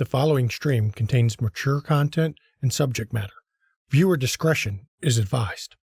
The following stream contains mature content and subject matter. Viewer discretion is advised.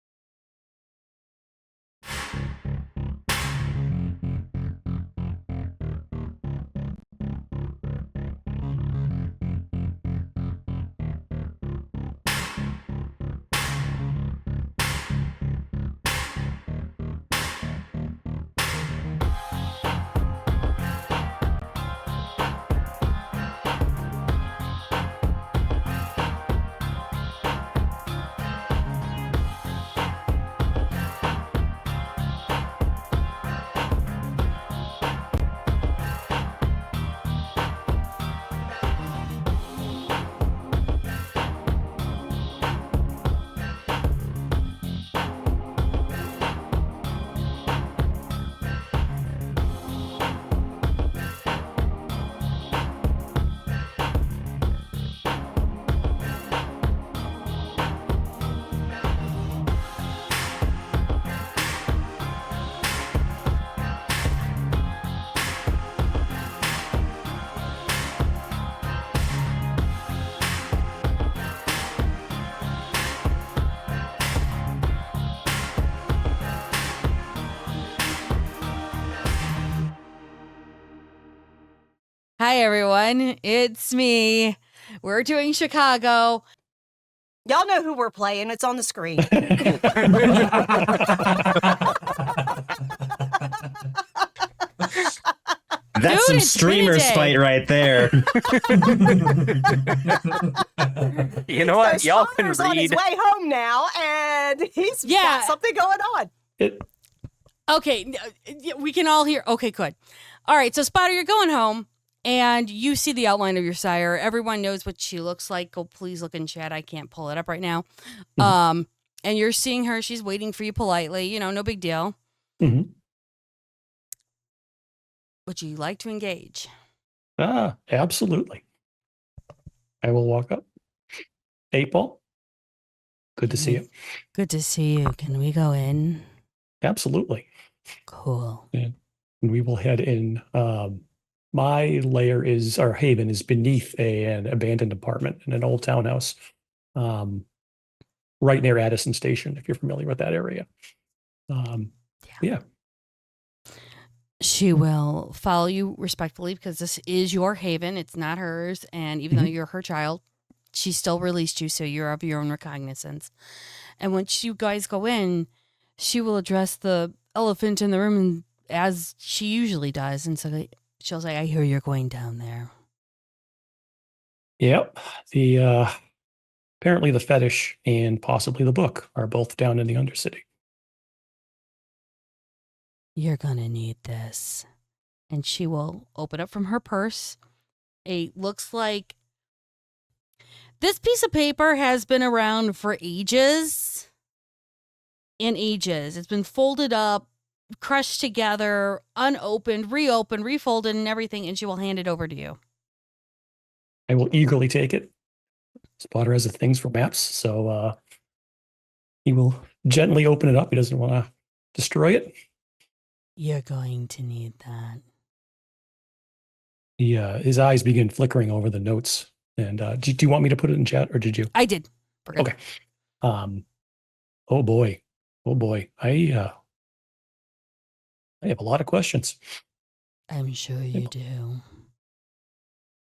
Hi, everyone. It's me. We're doing Chicago. Y'all know who we're playing. It's on the screen. That's some it's streamer Winnie Day. spite right there. You know what? So Y'all can Spotter's on his read. way home now, and he's got something going on. Okay, we can all hear. Okay, good. All right, so Spotter, you're going home, and you see the outline of your sire. Everyone knows what she looks like. Go, please look in chat. I can't pull it up right now. Mm-hmm. And you're seeing her. She's waiting for you politely. You know, no big deal. Mm-hmm. Would you like to engage? Absolutely. I will walk up. Hey, Paul. Good to see you. Good to see you. Can we go in? Absolutely. Cool. And we will head in. My lair is, our haven is beneath an abandoned apartment in an old townhouse, right near Addison Station, if you're familiar with that area. Yeah. She will follow you respectfully because this is your haven. It's not hers. And even though you're her child, she still released you, so you're of your own recognizance. And once you guys go in, she will address the elephant in the room as she usually does. And so she'll say, I hear you're going down there. Yep. Apparently the fetish and possibly the book are both down in the Undercity. You're going to need this. And she will open up from her purse. Looks like this piece of paper has been around for ages and ages. It's been folded up, crushed together, unopened, reopened, refolded, and everything. And she will hand it over to you. I will eagerly take it. Spotter has a things for maps, so he will gently open it up. He doesn't want to destroy it. You're going to need that. His eyes begin flickering over the notes. And do you want me to put it in chat, or did you? I did. Okay. Oh boy. I have a lot of questions. I'm sure you do.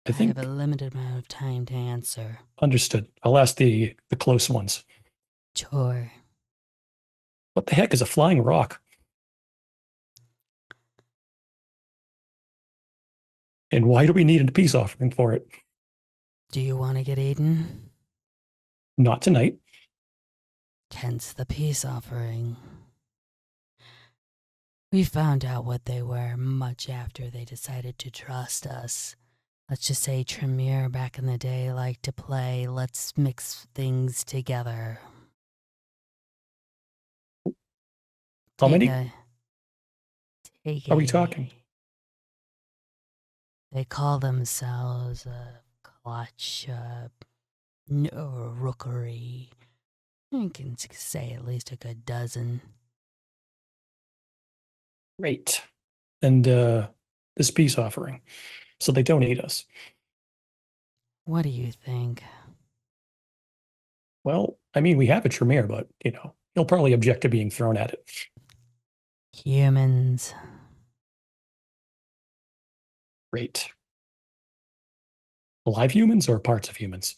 I think I have a limited amount of time to answer. Understood. I'll ask the close ones. Sure. What the heck is a flying rock? And why do we need a peace offering for it? Do you want to get eaten? Not tonight. Hence the peace offering. We found out what they were much after they decided to trust us. Let's just say Tremere back in the day liked to play, let's mix things together. How many Take are we talking? They call themselves a clutch, no rookery. I can say at least a good dozen. Great. And this peace offering. So they don't eat us. What do you think? Well, I mean, we have a Tremere, but, he'll probably object to being thrown at it. Humans. Great. Live humans or parts of humans?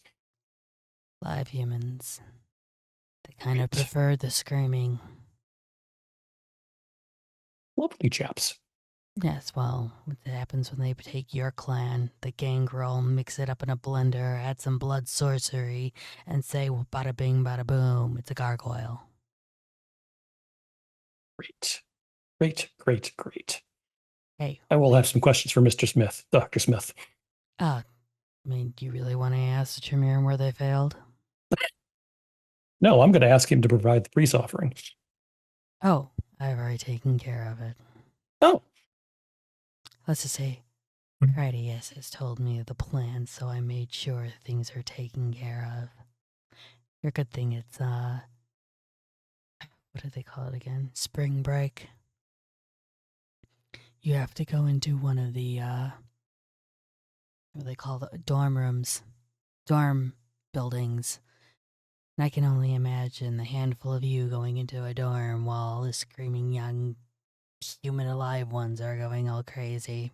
Live humans. They kind of Right. prefer the screaming. Lovely chaps. Yes, well, what happens when they take your clan, the gangrel, mix it up in a blender, add some blood sorcery, and say, well, bada bing, bada boom, it's a gargoyle. Great. Great, great, great. Hey. I will have some questions for Mr. Smith, Dr. Smith. I mean, do you really want to ask the Tremere where they failed? No, I'm going to ask him to provide the peace offering. Oh, I've already taken care of it. Oh. Let's just say, Critias has told me the plan, so I made sure things are taken care of. Your good thing it's, what do they call it again? Spring break. You have to go into one of the, what do they call the dorm rooms? Dorm buildings. And I can only imagine the handful of you going into a dorm while the screaming young human alive ones are going all crazy.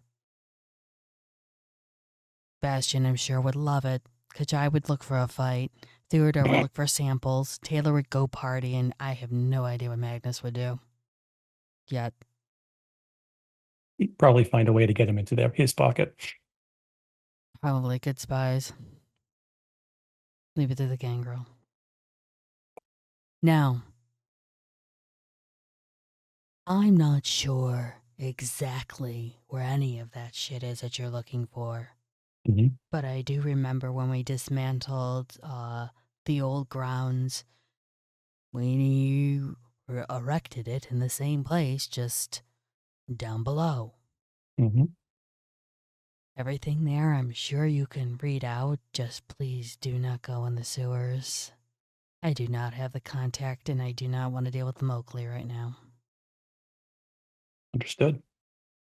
Bastion, I'm sure, would love it. Kajai would look for a fight. Theodore would look for samples. Taylor would go party, and I have no idea what Magnus would do. Yet. He'd probably find a way to get him into his pocket. Probably good spies. Leave it to the gangrel. Now, I'm not sure exactly where any of that shit is that you're looking for. Mm-hmm. But I do remember when we dismantled the old grounds, we erected it in the same place, just down below. Mm-hmm. Everything there, I'm sure you can read out. Just please do not go in the sewers. I do not have the contact, and I do not want to deal with Mowgli right now. Understood.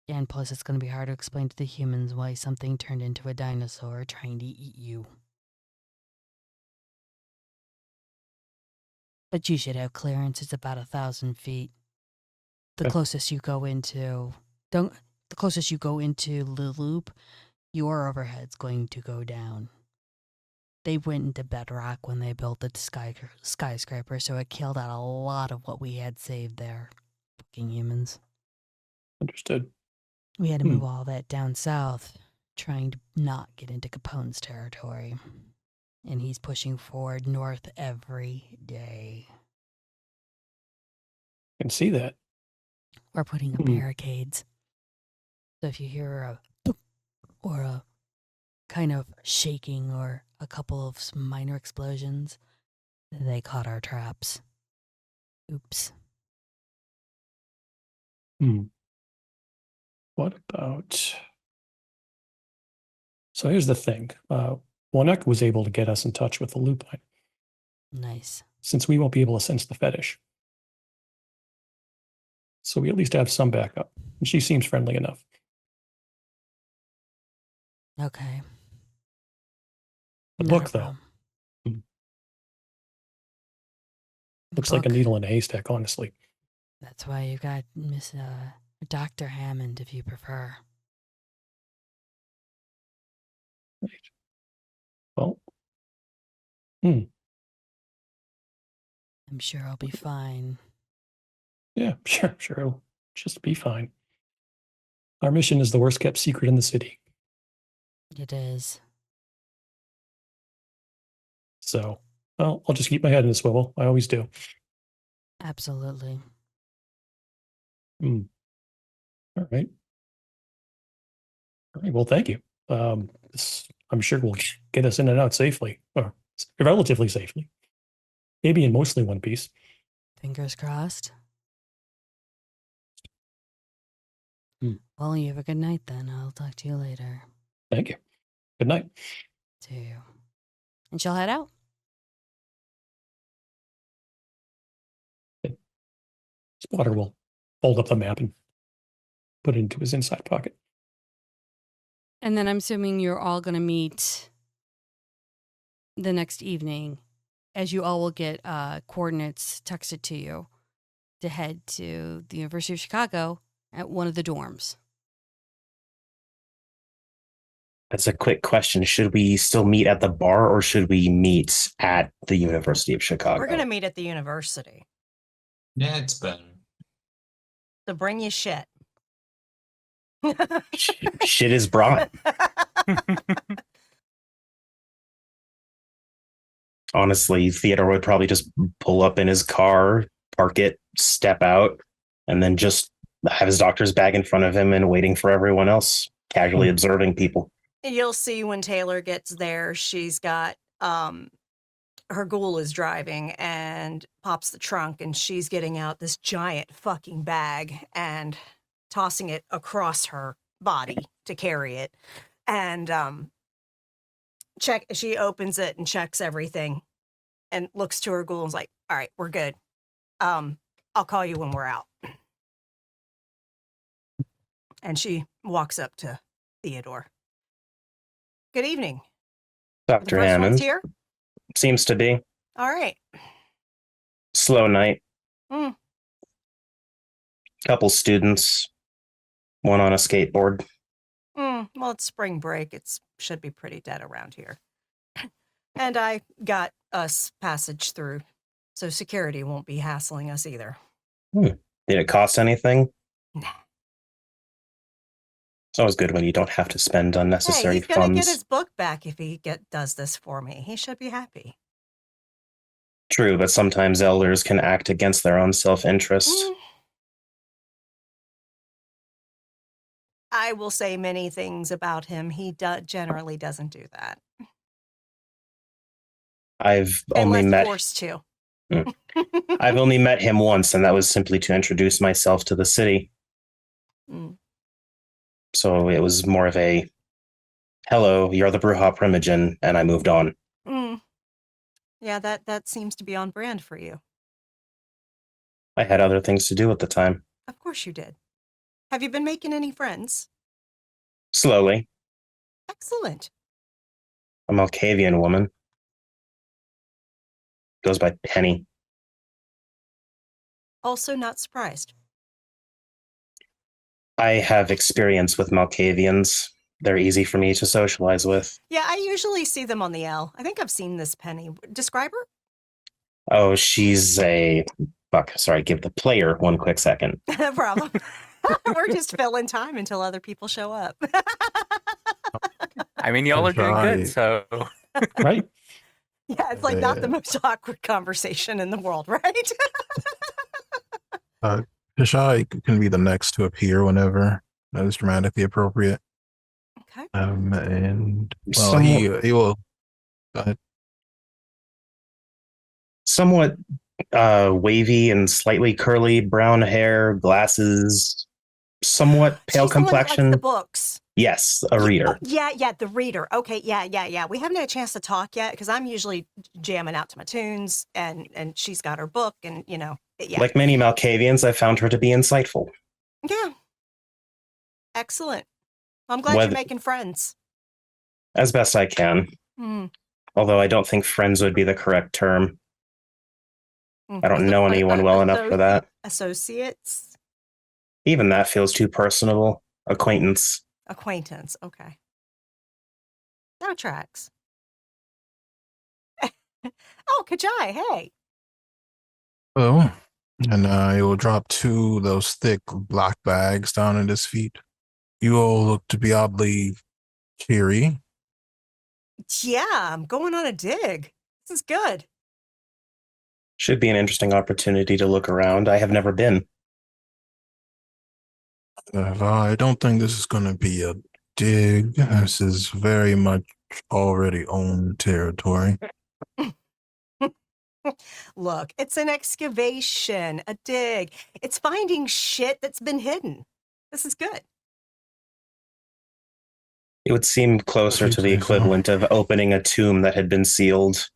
And plus, it's going to be hard to explain to the humans why something turned into a dinosaur trying to eat you. But you should have clearance. It's about 1,000 feet. The Okay. closest you go into, the closest you go into the loop, your overhead's going to go down. They went into bedrock when they built the skyscraper, so it killed out a lot of what we had saved there. Fucking humans. Understood. We had to move all that down south, trying to not get into Capone's territory. And he's pushing forward north every day. I can see that. We're putting up barricades. So if you hear a or a kind of shaking or a couple of minor explosions, they caught our traps. Oops. What about... So here's the thing. Wanek was able to get us in touch with the lupine. Nice. Since we won't be able to sense the fetish. So we at least have some backup. And she seems friendly enough. Okay. The Not book, a though. problem. Looks like a needle in a haystack, honestly. That's why you got Dr. Hammond, if you prefer. Right. Well. I'm sure I'll be fine. Yeah, sure. It'll just be fine. Our mission is the worst kept secret in the city. It is. So, well, I'll just keep my head in a swivel. I always do. Absolutely. All right. All right. Well, thank you. I'm sure will get us in and out safely, or relatively safely. Maybe in mostly one piece. Fingers crossed. Well, you have a good night then. I'll talk to you later. Thank you. Good night. To you. And she'll head out. Spotter will fold up the map and put it into his inside pocket. And then I'm assuming you're all going to meet the next evening, as you all will get coordinates texted to you to head to the University of Chicago at one of the dorms. That's a quick question. Should we still meet at the bar or should we meet at the University of Chicago? We're going to meet at the university. Yeah, it's better. So bring you shit. Shit is brought. Honestly, Theodore would probably just pull up in his car, park it, step out, and then just have his doctor's bag in front of him and waiting for everyone else, casually observing people. You'll see when Taylor gets there, she's got her ghoul is driving and pops the trunk, and she's getting out this giant fucking bag and tossing it across her body to carry it. And she opens it and checks everything and looks to her ghoul and is like, all right, we're good. I'll call you when we're out. And she walks up to Theodore. Good evening. Dr. The first Hammond. one's here? Seems to be. All right. Slow night. Mm. Couple students. One on a skateboard. Well, it's spring break. It should be pretty dead around here. And I got us passage through, so security won't be hassling us either. Did it cost anything? Nah. It's always good when you don't have to spend Hey, unnecessary he's going to funds. get his book back if he does this for me. He should be happy. True, but sometimes elders can act against their own self-interest. I will say many things about him. He generally doesn't do that. I've only Unless met forced to. I've only met him once, and that was simply to introduce myself to the city. Mm. So it was more of a, hello, you're the Bruja Primogen, and I moved on. Yeah, that seems to be on brand for you. I had other things to do at the time. Of course you did. Have you been making any friends? Slowly. Excellent. A Malkavian woman. Goes by Penny. Also not surprised. I have experience with Malkavians. They're easy for me to socialize with. Yeah, I usually see them on the L. I think I've seen this Penny. Describe her? Oh, she's a... Fuck, sorry, give the player one quick second. No problem. We're just filling time until other people show up. I mean, y'all are doing good, so... Right? Yeah, it's like not the most awkward conversation in the world, right? Kashai can be the next to appear whenever that is dramatically appropriate. Okay. And well, he will. Go ahead. Somewhat wavy and slightly curly brown hair, glasses, somewhat pale She's the one that likes complexion. the books. Yes, a reader. Yeah, the reader. Okay, yeah. We haven't had a chance to talk yet because I'm usually jamming out to my tunes, and she's got her book, and yeah. Like many Malkavians, I found her to be insightful. Yeah. Excellent. I'm glad you're making friends. As best I can. Although I don't think friends would be the correct term. I don't know anyone well enough for that. Associates? Even that feels too personable. Acquaintance. Acquaintance, okay. That tracks. Oh, Kajai, hey. Oh, and he will drop two of those thick black bags down at his feet. You all look to be oddly cheery. Yeah, I'm going on a dig. This is good. Should be an interesting opportunity to look around. I have never been. I don't think this is going to be a dig. This is very much already owned territory. Look, it's an excavation, a dig. It's finding shit that's been hidden. This is good. It would seem closer to the equivalent of opening a tomb that had been sealed.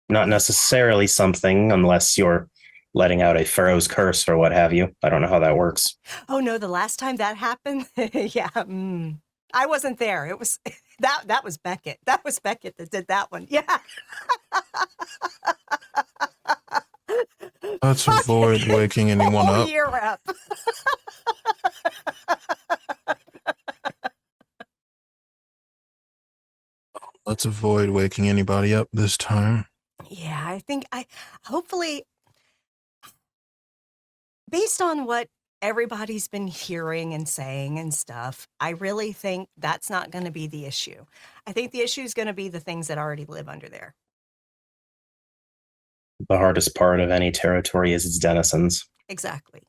Not necessarily something, unless you're letting out a pharaoh's curse or what have you. I don't know how that works. Oh no, the last time that happened, yeah, I wasn't there. It That was Beckett. That was Beckett that did that one. Yeah. Let's Fuck avoid it. waking anyone Whole up. year up. Let's avoid waking anybody up this time. Yeah, I think hopefully, based on what everybody's been hearing and saying and stuff, I really think that's not going to be the issue. I think the issue is going to be the things that already live under there. The hardest part of any territory is its denizens. Exactly.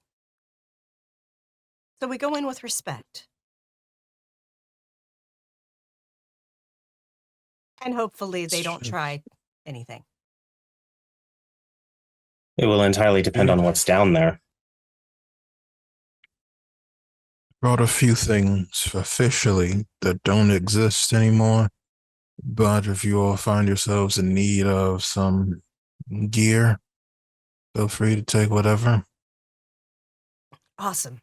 So we go in with respect. And hopefully they don't try anything. It will entirely depend on what's down there. Brought a few things officially that don't exist anymore. But if you all find yourselves in need of some gear, feel free to take whatever. Awesome.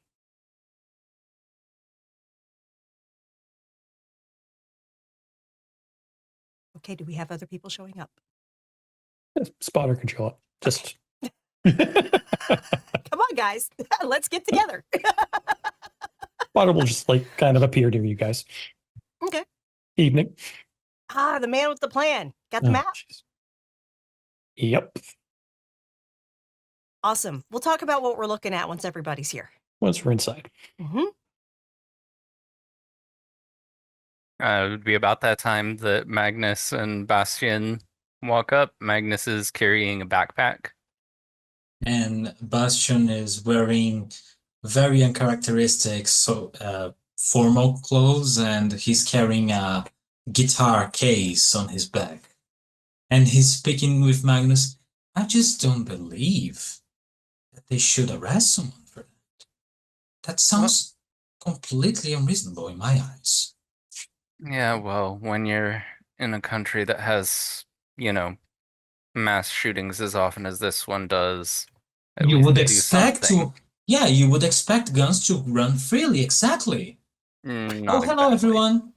Okay, do we have other people showing up? Spotter can show up. Just Come on, guys. Let's get together. Spotter will just like kind of appear near you guys. Okay. Evening. Ah, the man with the plan. Got the Oh, map? jeez. Yep. Awesome. We'll talk about what we're looking at once everybody's here. Once we're inside. Mm-hmm. It would be about that time that Magnus and Bastian walk up. Magnus is carrying a backpack. And Bastion is wearing very uncharacteristic formal clothes, and he's carrying a guitar case on his back. And he's speaking with Magnus. I just don't believe that they should arrest someone for that. That sounds completely unreasonable in my eyes. Yeah, well, when you're in a country that has, mass shootings as often as this one does, at You least would do expect something. you would expect guns to run freely, exactly. Not Hello exactly. everyone.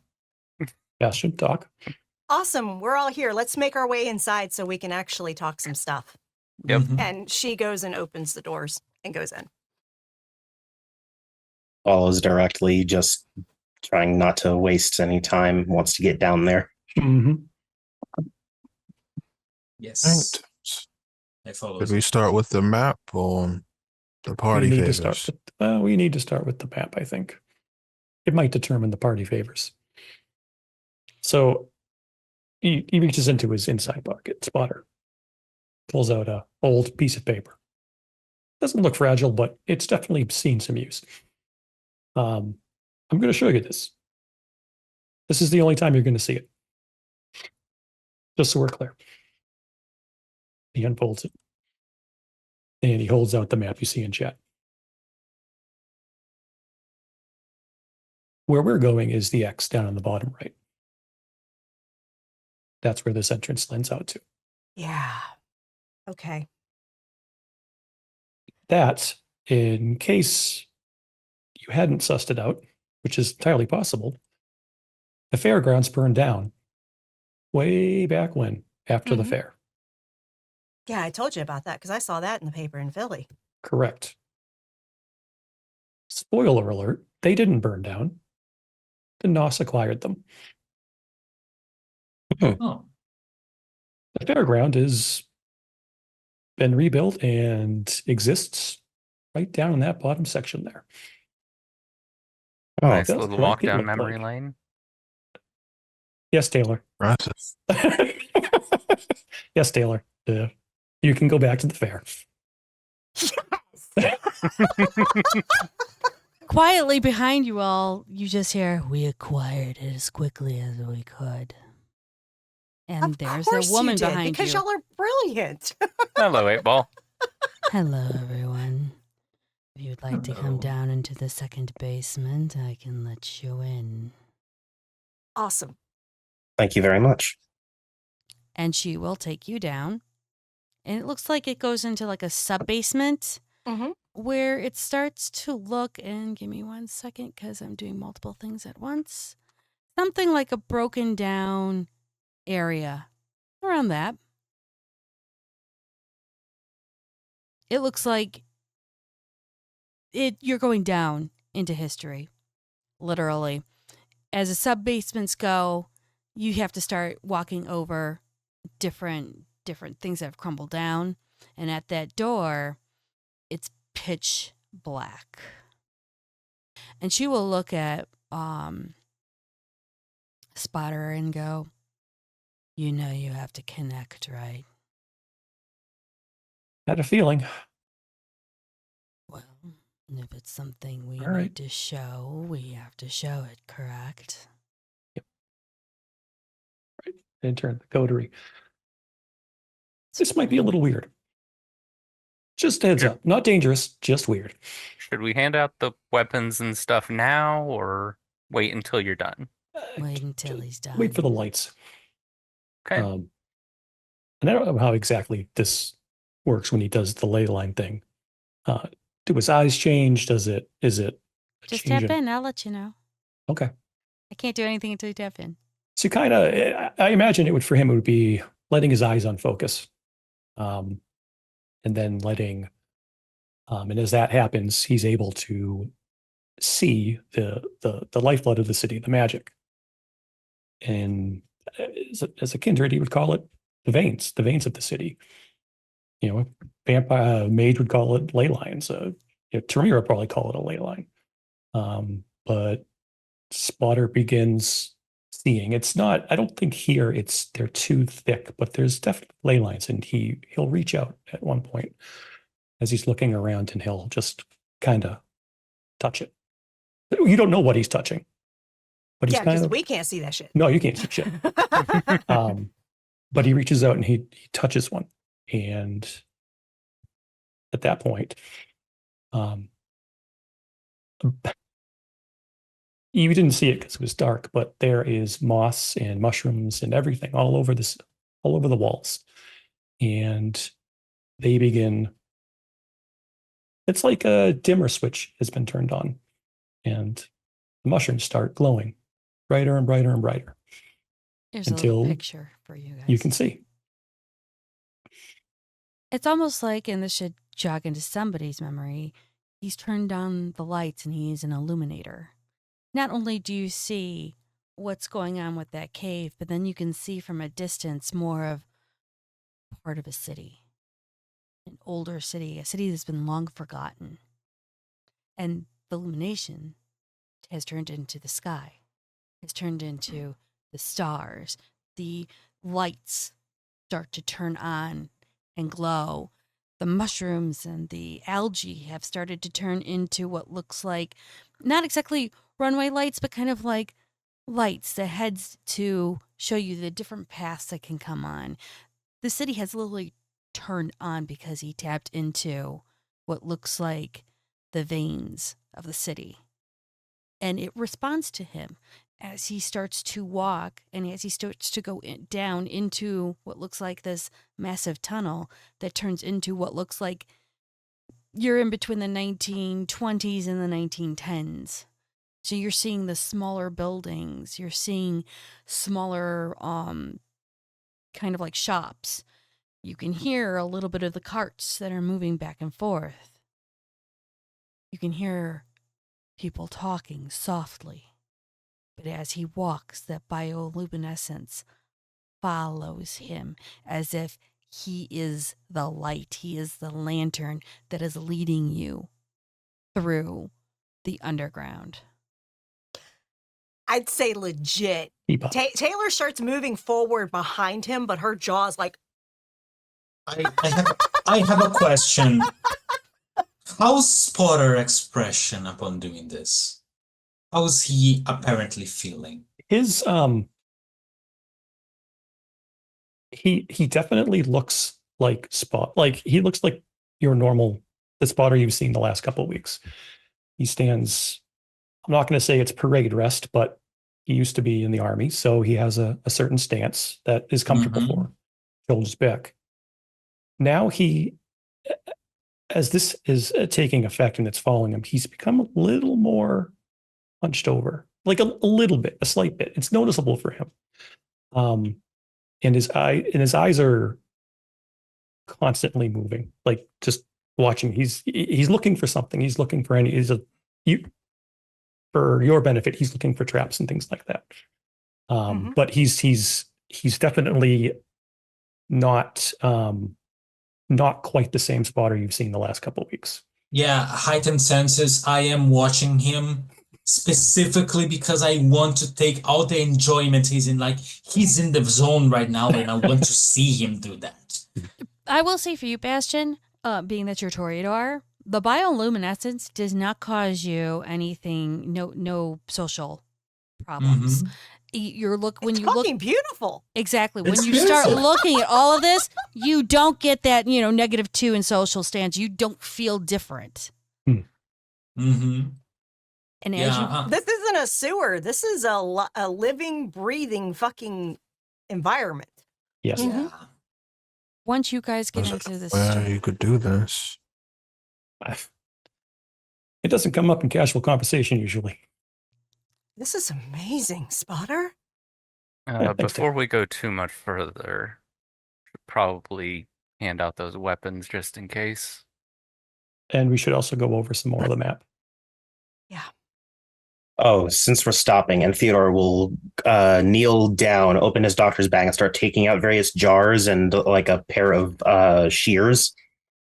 Bastion, talk. Awesome. We're all here. Let's make our way inside so we can actually talk some stuff. Yep. Mhm. And she goes and opens the doors and goes in. Follows directly, just trying not to waste any time, wants to get down there. Mm-hmm. Yes. Right. I follow. Did we start with the map or the party we need favors? to start with, we need to start with the map, I think. It might determine the party favors. So he reaches into his inside pocket, Spotter. Pulls out a old piece of paper. Doesn't look fragile, but it's definitely seen some use. I'm going to show you this. This is the only time you're going to see it. Just so we're clear. He unfolds it. And he holds out the map you see in chat. Where we're going is the X down on the bottom right. That's where this entrance lends out to. Yeah. Okay. That, in case you hadn't sussed it out, which is entirely possible, the fairgrounds burned down way back when, after the Mhm. fair. Yeah, I told you about that because I saw that in the paper in Philly. Correct. Spoiler alert, they didn't burn down. The NOS acquired them. Oh, The fairground has been rebuilt and exists right down in that bottom section there. Oh, Nice that's little what walk it down looked memory like. lane. Yes, Taylor. Impressive. Yes, Taylor. You can go back to the fair. Quietly behind you all, you just hear, "We acquired it as quickly as we could." And Of there's course a woman you did, behind because you. y'all are brilliant. Hello, 8-Ball. Hello, everyone. If you'd like to come Hello. down into the second basement, I can let you in. Awesome. thank you very much. And she will take you down. And it looks like it goes into like a sub-basement Mm-hmm. where it starts to look, and give me 1 second because I'm doing multiple things at once. something like a broken down area around that. It looks like you're going down into history, literally. As the sub-basements go, you have to start walking over different things that have crumbled down. And at that door, it's pitch black. And she will look at Spotter and go, "You know you have to connect, right?" Had a feeling. Well, if it's something we All right. need to show, we have to show it, correct? And turn the coterie. This might be a little weird. Just heads Sure. up. Not dangerous, just weird. Should we hand out the weapons and stuff now or wait until you're done? Wait until he's done. Wait for the lights. Okay. And I don't know how exactly this works when he does the ley line thing. Do his eyes change? Is it a Just change tap in. I'll let you know. Okay. I can't do anything until you tap in. So kind of, I imagine for him, it would be letting his eyes unfocus. And then letting, and as that happens, he's able to see the lifeblood of the city, the magic. And as a kindred, he would call it the veins of the city. You know, vampire mage would call it ley lines. Tamir would probably call it a ley line. But Spotter begins seeing. It's not. I don't think here they're too thick, but there's definitely ley lines, and he'll reach out at one point as he's looking around, and he'll just kind of touch it. You don't know what he's touching, but he's Yeah, kind because of. we can't see that shit. No, you can't see shit. But he reaches out and he touches one. And at that point, you didn't see it because it was dark, but there is moss and mushrooms and everything all over the walls. And they begin, it's like a dimmer switch has been turned on. And the mushrooms start glowing brighter and brighter and brighter. Here's a Until little picture for you guys. you can see. It's almost like, and this should jog into somebody's memory, he's turned on the lights and he's an illuminator. Not only do you see what's going on with that cave, but then you can see from a distance more of part of a city. An older city, a city that's been long forgotten. And the illumination has turned into the sky, has turned into the stars. The lights start to turn on and glow. The mushrooms and the algae have started to turn into what looks like not exactly runway lights, but kind of like lights that heads to show you the different paths that can come on. The city has literally turned on because he tapped into what looks like the veins of the city. And it responds to him as he starts to walk and as he starts to go down into what looks like this massive tunnel that turns into what looks like you're in between the 1920s and the 1910s. So you're seeing the smaller buildings, you're seeing smaller kind of like shops. You can hear a little bit of the carts that are moving back and forth. You can hear people talking softly. But as he walks, that bioluminescence follows him as if he is the light. He is the lantern that is leading you through the underground. I'd say legit. Bebop. Taylor starts moving forward behind him, but her jaw's like, I have a question. How's Spotter expression upon doing this? How's he apparently feeling? His he definitely looks like he looks like your normal the Spotter you've seen the last couple of weeks. He stands, I'm not going to say it's parade rest, but he used to be in the army, so he has a certain stance that is comfortable for him. Shoulders back. Now as this is taking effect and it's following him, he's become a little more hunched over, like a little bit, a slight bit. It's noticeable for him. And his eyes are constantly moving, like just watching. He's looking for something. He's looking for for your benefit. He's looking for traps and things like that. But he's definitely not quite the same spotter you've seen the last couple of weeks. Yeah, heightened senses. I am watching him specifically because I want to take all the enjoyment he's in. Like, he's in the zone right now, and I want to see him do that. I will say for you, Bastion, being that you're Toreador, the bioluminescence does not cause you anything, no social problems. You're when It's you fucking look beautiful. exactly It's when you start beautiful. looking at all of this, you don't get that -2 in social stance. You don't feel different. Mm-hmm. And as you Yeah. This isn't a sewer. This is a living, breathing fucking environment. Yes. Yeah. once you guys get Was into this, where you could do this. It doesn't come up in casual conversation usually. This is amazing, Spotter. Thanks, Before Dave. we go too much further, should probably hand out those weapons just in case. And we should also go over some more of the map. Oh, since we're stopping, and Theodore will kneel down, open his doctor's bag, and start taking out various jars and like a pair of shears.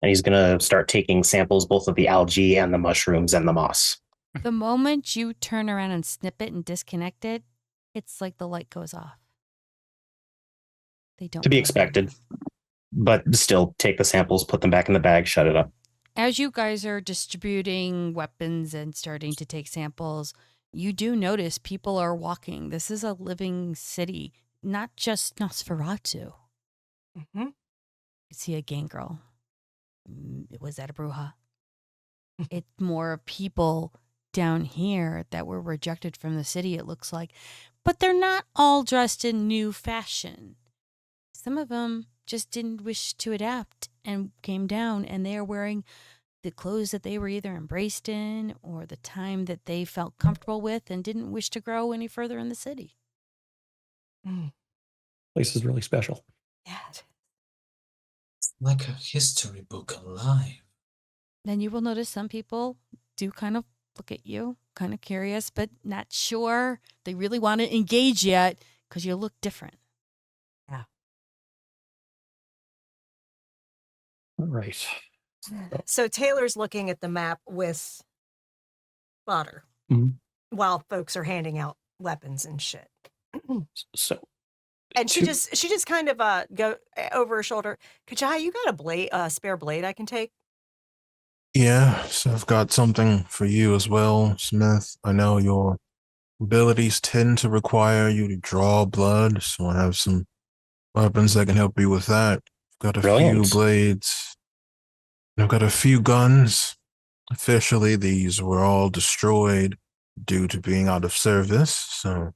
And he's going to start taking samples both of the algae and the mushrooms and the moss. the moment you turn around and snip it and disconnect it, it's like the light goes off. They don't To be play. expected. But still, take the samples, put them back in the bag, shut it up. As you guys are distributing weapons and starting to take samples, you do notice people are walking. This is a living city, not just Nosferatu. Mm-hmm. You see a gangrel. Was that a bruja? It's more people down here that were rejected from the city, it looks like. But they're not all dressed in new fashion. Some of them just didn't wish to adapt and came down, and they are wearing the clothes that they were either embraced in or the time that they felt comfortable with and didn't wish to grow any further in the city. Place is really special. Yeah. Like a history book alive. Then you will notice some people do kind of look at you, kind of curious, but not sure they really want to engage yet because you look different. All right. So Taylor's looking at the map with Spotter Mhm. while folks are handing out weapons and shit. So And she Two- just kind of go over her shoulder. Kajai, you got a blade, spare blade I can take? Yeah, so I've got something for you as well, Smith. I know your abilities tend to require you to draw blood, so I have some weapons that can help you with that. I've got a Brilliant. few blades. I've got a few guns. Officially, these were all destroyed due to being out of service, so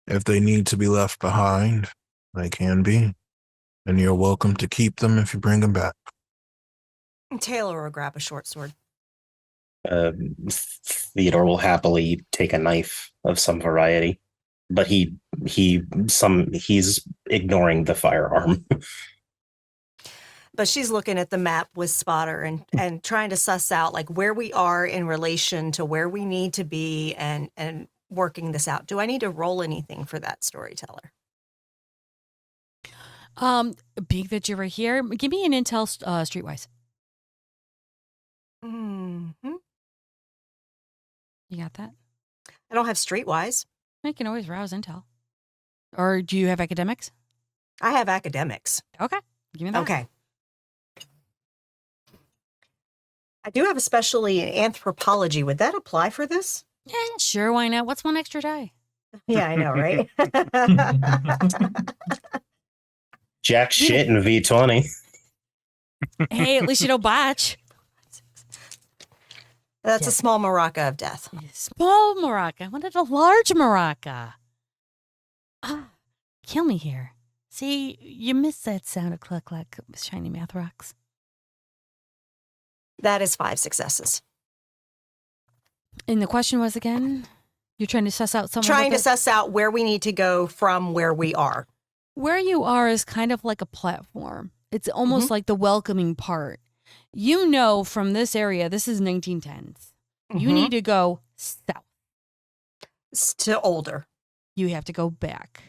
if they need to be left behind, they can be. And you're welcome to keep them if you bring them back. And Taylor will grab a short sword. Theodore will happily take a knife of some variety, but he's ignoring the firearm. But she's looking at the map with Spotter and trying to suss out like where we are in relation to where we need to be and working this out. Do I need to roll anything for that, storyteller? Being that you were here, give me an intel streetwise. Mm-hmm. You got that? I don't have streetwise. I can always rouse intel. Or do you have academics? I have academics. Okay, give me that. Okay. I do have especially in anthropology. Would that apply for this? Yeah, sure, why not? What's one extra die? Yeah, I know, right? Jack shit in V20. Hey, at least you don't botch. That's Yeah. a small maraca of death. Small maraca. I wanted a large maraca. Kill me here. See, you missed that sound of cluck cluck shiny math rocks. That is 5 successes. And the question was again? You're trying to suss out some Trying of to it? suss out where we need to go from where we are. Where you are is kind of like a platform. It's almost like the welcoming part. You know, from this area, this is 1910s. You Mhm. need to go south. To older. You have to go back.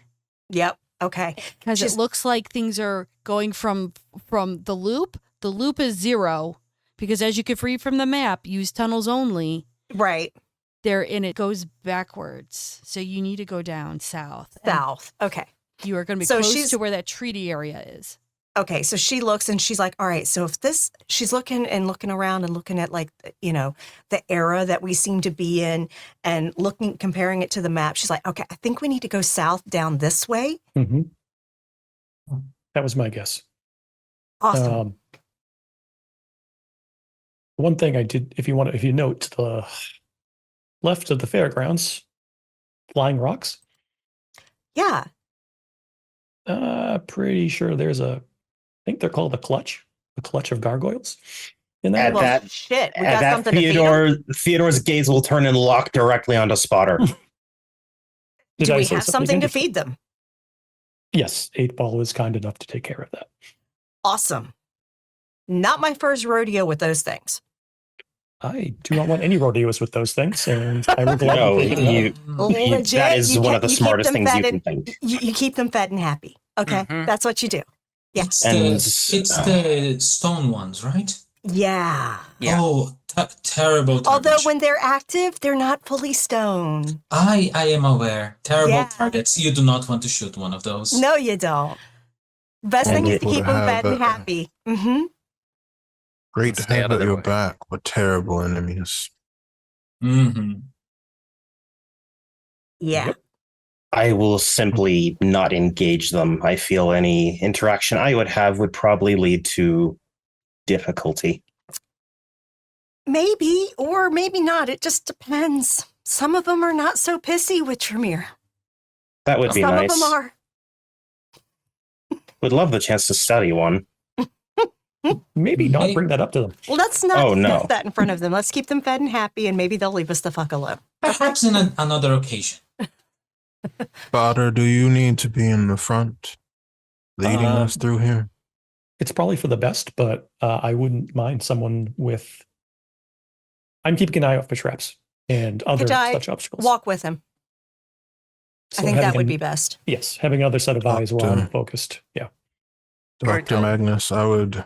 Yep. Okay. Because it Just- looks like things are going from the loop. The loop is 0 because as you can read from the map, use tunnels only. Right. There and it goes backwards. So you need to go down south. And South. Okay. you are going to be So close she's- to where that treaty area is. Okay. So she looks and she's like, all right, so if she's looking around and looking at like, the era that we seem to be in and comparing it to the map. She's like, okay, I think we need to go south down this way. Mm-hmm. That was my guess. Awesome. One thing I did, if you note to the left of the fairgrounds, flying rocks. Yeah. Pretty sure there's I think they're called the clutch of gargoyles. In that, At Well, that- shit. We At got that, something to feed 'em? Theodore's gaze will turn and lock directly onto Spotter. Did Do I we say have something to interesting? feed them? Yes, 8-Ball is kind enough to take care of that. Awesome. Not my first rodeo with those things. I do not want any rodeos with those things, and I will No, gladly pick it up. Legit, that is you one ke- of the you keep smartest them things fed you and- can think. You keep them fed and happy. Okay. Mhm. That's what you do. Yeah. It's And- the stone ones, right? Yeah. Yeah. Oh, terrible Although targets. when they're active, they're not fully stoned. I am aware. Terrible Yeah. targets. You do not want to shoot one of those. No, you don't. Best thing is to Wonderful keep to them have fed and a- happy. Mm-hmm. Great to Stay have out of at their your way. back with terrible enemies. Mm-hmm. Yeah. Yep. I will simply not engage them. I feel any interaction I would have would probably lead to difficulty. Maybe or maybe not. It just depends. Some of them are not so pissy with Tremere. That would be Some nice. of them are. Would love the chance to study one. Maybe not bring that up to them. Let's not Oh, no. discuss that in front of them. Let's keep them fed and happy, and maybe they'll leave us the fuck alone. Perhaps in another occasion. Spotter, do you need to be in the front, leading Um, us through here? It's probably for the best, but I wouldn't mind someone with. I'm keeping an eye out for traps and other Kajai, such obstacles. Walk with him. So I think that having would an- be best. Yes, having another set of eyes while I'm Doctor. focused. Yeah. Or Dr. don't. Magnus, I would.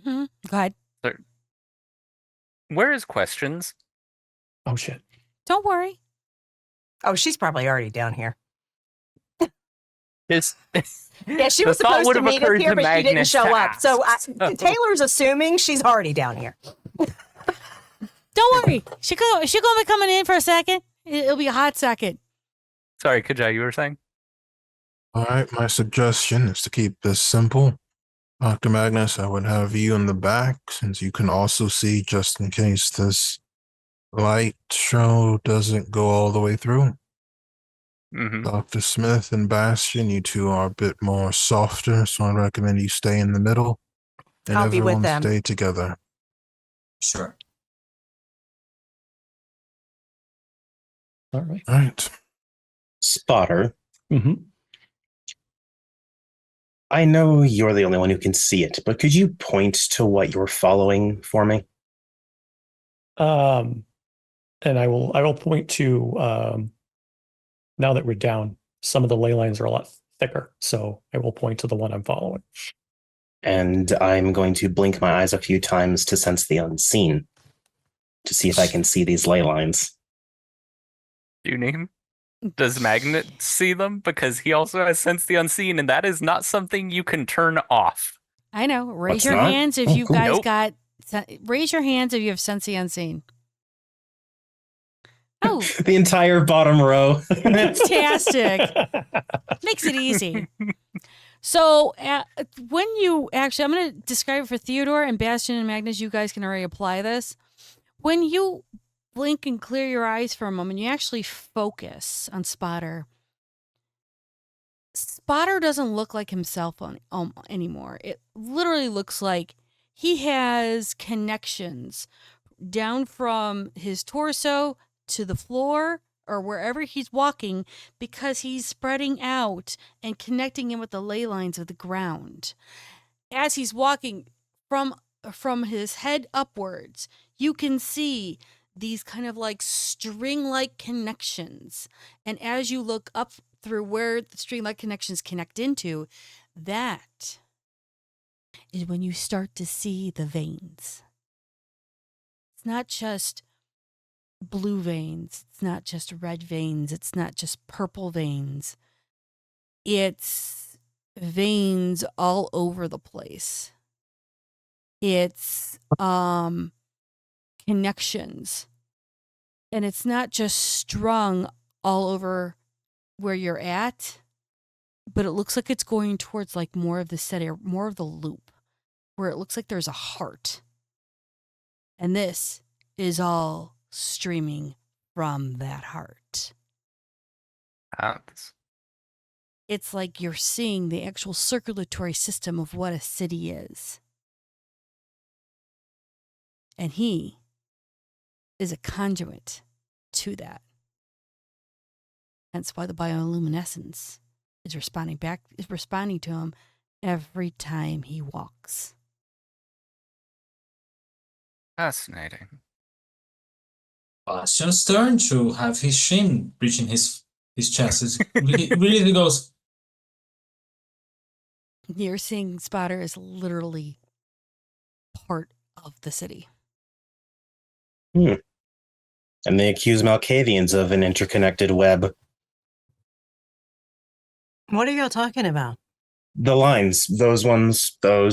Go ahead. Where is questions? Oh shit. Don't worry. Oh, she's probably already down here. Is Yeah, she The was thought supposed would to have meet us occurred here, to but she didn't Magnus show to up. So ask, so- Taylor's assuming she's already down here. Don't worry. She gonna be coming in for a second. It'll be a hot second. Sorry, Kajai, you were saying? All right, my suggestion is to keep this simple. Dr. Magnus, I would have you in the back since you can also see just in case this light show doesn't go all the way through. Mm-hmm. Dr. Smith and Bastion, you two are a bit more softer, so I recommend you stay in the middle and I'll be with everyone them. stay together. Sure. All right. All right. Spotter, Mm-hmm. I know you're the only one who can see it, but could you point to what you're following for me? And I will point to now that we're down, some of the ley lines are a lot thicker, so I will point to the one I'm following. And I'm going to blink my eyes a few times to sense the unseen, to see if I can see these ley lines. Do you name? Does Magnet see them? Because he also has Sense the Unseen, and that is not something you can turn off. I know. Raise What's your not? hands if Oh, you cool. guys Nope. got. Raise your hands if you have Sense the Unseen. Oh, The entire bottom row. fantastic. Makes it easy. So when you actually, I'm going to describe it for Theodore and Bastion and Magnus. You guys can already apply this. When you blink and clear your eyes for a moment, you actually focus on Spotter. Spotter doesn't look like himself anymore. It literally looks like he has connections down from his torso to the floor or wherever he's walking because he's spreading out and connecting in with the ley lines of the ground. As he's walking from his head upwards, you can see these kind of like string-like connections. And as you look up through where the string-like connections connect into, that is when you start to see the veins. It's not just blue veins. It's not just red veins. It's not just purple veins. It's veins all over the place. It's connections. And it's not just strung all over where you're at, but it looks like it's going towards like more of the set area, more of the loop, where it looks like there's a heart. And this is all streaming from that heart. It's like you're seeing the actual circulatory system of what a city is. And he is a conduit to that. That's why the bioluminescence is responding to him every time he walks. Fascinating. Bastion's turn to have his shin reaching his chest. Really goes, You're seeing Spotter is literally part of the city. And they accuse Malkavians of an interconnected web. What are y'all talking about? The lines, those ones, the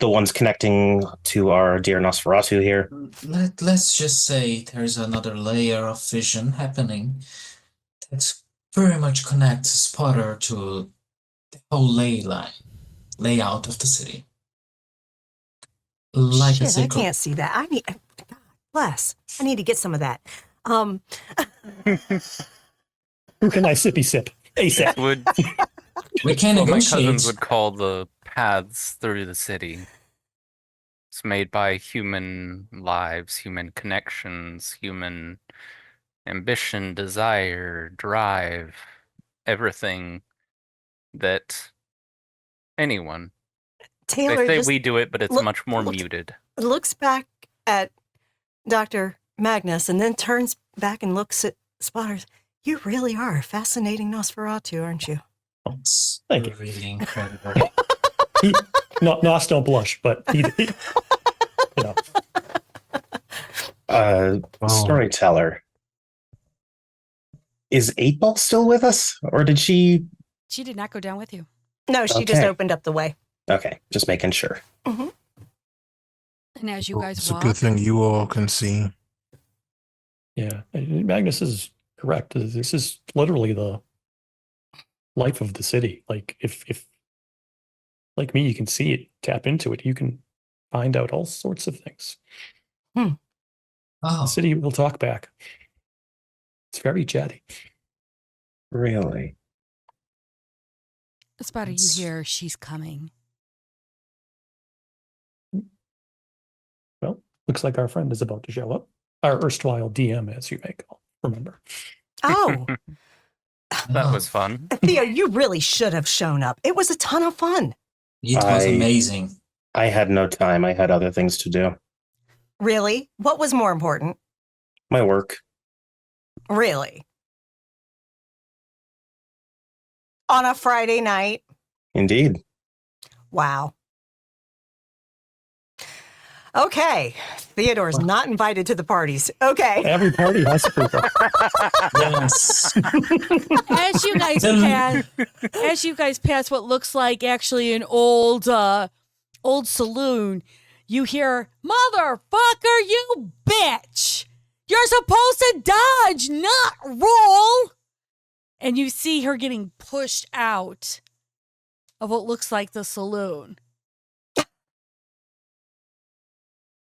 ones connecting to our dear Nosferatu here. let's just say there's another layer of vision happening that very much connects Spotter to the whole layout of the city. Like Shit, I can't see that. God bless. I need to get some of that. Who can I sippy sip? ASAP. we can What my negotiate. cousins would call the paths through the city. It's made by human lives, human connections, human ambition, desire, drive, everything that anyone. Taylor They say just we do it, but it's much more muted. looks back at Dr. Magnus and then turns back and looks at Spotters. You really are a fascinating Nosferatu, aren't you? It's Thank you. really incredible. Nos don't blush, but he you know. Storyteller. Is 8-Ball still with us? Or did she... She did not go down with you. No, she just Okay. opened up the way. Okay, just making sure. Mm-hmm. And as you guys It's walk, a good thing you all can see. Yeah, Magnus is correct. This is literally the life of the city. Like if like me, you can see it, tap into it. You can find out all sorts of things. The Oh, city will talk back. It's very chatty. Really? Spotter, you It's- hear she's coming. Well, looks like our friend is about to show up. Our erstwhile DM, as you may remember. Oh, That was fun. Theo, you really should have shown up. It was a ton of fun. it was amazing. I had no time. I had other things to do. Really? What was more important? My work. Really? On a Friday night? Indeed. Wow. Okay. Theodore's not invited to the parties. Okay. Every party has a proof. Yes. As you guys pass what looks like actually an old saloon, you hear, "Motherfucker, you bitch! You're supposed to dodge, not roll!" And you see her getting pushed out of what looks like the saloon.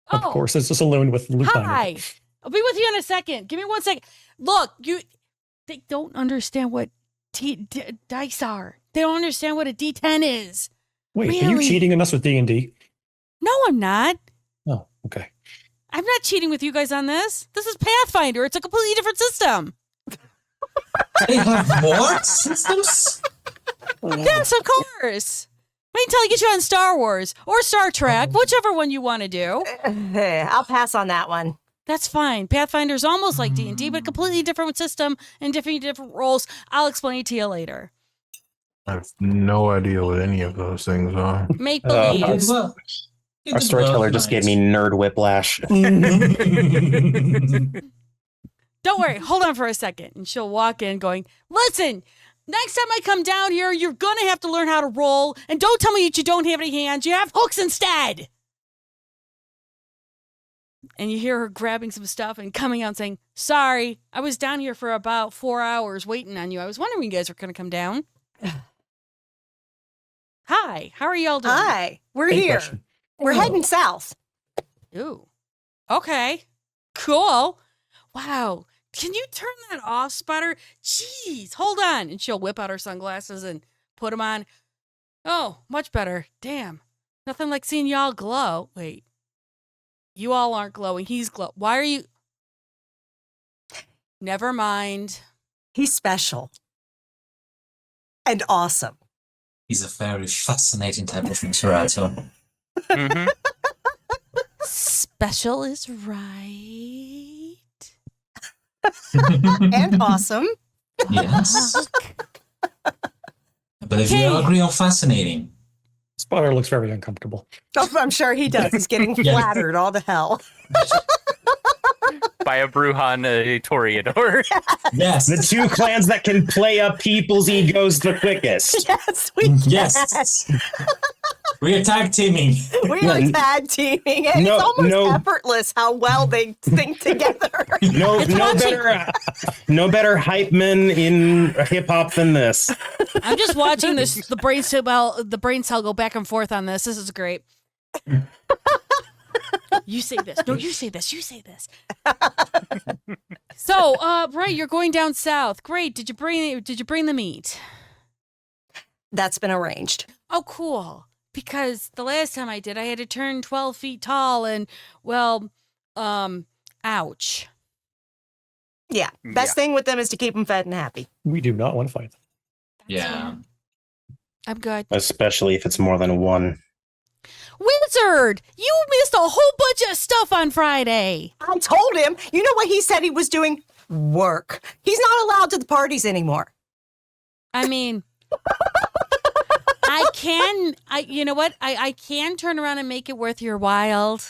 Of course, it's a saloon with lupine. Hi. I'll be with you in a second. Give me 1 second. Look, they don't understand what dice are. They don't understand what a D10 is. Wait, are you Really? cheating on us with D&D? No, I'm not. Oh, okay. I'm not cheating with you guys on this. This is Pathfinder. It's a completely different system. They have more systems? Yes, of course. Wait until I get you on Star Wars or Star Trek, whichever one you want to do. I'll pass on that one. That's fine. Pathfinder's almost like D&D, but completely different system and different roles. I'll explain it to you later. I have no idea what any of those things are. Make believe. Well, Our storyteller just gave me nerd whiplash. Don't worry. Hold on for a second. And she'll walk in going, listen, next time I come down here, you're going to have to learn how to roll. And don't tell me that you don't have any hands. You have hooks instead. And you hear her grabbing some stuff and coming out and saying, sorry, I was down here for about 4 hours waiting on you. I was wondering when you guys were going to come down. Hi, how are y'all doing? Hi, we're Great here. question. We're heading south. Ooh. Okay. Cool. Wow. Can you turn that off, Sputter? Jeez, hold on. And she'll whip out her sunglasses and put them on. Oh, much better. Damn. Nothing like seeing y'all glow. Wait. You all aren't glowing. He's glow. Why are you? Never mind. He's special and awesome. He's a very fascinating type of Nosferatu. Mhm. Special is right. And awesome. Yes. But if you agree on fascinating, Spotter looks very uncomfortable. Oh, I'm sure he does. He's getting Yeah. flattered all to hell. By a Bruja and a Toreador. yes. The two clans that can play up people's egos the quickest. Yes, we can. Yes. We are tag teaming. We are tag teaming, and No, it's almost no. effortless how well they think together. No, It's no watching- better, no better hype men in hip hop than this. I'm just watching the brain cell go back and forth on this. This is great. You say this. No, you say this. You say this. So, right, you're going down south. Great. Did you bring the meat? That's been arranged. Oh, cool. Because the last time I did, I had to turn 12 feet tall and, well, ouch. Yeah. Best thing with them is to keep them fed and happy. We do not want to fight them. Yeah. I'm good. Especially if it's more than one. Wizard, you missed a whole bunch of stuff on Friday. I told him. You know what he said he was doing? Work. He's not allowed to the parties anymore. I mean, you know what? I can turn around and make it worth your while.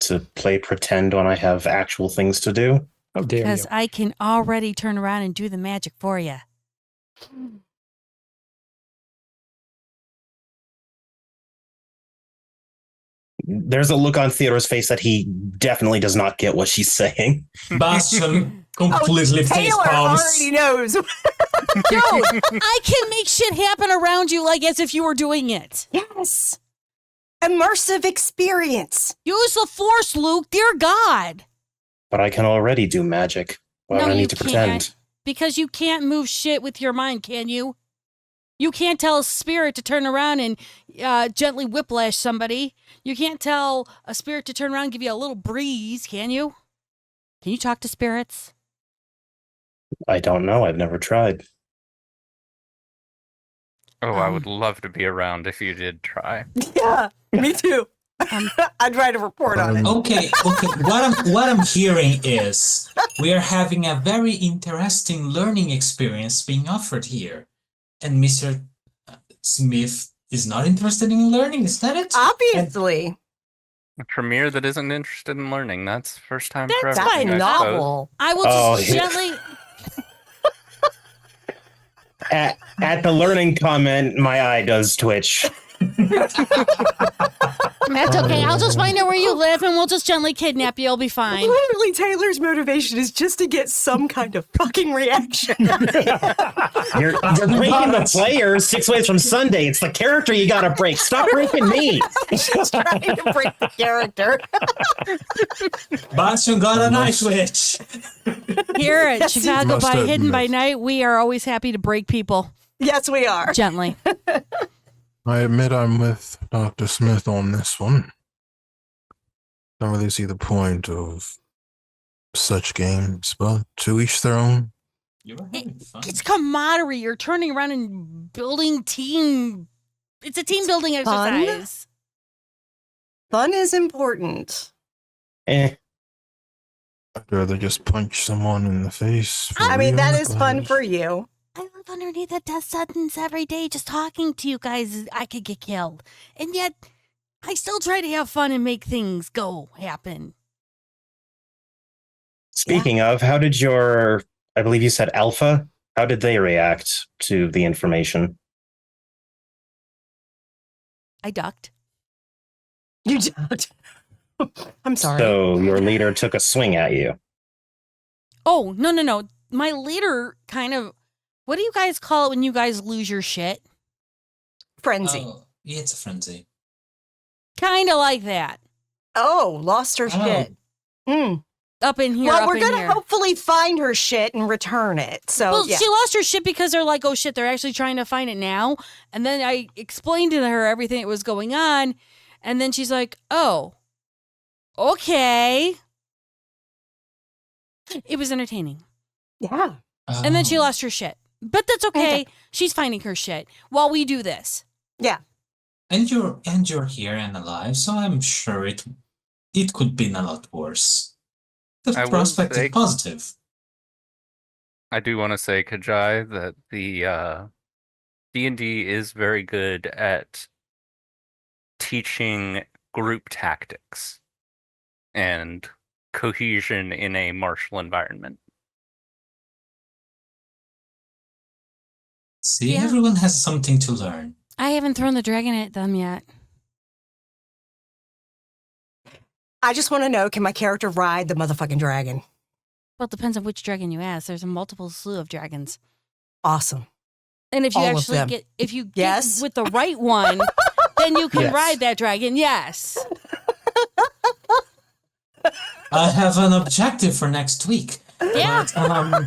To play pretend when I have actual things to do. How dare you? Because I can already turn around and do the magic for you. There's a look on Theodore's face that he definitely does not get what she's saying. Bastion completely face Taylor palms. already knows. Dude, I can make shit happen around you like as if you were doing it. Yes. Immersive experience. Use the force, Luke. Dear God. But I can already do magic. Why No, would I you need to pretend? can't. Because you can't move shit with your mind, can you? You can't tell a spirit to turn around and gently whiplash somebody. You can't tell a spirit to turn around and give you a little breeze, can you? Can you talk to spirits? I don't know. I've never tried. Oh, I would love to be around if you did try. Yeah, me too. I'd write a report on it. Okay. What I'm hearing is we are having a very interesting learning experience being offered here, and Mr. Smith is not interested in learning. Is that it? Obviously. A Tremere that isn't interested in learning. That's first time for That's everything. my I suppose. novel. I will Oh, just yeah. gently... At the learning comment, my eye does twitch. That's okay. I'll just find out where you live and we'll just gently kidnap you. You'll be fine. Literally, Taylor's motivation is just to get some kind of fucking reaction. You're breaking the players 6 ways from Sunday. It's the character you gotta break. Stop breaking me. She's trying to break the character. Bastion got a nice switch. Here at Yes, Chicago must by Hidden by admit. Night, we are always happy to break people Yes, we are. gently. I admit I'm with Dr. Smith on this one. Don't really see the point of such games, but to each their own. You were having fun. It's camaraderie. You're turning around and building team. It's a team building fun. exercise. Fun is important. I'd rather just punch someone in the face. for I mean, real, that is fun but- for you. I live underneath a death sentence every day. Just talking to you guys, I could get killed. And yet, I still try to have fun and make things happen. Speaking of, how did your, I believe you said Alpha, how did they react to the information? I ducked. You don't. I'm sorry. So your leader took a swing at you. Oh, no. My leader kind of, what do you guys call it when you guys lose your shit? Frenzy. Oh, yeah, it's a frenzy. Kind of like that. Oh, lost her shit. Hmm. Up in here, Well, up we're in going to here. hopefully find her shit and return it. So, Well, yeah. she lost her shit because they're like, oh shit, they're actually trying to find it now. And then I explained to her everything that was going on. And then she's like, oh, okay. It was entertaining. Yeah. And then she Oh. lost her shit. But that's okay. She's finding her shit while we do this. Yeah. And you're here and alive, so I'm sure it could be a lot worse. The I will prospect say- is positive. I do want to say, Kajai, that the D&D is very good at teaching group tactics and cohesion in a martial environment. See, Yeah. everyone has something to learn. I haven't thrown the dragon at them yet. I just want to know, can my character ride the motherfucking dragon? Well, it depends on which dragon you ask. There's a multiple slew of dragons. Awesome. And if you All of actually them. get Yes. with the right one, then you can Yes. ride that dragon. Yes. I have an objective for next week. Yeah. But,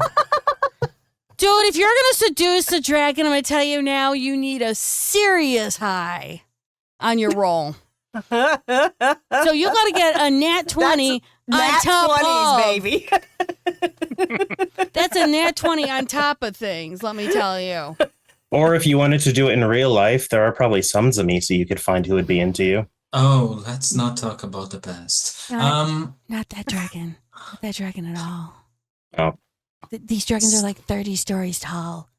Dude, if you're going to seduce the dragon, I'm going to tell you now, you need a serious high on your roll. So you got to get a nat 20 on Nat top 20s, of. baby. That's a nat 20 on top of things, let me tell you. Or if you wanted to do it in real life, there are probably some Zamisi you could find who would be into you. oh, let's not talk about the past. Not that dragon. Not that dragon at all. Oh. These dragons are like 30 stories tall.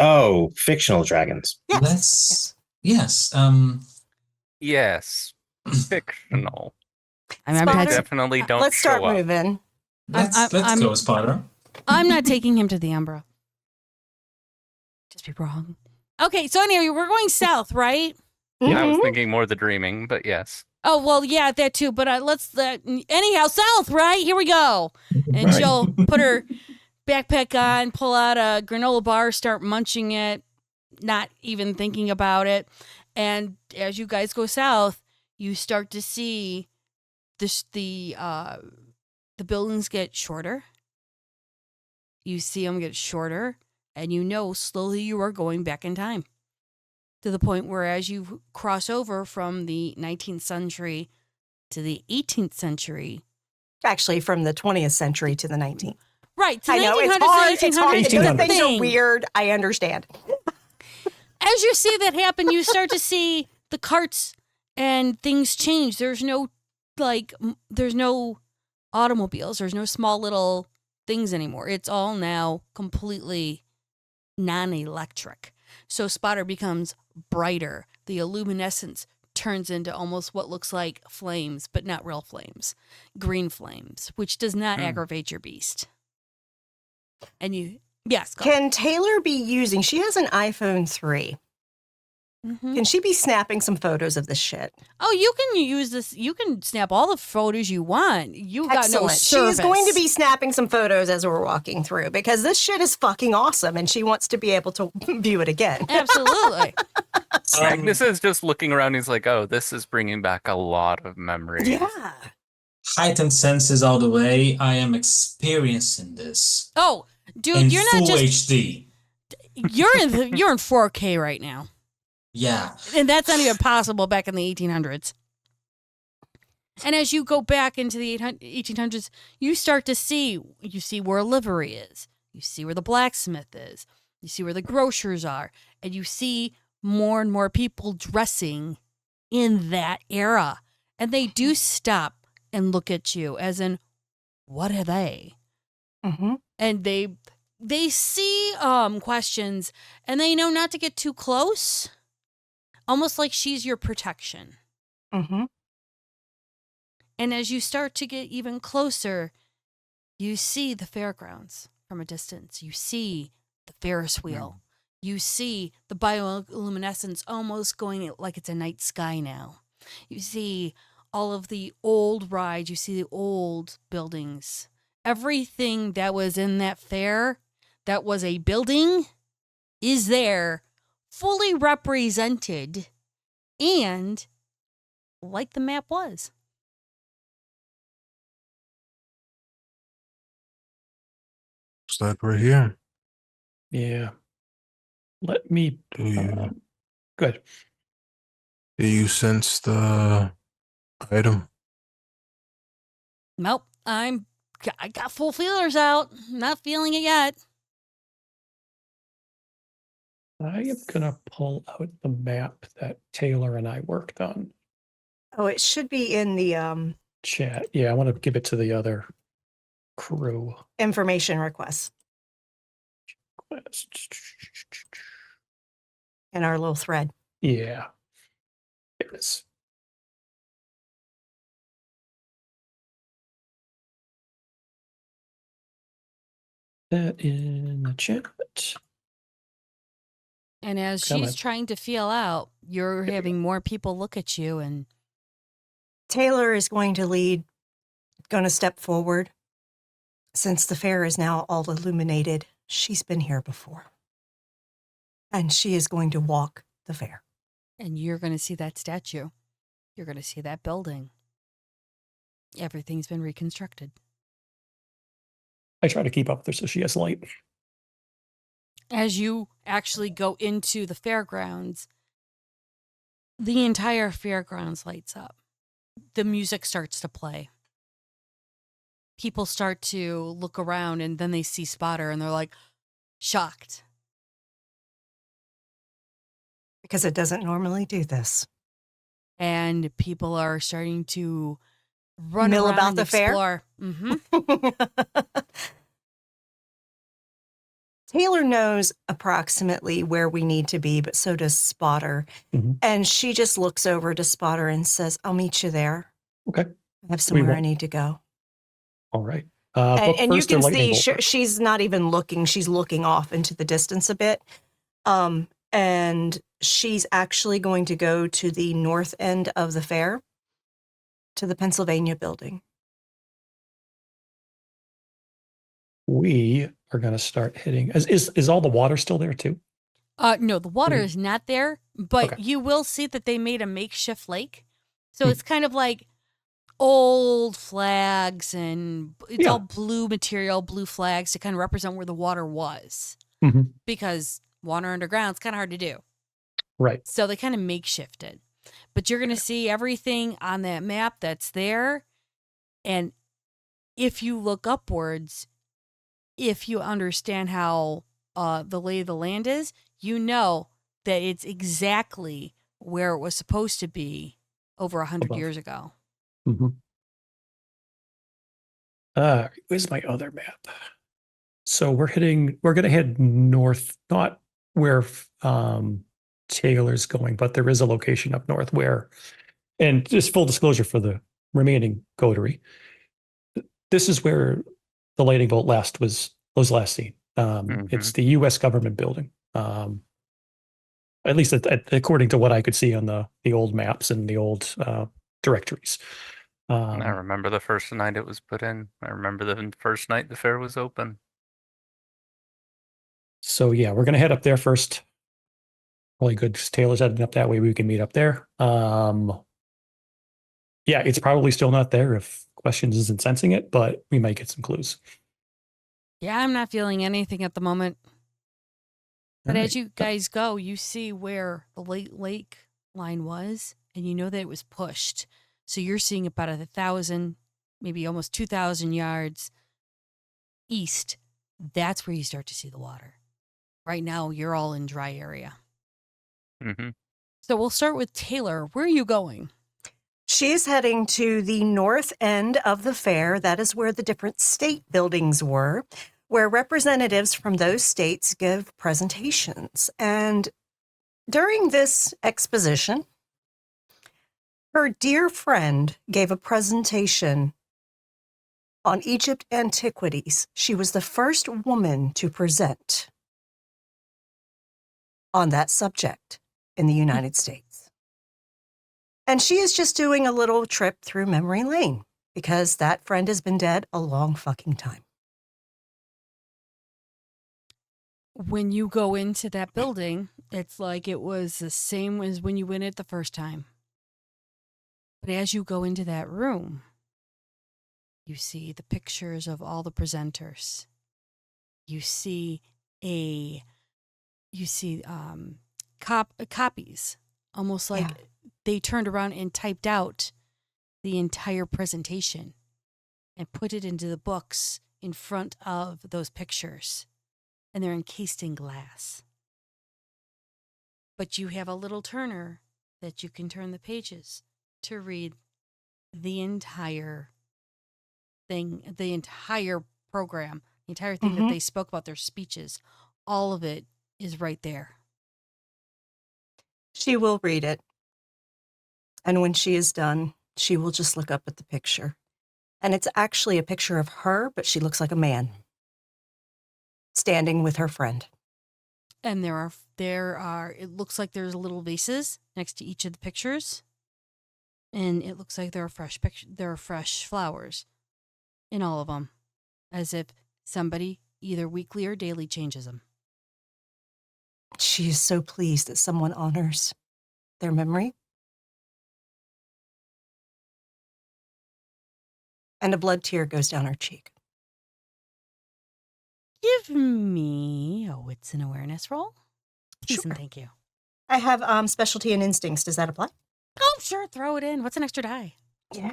Oh, fictional dragons. Yes. Let's. Yes. Yes, fictional. I remember Spotter, Definitely don't Let's start show up. moving. Let's I'm- go, Spotter. I'm not taking him to the Umbra. Just be wrong. Okay, so anyway, we're going south, right? I was Mhm. thinking more the dreaming, but yes. Oh, well, yeah, that too. But anyhow, south, right? Here we go. And Right. she'll put her backpack on, pull out a granola bar, start munching it, not even thinking about it. And as you guys go south, you start to see the buildings get shorter. You see them get shorter, and you know slowly you are going back in time. To the point where as you cross over from the 19th century to the 18th century. Actually, from the 20th century to the 19th. Right. To I know, it's 1900s, hard. It's hard. 1800s, Things are thing. weird. I understand. As you see that happen, you start to see the carts and things change. There's no automobiles. There's no small little things anymore. It's all now completely non-electric. So Spotter becomes brighter. The luminescence turns into almost what looks like flames, but not real flames. Green flames, which does not aggravate your beast. And yes, go. Can Taylor be using, she has an iPhone 3. Mhm. Can she be snapping some photos of this shit? Oh, you can use this. You can snap all the photos you want. You got no Excellent. She service. is going to be snapping some photos as we're walking through because this shit is fucking awesome and she wants to be able to view it again. Absolutely. Magnus is just looking around. He's like, oh, this is bringing back a lot of memories. Yeah. Heightened senses all the way. I am experiencing this Oh, dude, in you're not full just HD. you're in 4K right now, Yeah. and that's not even possible back in the 1800s. And as you go back into the 1800s, you start to see, where a livery is. You see where the blacksmith is. You see where the grocers are. And you see more and more people dressing in that era. And they do stop and look at you as in, what are they? Mm-hmm. And they see questions and they know not to get too close. Almost like she's your protection. Mm-hmm. And as you start to get even closer, you see the fairgrounds from a distance. You see the Ferris wheel. You see the bioluminescence almost going like it's a night sky now. You see all of the old rides. You see the old buildings. Everything that was in that fair that was a building is there, fully represented, and like the map was. Looks like we're here. Yeah. Let me. Do you Good. do you sense the item? Nope, I got full feelers out. Not feeling it yet. I am going to pull out the map that Taylor and I worked on. Oh, it should be in the Chat. Yeah, I want to give it to the other crew. information requests in our little thread. Yeah. There it is. That in the chat. And as Come she's on. trying to feel out, you're having more people look at you and Taylor is going to step forward. Since the fair is now all illuminated, she's been here before. And she is going to walk the fair. you're going to see that statue. You're going to see that building. Everything's been reconstructed. I try to keep up with her so she has light. As you actually go into the fairgrounds, the entire fairgrounds lights up. The music starts to play. People start to look around and then they see Spotter and they're like shocked. Because it doesn't normally do this. And people are starting to run Mill around about and the fair? explore. Mm-hmm. Taylor knows approximately where we need to be, but so does Spotter. Mhm. And she just looks over to Spotter and says, I'll meet you there. Okay. I have somewhere I won't- need to go. All right. And you first, a can lightning see bolt. she's not even looking. She's looking off into the distance a bit. And she's actually going to go to the north end of the fair, to the Pennsylvania building. We are going to start hitting. Is all the water still there too? No, the water is not there, but Okay. you will see that they made a makeshift lake. So it's kind of like old flags and it's all blue material, blue flags to kind of represent where the water was. Mhm. Because water underground is kind of hard to do. Right. So they kind of makeshift it. But you're going to see everything on that map that's there. And if you look upwards, if you understand how the lay of the land is, you know that it's exactly where it was supposed to be over 100 Above. years ago. Mm-hmm. Where's my other map? So we're going to head north, not where Taylor's going, but there is a location up north where, and just full disclosure for the remaining coterie, this is where the lightning bolt was last seen. It's the U.S. government building. At least according to what I could see on the old maps and the old directories. And I remember the first night it was put in. I remember the first night the fair was open. So yeah, we're gonna head up there first. Really good. Taylor's heading up that way. We can meet up there. Yeah, it's probably still not there if Questions isn't sensing it, but we might get some clues. Yeah, I'm not feeling anything at the moment. But All as right. you guys go, you see where the lake line was, and you know that it was pushed. So you're seeing about 1,000, maybe almost 2,000 yards east. That's where you start to see the water. Right now, you're all in dry area. Mm-hmm. So we'll start with Taylor. Where are you going? She's heading to the north end of the fair. That is where the different state buildings were, where representatives from those states give presentations. And during this exposition, her dear friend gave a presentation on Egypt antiquities. She was the first woman to present on that subject in the United States. And she is just doing a little trip through memory lane because that friend has been dead a long fucking time. When you go into that building, it's like it was the same as when you went it the first time. But as you go into that room, you see the pictures of all the presenters. You see copies, almost like they turned around and typed out the entire presentation and put it into the books in front of those pictures. And they're encased in glass. But you have a little turner that you can turn the pages to read the entire thing, the entire program, the entire thing that they spoke about, their speeches. All of it is right there. She will read it. And when she is done, she will just look up at the picture. And it's actually a picture of her, but she looks like a man standing with her friend. And there are, it looks like there's little vases next to each of the pictures. And it looks like there are fresh flowers in all of them, as if somebody either weekly or daily changes them. She is so pleased that someone honors their memory. And a blood tear goes down her cheek. Give me a wits and awareness roll. Please Sure. and thank you. I have specialty and instincts. Does that apply? Oh, sure, throw it in. What's an extra die? Yeah.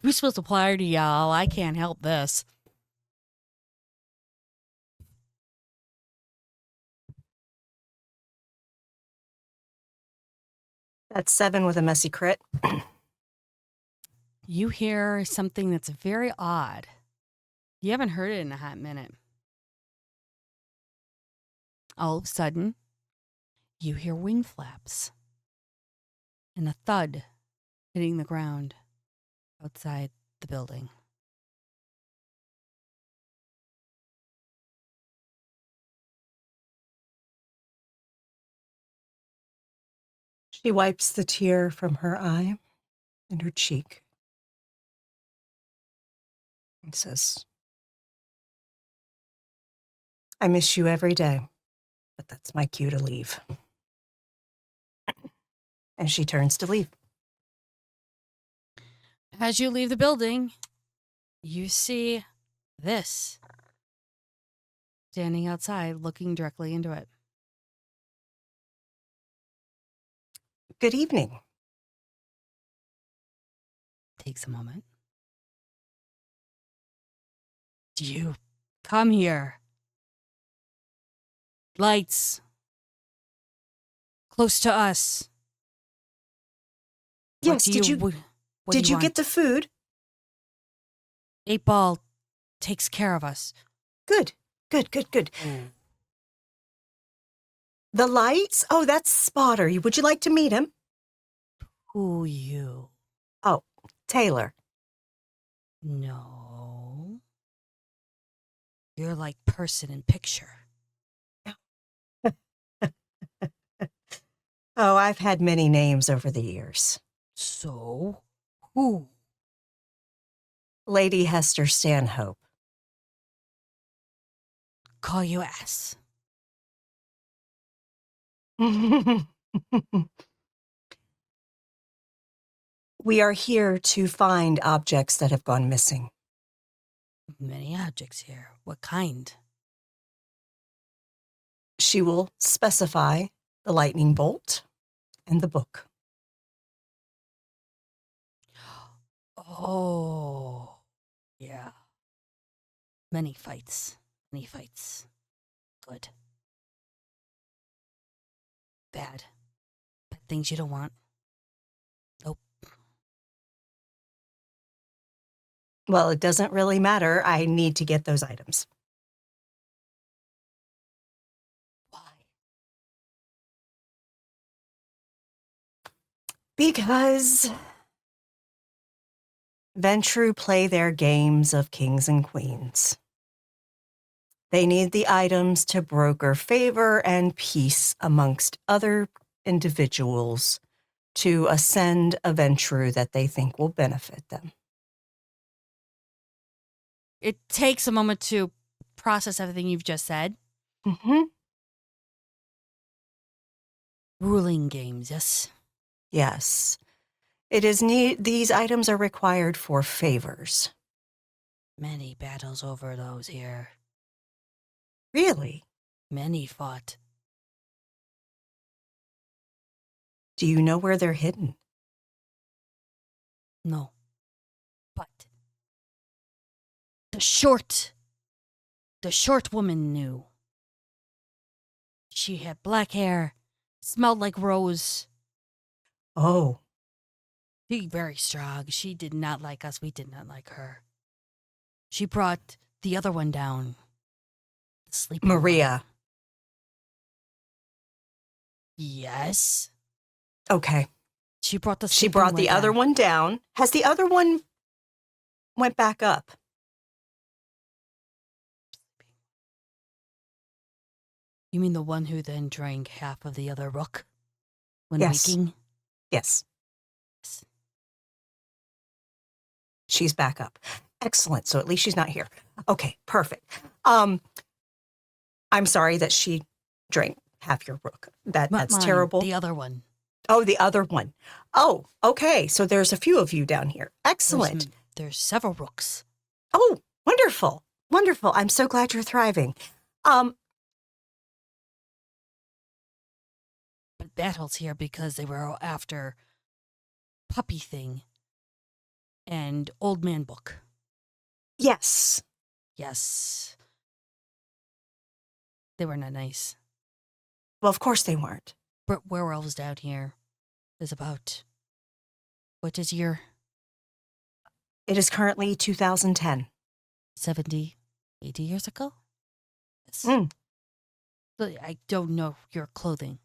We're supposed to apply to y'all. I can't help this. That's 7 with a messy crit. You hear something that's very odd. You haven't heard it in a hot minute. All of a sudden, you hear wing flaps and a thud hitting the ground outside the building. She wipes the tear from her eye and her cheek and says, I miss you every day, but that's my cue to leave. And she turns to leave. As you leave the building, you see this standing outside looking directly into it. Good evening. Takes a moment. Do you come here? Lights. Close to us. Yes, did you get the food? 8 Ball takes care of us. Good. The lights? Oh, that's Spotter. Would you like to meet him? Who you? Oh, Taylor. No. You're like person in picture. Oh, I've had many names over the years. So? Who? Lady Hester Stanhope. Call you ass. We are here to find objects that have gone missing. Many objects here. What kind? she will specify the lightning bolt and the book. Oh, yeah. Many fights. Many fights. Good. Bad. Bad things you don't want. Nope. Well, it doesn't really matter. I need to get those items. Why? Because Ventru play their games of kings and queens. They need the items to broker favor and peace amongst other individuals to ascend a Ventru that they think will benefit them. It takes a moment to process everything you've just said. Mm-hmm. Ruling games, yes. Yes. It is these items are required for favors. Many battles over those here. Really? Many fought. Do you know where they're hidden? No. But the short woman knew. She had black hair, smelled like rose. Oh, She very strong. She did not like us. We did not like her. She brought the other one down. The sleeping Maria. one. Yes. Okay. She brought the She sleeping brought the other down. one down. Has the other one went back up? You mean the one who then drank half of the other rook when Yes. waking? Yes. She's back up. Excellent. So at least she's not here. Okay, perfect. I'm sorry that she drank half your rook. Not That's mine, terrible. The other one. Oh, the other one. Oh, okay. So there's a few of you down here. Excellent. There's several rooks. Oh, wonderful. Wonderful. I'm so glad you're thriving. But battles here because they were after puppy thing and old man book. Yes. Yes. They were not nice. Well, of course they weren't. But werewolves down here is about, what is year? It is currently 2010. 70, 80 years ago? Yes. Mm. But I don't know your clothing.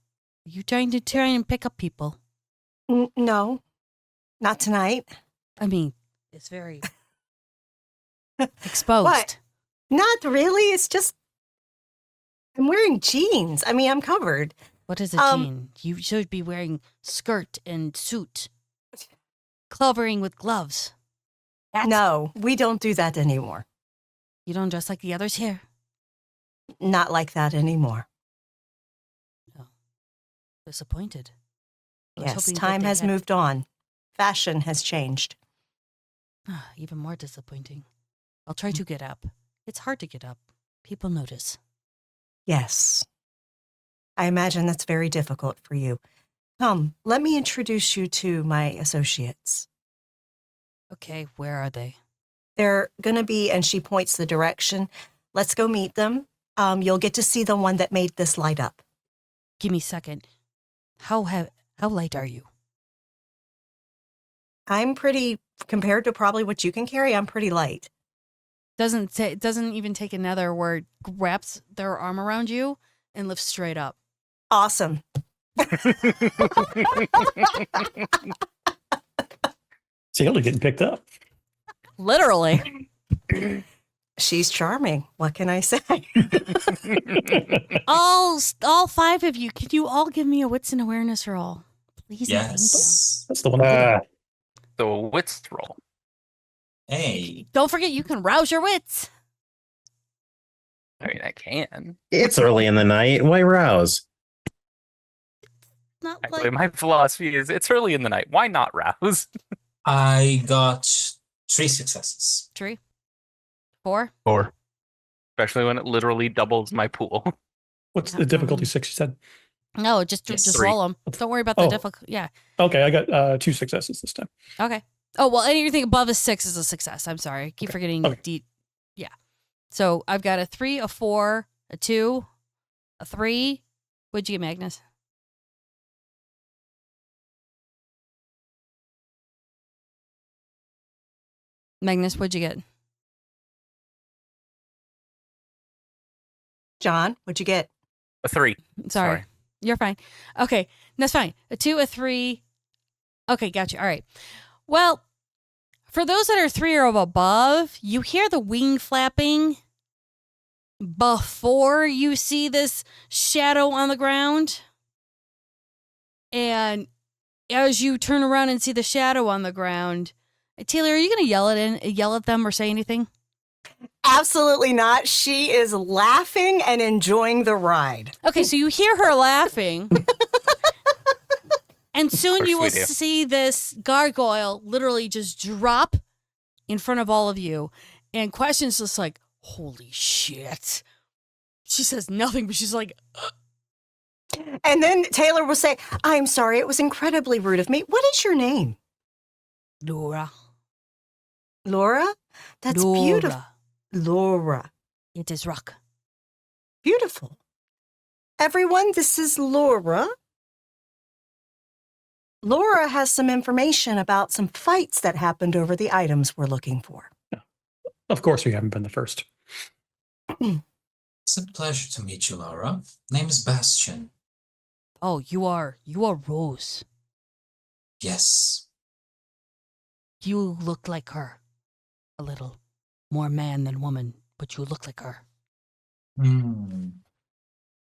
Are you trying to try and pick up people? No, not tonight. I mean, it's very exposed. What? Not really. It's just I'm wearing jeans. I mean, I'm covered. What is a jean? You should be wearing skirt and suit. Covering with gloves. No, we don't do that anymore. You don't dress like the others here? Not like that anymore. Disappointed. I was Yes, hoping that time they has had- moved on. Fashion has changed. Even more disappointing. I'll try to get up. It's hard to get up. People notice. Yes. I imagine that's very difficult for you. Come, let me introduce you to my associates. Okay, where are they? They're going to be, and she points the direction. Let's go meet them. You'll get to see the one that made this light up. Give me a second. How light are you? I'm pretty, compared to probably what you can carry, I'm pretty light. Doesn't even take another word. Wraps their arm around you and lifts straight up. Awesome. Sailor getting picked up. Literally. She's charming. What can I say? all 5 of you, could you all give me a wits and awareness roll? Please and Yes. That's the one. The wits roll. Hey. thank you. Don't forget you can rouse your wits. I mean, I can. It's early in the night. Why rouse? Not Actually, like my philosophy is it's early in the night. Why not rouse? I got 3 successes. 3, 4. Or Especially when it literally doubles my pool. What's the difficulty? 6, you said? No, just Yes. just 3. roll them. Don't worry about the Oh. difficult. Yeah. Okay, I got 2 successes this time. Okay. Oh well, anything above a 6 is a success. I'm sorry, I keep Okay. forgetting. Okay. Yeah. So I've got a 3, a 4, a 2, a 3. What'd you get, Magnus? Magnus, what'd you get? John, what'd you get? A 3. Sorry. You're fine. Okay, that's fine. A 2, a 3. Okay, gotcha. All right. Well, for those that are 3 or above, you hear the wing flapping before you see this shadow on the ground. And as you turn around and see the shadow on the ground, Taylor, are you going to yell at them or say anything? Absolutely not. She is laughing and enjoying the ride. Okay, so you hear her laughing. And soon course you will we do. see this gargoyle literally just drop in front of all of you. And Question's just like, holy shit. She says nothing, but she's like, And then Taylor will say, I'm sorry, it was incredibly rude of me. What is your name? Laura. Laura? That's Laura. beautiful. Laura. It is rock. Beautiful. Everyone, this is Laura. Laura has some information about some fights that happened over the items we're looking for. Of course, we haven't been the first. It's a pleasure to meet you, Laura. Name is Bastion. Oh, you are Rose. Yes. You look like her. A little. More man than woman, but you look like her.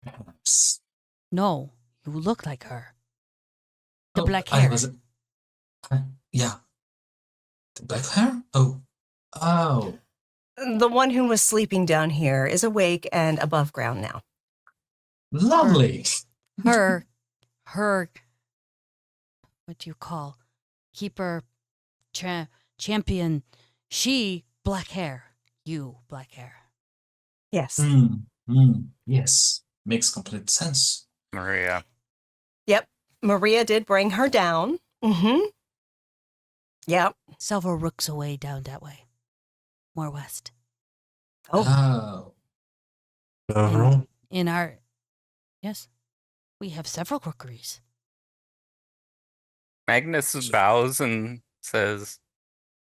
Perhaps. No, you look like her. The Oh, black I hair. was. Yeah. The black hair? Oh. Oh. The one who was sleeping down here is awake and above ground now. Lovely. Her, what do you call? Keeper, champion. She, black hair. You, black hair. Yes. Yes. Makes complete sense. Maria. Yep. Maria did bring her down. Mm-hmm. Yep. Several rooks away down that way. More west. Oh. Several. In our, yes, we have several rookeries. Magnus bows and says,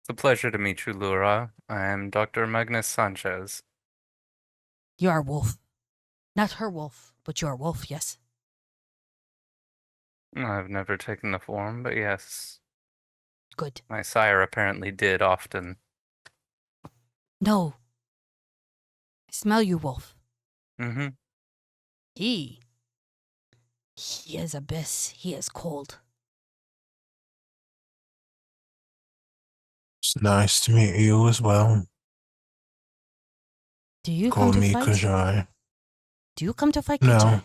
"It's a pleasure to meet you, Laura. I am Dr. Magnus Sanchez." You are wolf. Not her wolf, but you are wolf, yes. I've never taken the form, but yes, Good. my sire apparently did often. No. I smell you, wolf. Mm-hmm. He is abyss. He is cold. It's nice to meet you as well. Do you Call come to me fight? Kajai. Do you come to fight, No. Kajai?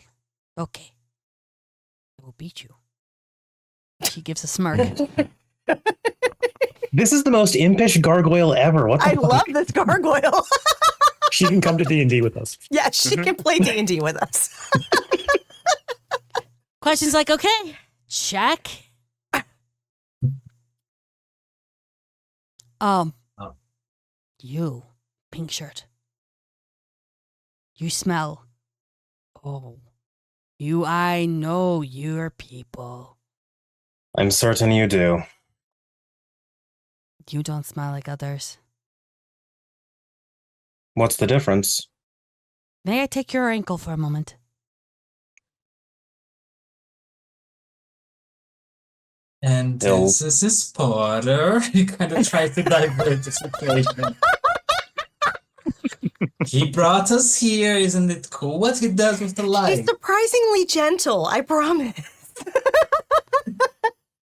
Okay. I will beat you. She gives a smirk. This is the most impish gargoyle ever. What the I fuck? love this gargoyle. She can come to D&D with us. Yeah, she can play D&D with us. Question's like, okay, check. Oh. You, pink shirt. You smell. Oh, I know your people. I'm certain you do. You don't smell like others. What's the difference? May I take your ankle for a moment? And this is his Potter. He kind of tries to divert the situation. He brought us here. Isn't it cool what he does with the She's light? surprisingly gentle, I promise.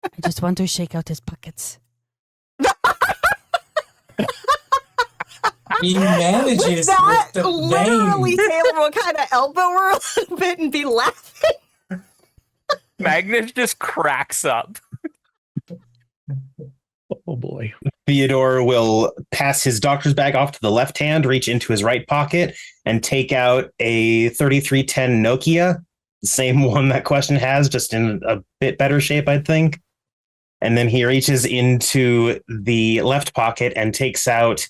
I just want to shake out his pockets. He manages With that, with the literally, vein. Taylor will kind of elbow her a little bit and be laughing. Magnus just cracks up. Oh boy. Theodore will pass his doctor's bag off to the left hand, reach into his right pocket, and take out a 3310 Nokia, the same one that Question has, just in a bit better shape, I think. And then he reaches into the left pocket and takes out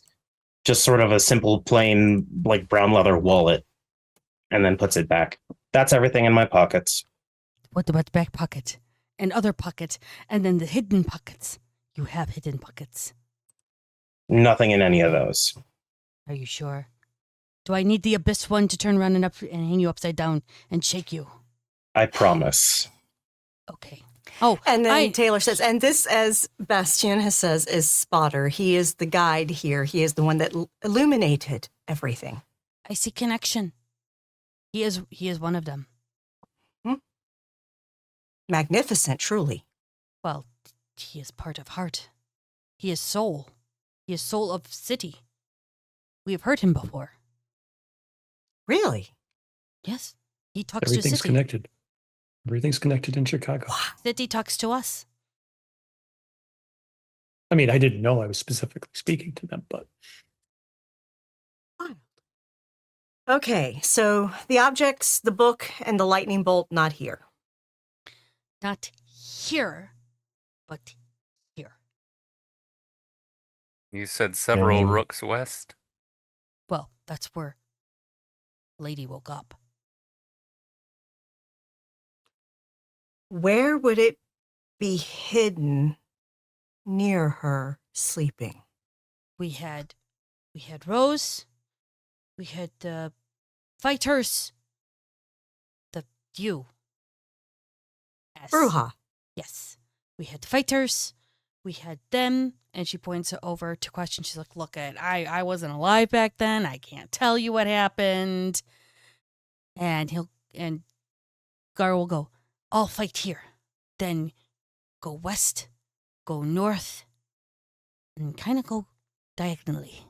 just sort of a simple, plain, like brown leather wallet, and then puts it back. That's everything in my pockets. What about the back pocket and other pockets and then the hidden pockets? You have hidden pockets. Nothing in any of those. Are you sure? Do I need the abyss one to turn around and hang you upside down and shake you? I promise. Okay. Oh, And then Taylor says, and this, as Bastien has says, is Spotter. He is the guide here. He is the one that illuminated everything. I see connection. He is one of them. Magnificent, truly. Well, he is part of heart. He is soul. He is soul of city. We have heard him before. Really? Yes. He talks to Everything's city. connected. Everything's connected in Chicago. City talks to us. I mean, I didn't know I was specifically speaking to them, but Okay, so the objects, the book, and the lightning bolt, not here. Not here, but here. You said several Mhm. rooks west? Well, that's where Lady woke up. Where would it be hidden near her sleeping? We had Rose. We had the fighters. You. S. Bruja. Yes. We had the fighters. We had them. And she points it over to Question. She's like, look, I wasn't alive back then. I can't tell you what happened. And Gar will go, I'll fight here. Then go west, go north, and kind of go diagonally.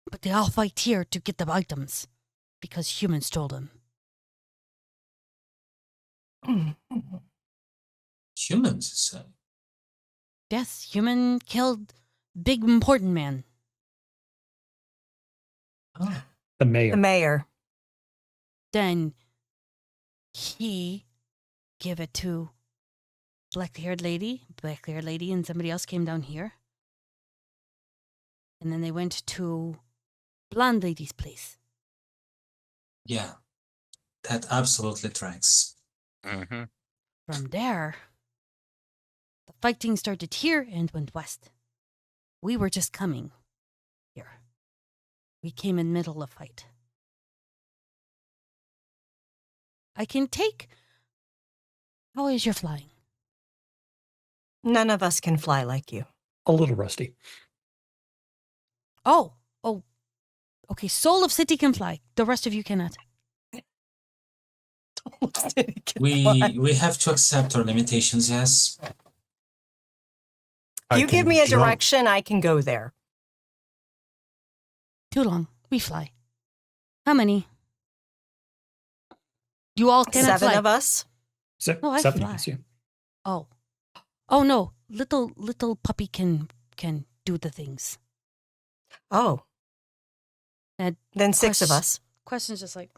But they all fight here to get the items because humans stole them. Humans, so. Yes, human killed big important man. Oh. the mayor. The mayor. Then he gave it to black-haired lady, and somebody else came down here. And then they went to blonde lady's place. Yeah, that absolutely tracks. Mm-hmm. From there, the fighting started here and went west. We were just coming here. We came in middle of fight. I can take... How is your flying? None of us can fly like you. A little rusty. Oh. Okay, soul of city can fly. The rest of you cannot. We have to accept our limitations, yes. You give me a jump. direction, I can go there. Too long. We fly. How many? You all cannot 7 fly. of us. No, I 70 fly. is, yeah. Oh no! Little puppy can do the things. Oh. And Then 6 of us. Question's just like,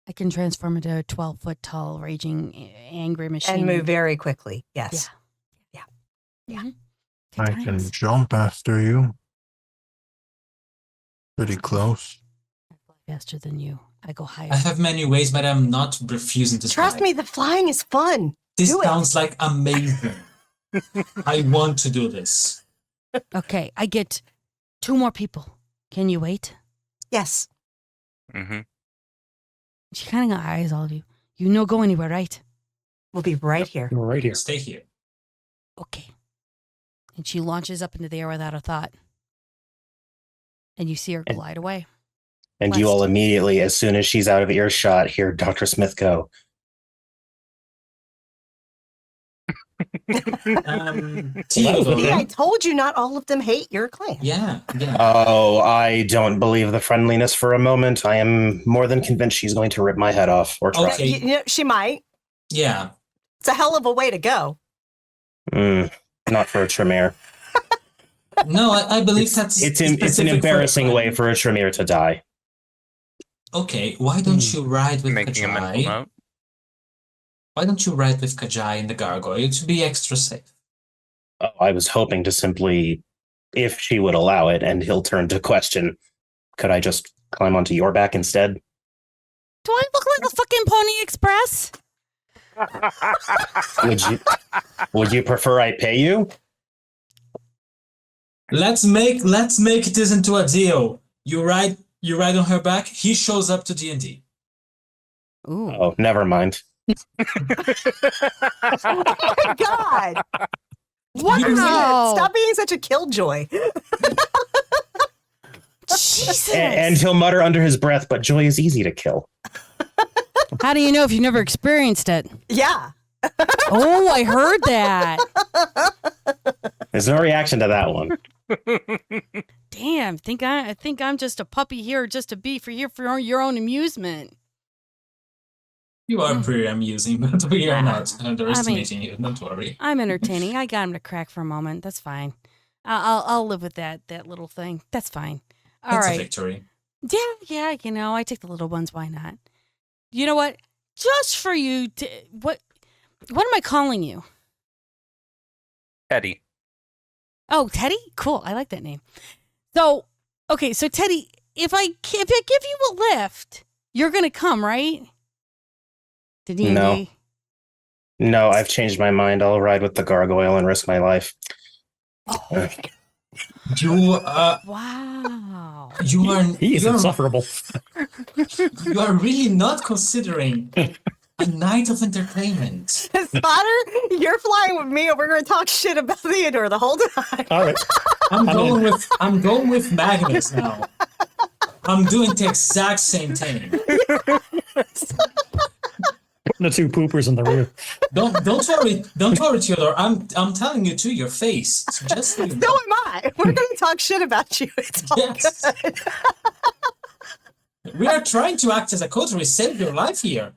I can transform into a 12-foot tall, raging, angry machine And move very quickly. Yes. Yeah. Yeah. I can jump after you. Pretty close. I fly faster than you. I go higher. I have many ways, but I'm not refusing to Trust try. me, the flying is fun. This do it. sounds like amazing. I want to do this. Okay, I get 2 more people. Can you wait? Yes. Mm-hmm. She kind of got eyes, all of you. You no go anywhere, right? We'll be right here. You're right here. Stay here. Okay. And she launches up into the air without a thought. And you see her glide away. And you West. all immediately, as soon as she's out of earshot, hear Dr. Smith go, See, I Theodore. told you not all of them hate your clan. Yeah. oh, I don't believe the friendliness for a moment. I am more than convinced she's going to rip my head off or try. Okay. You know, she might. Yeah. It's a hell of a way to go. Not for a Tremere. No, I believe that's It's an specific for a embarrassing way dragon. for a Tremere to die. Okay, why don't you ride with Making a mental Kajai? note. Why don't you ride with Kajai and the gargoyle to be extra safe? Oh, I was hoping to simply, if she would allow it, and he'll turn to question, could I just climb onto your back instead? Do I look like a fucking Pony Express? Would you prefer I pay you? Let's make this into a deal. You ride on her back. He shows up to D&D. Ooh. Oh, never mind. Oh my god! What is Wow. it? Stop being such a killjoy. Jesus. And he'll mutter under his breath, but joy is easy to kill. How do you know if you've never experienced it? Yeah. Oh, I heard that. There's no reaction to that one. Damn, I think I'm just a puppy here just to be for your own amusement. You are pretty amusing, but we are not underestimating you. Don't worry. I'm entertaining. I got him to crack for a moment. That's fine. I'll live with that little thing. That's fine. All That's right. a victory. Yeah, I take the little ones, why not? You know what? Just for you to what am I calling you? Eddie. Oh, Teddy? Cool. I like that name. So, okay, so Teddy, if I give you a lift, you're going to come, right? To D&D? No, I've changed my mind. I'll ride with the gargoyle and risk my life. Oh, You wow. you are He is you are- insufferable. You are really not considering a night of entertainment. Spotter, you're flying with me and we're going to talk shit about Theodore the whole time. All right. I'm going with Magnus now. I'm doing the exact same thing. Putting the two poopers in the rear. Don't worry, Theodore. I'm telling you to your face. So just so you So know. am I. We're going to talk shit about you. It's all Yes. good. We are trying to act as a coterie, save your life here.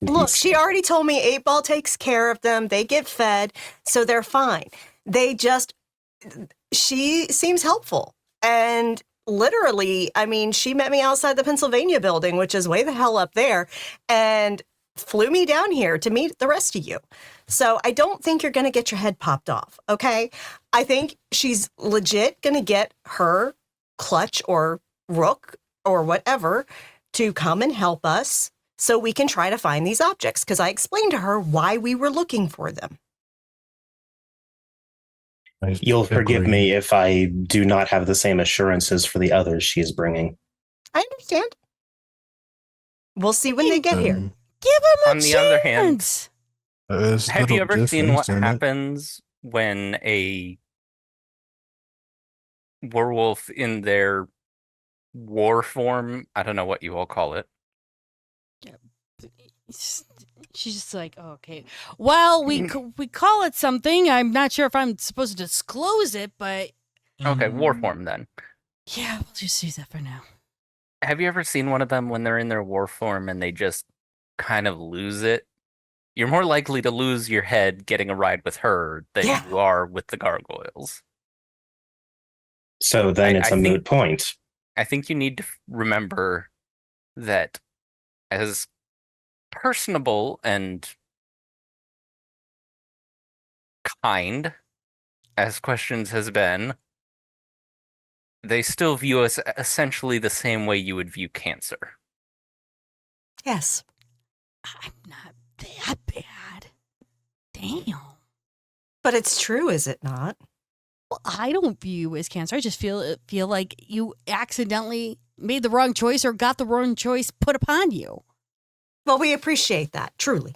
Look, she already told me 8-Ball takes care of them. They get fed, so they're fine. She seems helpful. And literally, I mean, she met me outside the Pennsylvania building, which is way the hell up there, and flew me down here to meet the rest of you. So I don't think you're going to get your head popped off, okay? I think she's legit going to get her clutch or rook or whatever to come and help us so we can try to find these objects, because I explained to her why we were looking for them. You'll forgive me if I do not have the same assurances for the others she is bringing. I understand. We'll see when they get here. Give him a On the other hand, chance. have you ever seen what happens when a werewolf in their war form, I don't know what you all call it. She's just like, oh, okay. Well, we call it something. I'm not sure if I'm supposed to disclose it, but Okay, war form then. yeah, we'll just use that for now. Have you ever seen one of them when they're in their war form and they just kind of lose it? You're more likely to lose your head getting a ride with her than you are with the gargoyles. So then it's a moot point. I think you need to remember that as personable and kind as Questions has been, they still view us essentially the same way you would view cancer. Yes. I'm not that bad. Damn. But it's true, is it not? Well, I don't view you as cancer. I just feel like you accidentally made the wrong choice or got the wrong choice put upon you. Well, we appreciate that, truly.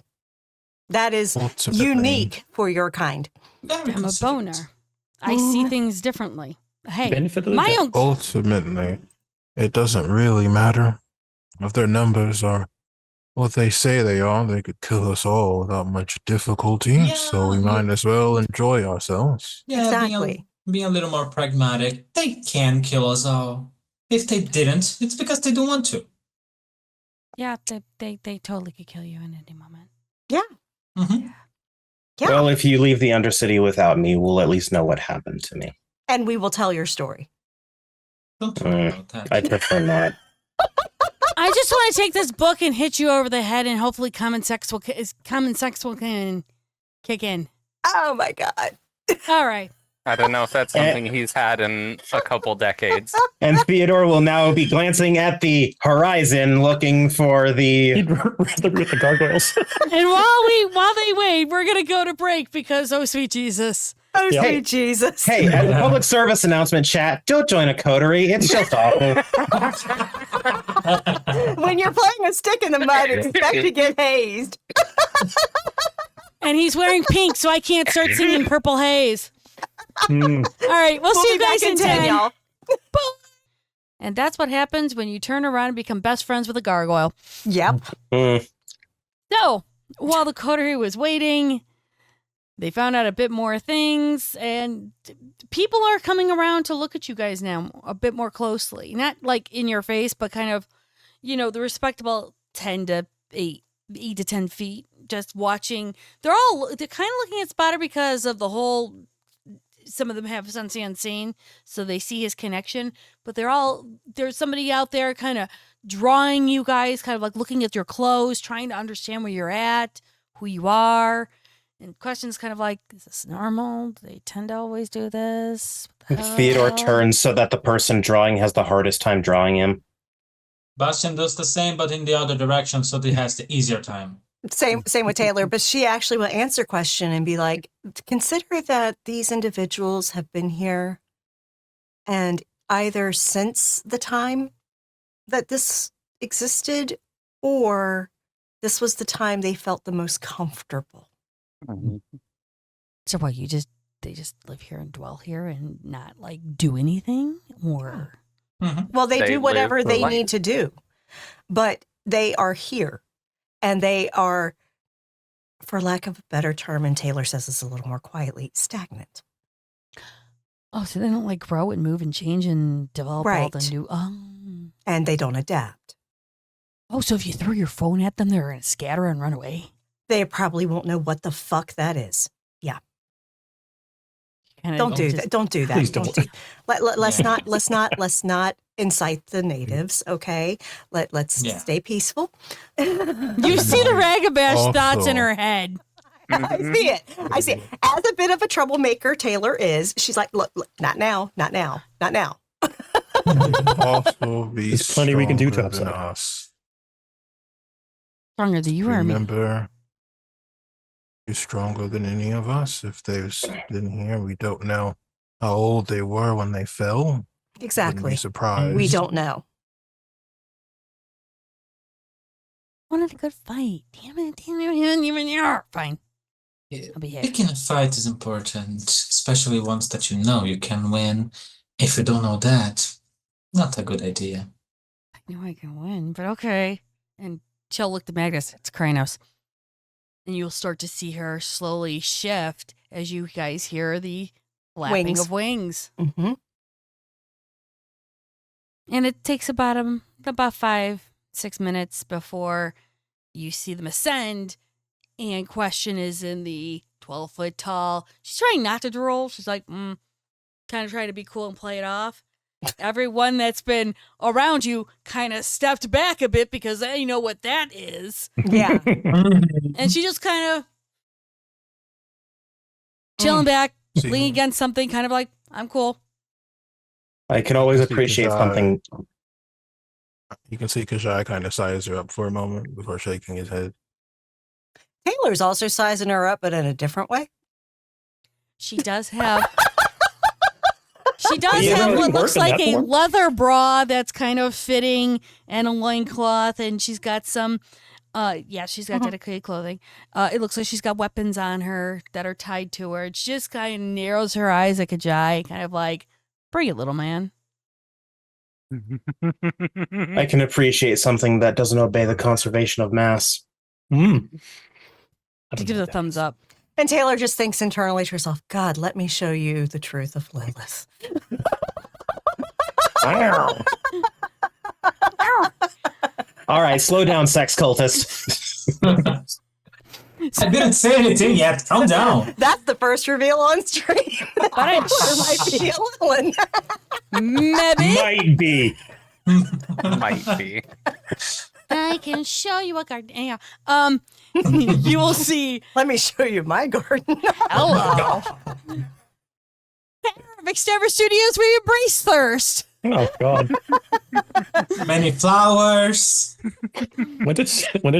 That is Ultimately, unique for your kind. I'm a boner. I see things differently. Hey, Benefit of the my doubt. own. ultimately, it doesn't really matter if their numbers are what they say they are. They could kill us all without much difficulty, so we might as well enjoy ourselves. Yeah, Exactly. being a little more pragmatic. They can kill us all. If they didn't, it's because they don't want to. Yeah, they totally could kill you in any moment. Yeah. Mm-hmm. Yeah. Well, if you leave the Undercity without me, we'll at least know what happened to me. And we will tell your story. Don't worry about that. I prefer not. I just want to take this book and hit you over the head, and hopefully common sex will kick in. Oh my God. All right. I don't know if that's something he's had in a couple decades. And Theodore will now be glancing at the horizon, looking for the. He'd rather be with the gargoyles. And while they wait, we're gonna go to break because oh sweet Jesus. Oh, Yep. sweet Jesus. Hey, as a public service announcement, chat, don't join a coterie. It's just awful. When you're playing a stick in the mud, expect to get hazed. And he's wearing pink, so I can't start singing Purple Haze. All right, we'll see you be guys back in 10. y'all. And that's what happens when you turn around and become best friends with a gargoyle. Yep. So, while the coterie was waiting, they found out a bit more things, and people are coming around to look at you guys now a bit more closely. Not like in your face, but kind of, the respectable 10 to 8 to 10 feet, just watching. They're kind of looking at Spotter because of the whole, some of them have Sensei Unseen, so they see his connection, but there's somebody out there kind of drawing you guys, kind of like looking at your clothes, trying to understand where you're at, who you are. And questions kind of like, is this normal? Do they tend to always do this? Theodore turns so that the person drawing has the hardest time drawing him. Bastion does the same, but in the other direction, so he has the easier time. Same with Taylor, but she actually will answer question and be like, consider that these individuals have been here and either since the time that this existed or this was the time they felt the most comfortable. So what, they just live here and dwell here and not like do anything? Or Well, they do whatever live they life. need to do, but they are here and they are, for lack of a better term, and Taylor says this a little more quietly, stagnant. oh, so they don't like grow and move and change and develop all the Right. new And they don't adapt. Oh, so if you throw your phone at them, they're gonna scatter and run away. They probably won't know what the fuck that is. Kinda Don't do just- that. Don't do that. Please don't. Let's Yeah. let's not incite the natives. Okay. Let's Yeah. stay peaceful. You see the Ragabash thoughts in Also- her head. I see it. I see it. As a bit of a troublemaker, Taylor is. She's like, look, not now, not now, not now. Also be There's plenty we can do to stronger than upset. us. Stronger than you are, me. Remember, you're stronger than any of us. If they've been here, we don't know how old they were when they fell. Wouldn't Exactly. be surprised. We don't know. Wanted a good fight. Damn it, even you're fine. I'll be here. Picking a fight is important, especially ones that you know you can win. If you don't know that, not a good idea. I know I can win, but okay. And she'll look to Magnus. It's Kranos. And you'll start to see her slowly shift as you guys hear the flapping Wings. of wings. Mm-hmm. And it takes about 5-6 minutes before you see them ascend. And Question is in the 12-foot tall. She's trying not to drool. She's like, kind of trying to be cool and play it off. Everyone that's been around you kind of stepped back a bit because they know what that is. Yeah. And she just kind of chilling back, See, leaning against something, kind of like, I'm cool. I can always See, 'cause appreciate something. You can see Kajai kind of size her up for a moment before shaking his head. Taylor's also sizing her up, but in a different way. She does have. She does Yeah, have that what would looks work in like that a form. leather bra that's kind of fitting and a loincloth, and she's got some, she's got dedicated clothing. It looks like she's got weapons on her that are tied to her. It just kind of narrows her eyes like a jai, kind of like, bring it, little man. I can appreciate something that doesn't obey the conservation of mass. Mm. I She don't gives know a what thumbs that up. And Taylor just thinks internally to herself, God, let me show you the truth of Lilith. All right, slow down, sex cultist. I didn't say anything yet. Calm down. That's the first reveal on stream. But I- There might be a Lilin. Maybe Might be. Might be. I can show you a garden. Anyhow, you will see. Let me show you my garden. Hello. McStabber Studios, we embrace thirst. Oh God. Many flowers. When did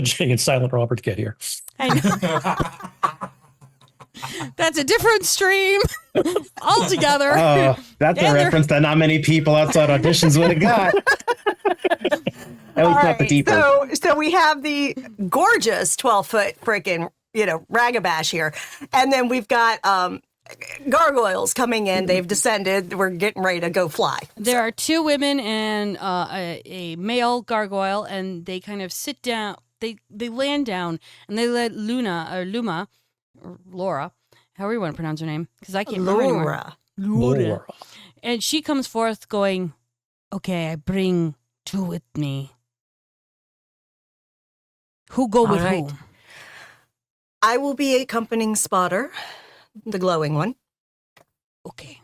Jay and Silent Robert get here? I know. That's a different stream altogether. That's Yeah, a they're- reference that not many people outside auditions would have got. At least not the deeper. So we have the gorgeous 12-foot freaking, ragabash here. And then we've got gargoyles coming in. They've descended. We're getting ready to go fly. There are two women and a male gargoyle, and they kind of sit down. They land down, and they let Luma, or Laura, however you want to pronounce her name, because I can't remember anymore. Laura. And she comes forth going, "Okay, I bring two with me. Who go with All right. who?" I will be accompanying Spotter, the glowing one. Okay.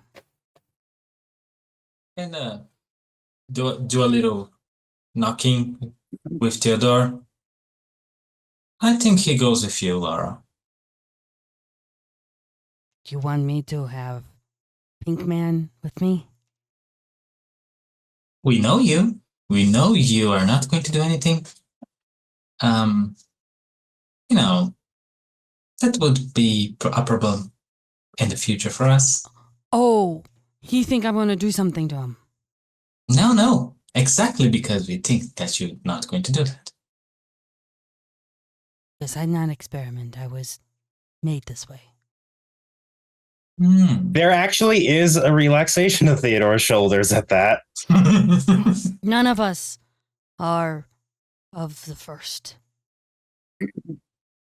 And do a little knocking with Theodore. I think he goes with you, Laura. Do you want me to have Pink Man with me? We know you. We know you are not going to do anything. That would be a problem in the future for us. Oh, you think I'm going to do something to him? No. Exactly because we think that you're not going to do that. Yes, I'm not an experiment. I was made this way. There actually is a relaxation of Theodore's shoulders at that. None of us are of the first.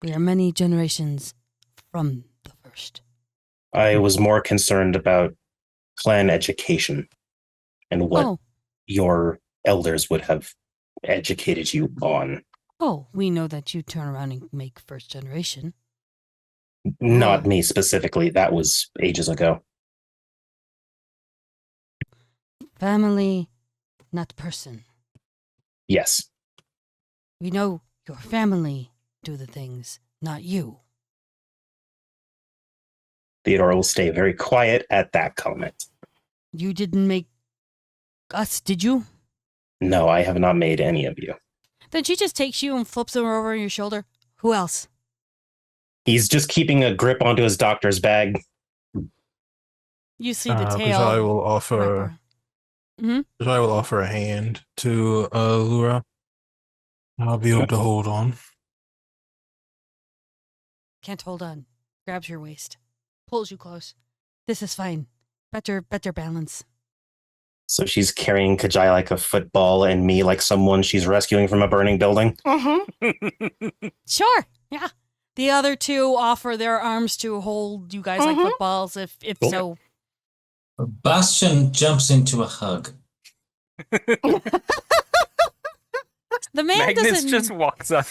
We are many generations from the first. I was more concerned about clan education and what your elders would have educated you on. Oh, we know that you turn around and make first generation. Not me specifically. That was ages ago. Family, not person. Yes. We know your family do the things, not you. Theodore will stay very quiet at that comment. You didn't make us, did you? No, I have not made any of you. Then she just takes you and flips them over your shoulder. Who else? He's just keeping a grip onto his doctor's bag. You see the tail. Because I will offer. wrapper. Mhm. Because I will offer a hand to Lura. I'll be able to hold on. Can't hold on. Grabs your waist. Pulls you close. This is fine. Better balance. So she's carrying Kajai like a football and me like someone she's rescuing from a burning building. Mm-hmm. Sure. Yeah. The other two offer their arms to hold you guys like footballs if Cool. so. Bastion jumps into a hug. The man Magnus doesn't just walks up.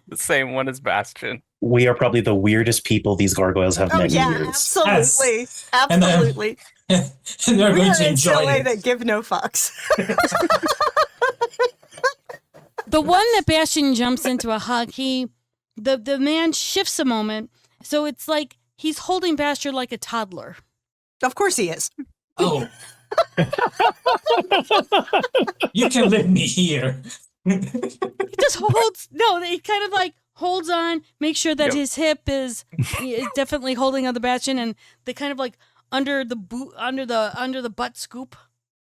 The same one as Bastion. We are probably the weirdest people these gargoyles have Oh, met in yeah, years. absolutely. And then- Absolutely. And they're We going are to in enjoy Chile it. that give no fucks. the one that Bastion jumps into a hug, the man shifts a moment, so it's like he's holding Bastion like a toddler. Of course he is. Oh. You can leave me here. He just holds he kind of like holds on, make sure that his hip is definitely holding on the Bastion, and they kind of like under the butt scoop,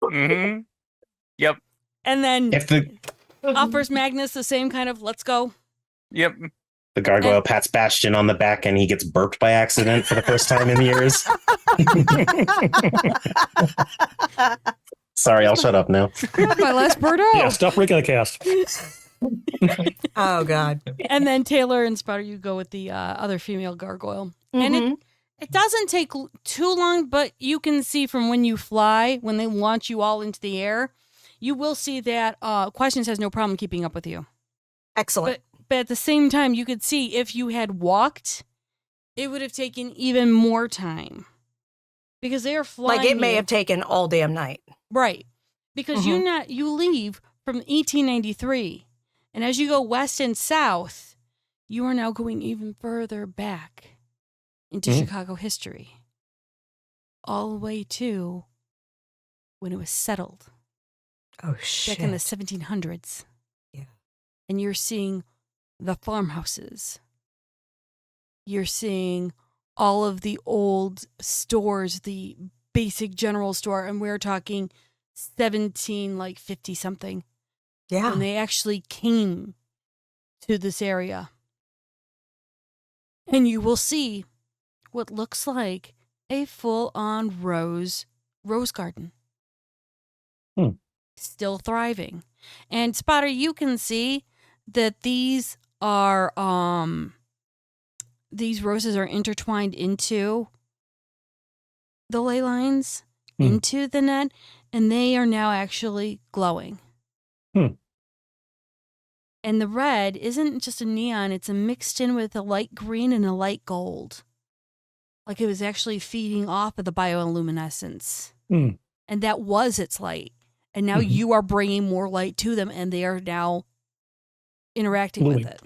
Mm-hmm. Yep. and then If the offers Magnus the same kind of let's go. Yep. The gargoyle pats Bastion on the back and he gets burped by accident for the first time in years. Sorry, I'll shut up now. My last bird Yeah, stop breaking the cast. Oh, God. And then Taylor and Spotter, you go with the other female gargoyle. And it doesn't take too long, but you can see from when you fly, when they launch you all into the air, you will see that Questions has no problem keeping up with you. Excellent. But at the same time, you could see if you had walked, it would have taken even more time. Because they are flying. Like it may have taken all damn night. Right. Because you leave from 1893. And as you go west and south, you are now going even further back into Chicago history. All the way to when it was settled. Oh, shit. Back in the 1700s. Yeah. And you're seeing the farmhouses. You're seeing all of the old stores, the basic general store, and we're talking 50 something. Yeah. When they actually came to this area. And you will see what looks like a full-on rose garden. Still thriving. And Spotter, you can see that these roses are intertwined into the ley lines, into the net, and they are now actually glowing. And the red isn't just a neon, it's a mixed in with a light green and a light gold. Like it was actually feeding off of the bioluminescence. And that was its light. And now you are bringing more light to them, and they are now interacting with it.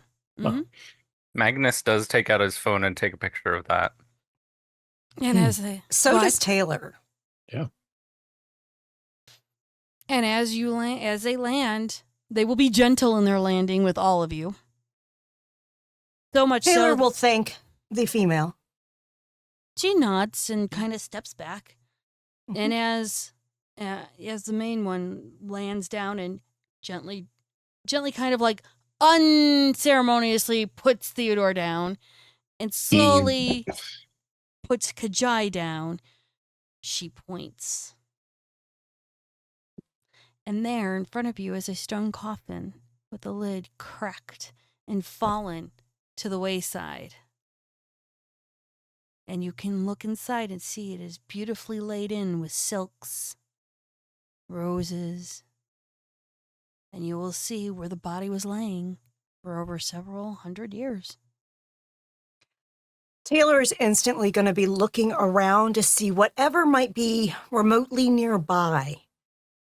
Magnus does take out his phone and take a picture of that. And does Taylor. Yeah. And as they land, they will be gentle in their landing with all of you. So much Taylor so will thank the female. she nods and kind of steps back. And as the main one lands down and gently kind of like unceremoniously puts Theodore down and slowly puts Kajai down, she points. And there in front of you is a stone coffin with the lid cracked and fallen to the wayside. And you can look inside and see it is beautifully laid in with silks, roses, and you will see where the body was laying for over several hundred years. Taylor is instantly going to be looking around to see whatever might be remotely nearby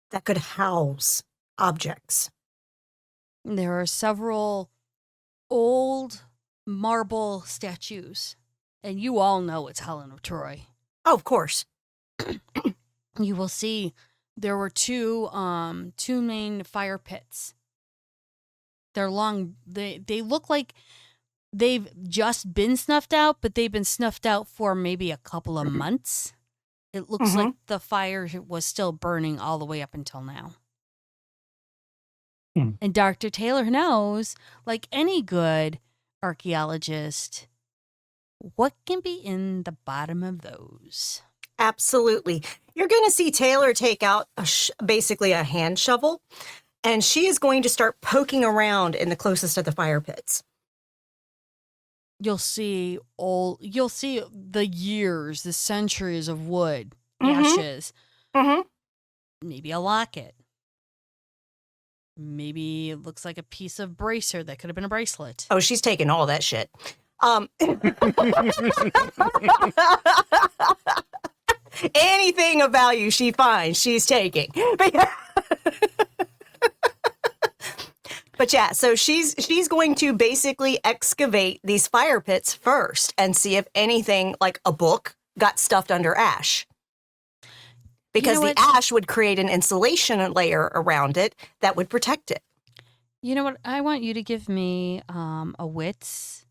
that could house objects. There are several old marble statues, and you all know it's Helen of Troy. Oh, of course. You will see there were two main fire pits. They're long. They look like they've just been snuffed out, but they've been snuffed out for maybe a couple of months. It looks like the fire was still burning all the way up until now. And Dr. Taylor knows, like any good archaeologist, what can be in the bottom of those. Absolutely. You're going to see Taylor take out basically a hand shovel, and she is going to start poking around in the closest of the fire pits. You'll see the years, the centuries of wood, ashes, maybe a locket. Maybe it looks like a piece of bracer that could have been a bracelet. Oh, she's taking all that shit. Anything of value she finds, she's taking. But yeah, so she's going to basically excavate these fire pits first and see if anything like a book got stuffed under ash. Because the ash would create an insulation layer around it that would protect it. You know what? I want you to give me a wits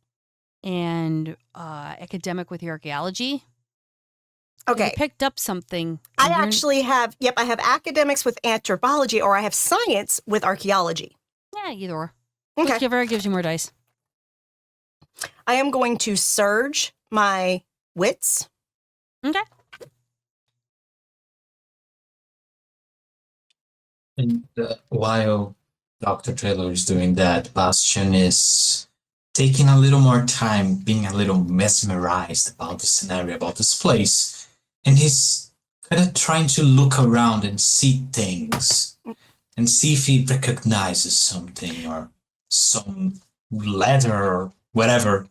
and academic with your archaeology. Okay. You picked up something. I actually have, I have academics with anthropology, or I have science with archaeology. Yeah, either or. Okay. Whichever gives you more dice. I am going to surge my wits. Okay. And while Dr. Taylor is doing that, Bastion is taking a little more time, being a little mesmerized about the scenario, about this place. And he's kind of trying to look around and see things and see if he recognizes something or some leather or whatever.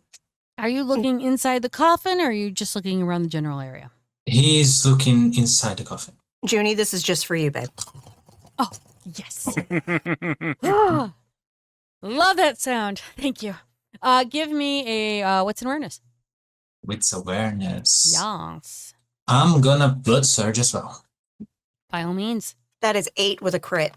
Are you looking inside the coffin, or are you just looking around the general area? He's looking inside the coffin. Junie, this is just for you, babe. Oh, yes. Love that sound. Thank you. Give me a what's an awareness? With awareness. Yes. I'm gonna blood surge as well. By all means. That is 8 with a crit.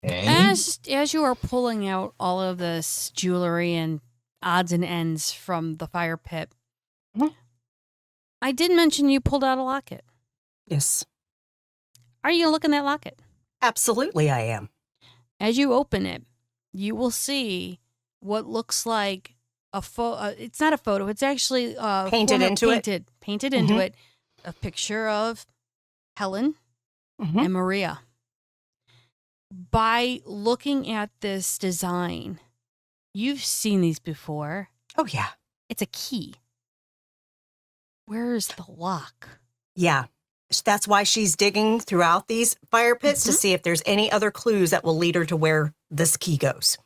Okay. As you are pulling out all of this jewelry and odds and ends from the fire pit, I did mention you pulled out a locket. Yes. Are you gonna look in that locket? Absolutely, I am. As you open it, you will see what looks like a photo. It's not a photo. It's actually Painted into it? Painted into it. A picture of Helen and Maria. By looking at this design, you've seen these before. Oh, yeah. It's a key. Where's the lock? Yeah. That's why she's digging throughout these fire pits to see if there's any other clues that will lead her to where this key goes.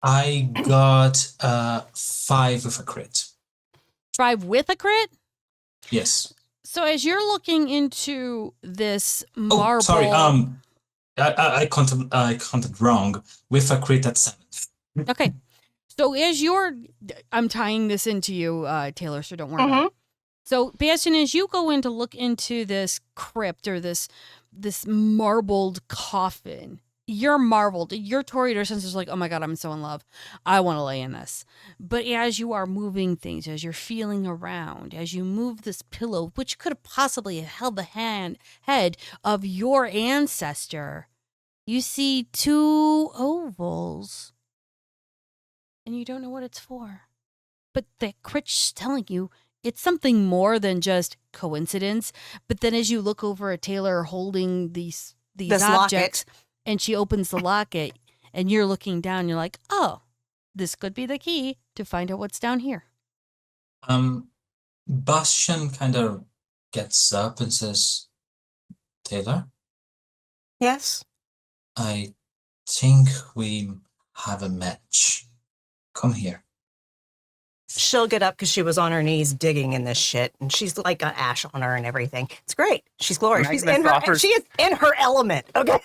I got 5 with a crit. 5 with a crit? Yes. So as you're looking into this marble... Oh, sorry. I counted wrong. With a crit at 7. Okay. So as you're... I'm tying this into you, Taylor, so don't worry about it. So, Bastion, as you go in to look into this crypt or this marbled coffin, you're marveled. Your Toreador sense is like, oh my God, I'm so in love. I want to lay in this. But as you are moving things, as you're feeling around, as you move this pillow, which could have possibly held the head of your ancestor, you see 2 ovals. And you don't know what it's for. But the crypt's telling you it's something more than just coincidence. But then as you look over at Taylor holding these objects, and she opens the locket, and you're looking down, you're like, oh, this could be the key to find out what's down here. Bastion kind of gets up and says, Taylor? Yes? I think we have a match. Come here. She'll get up because she was on her knees digging in this shit, and she's like got ash on her and everything. It's great. She's glorious. She is in her element. Okay.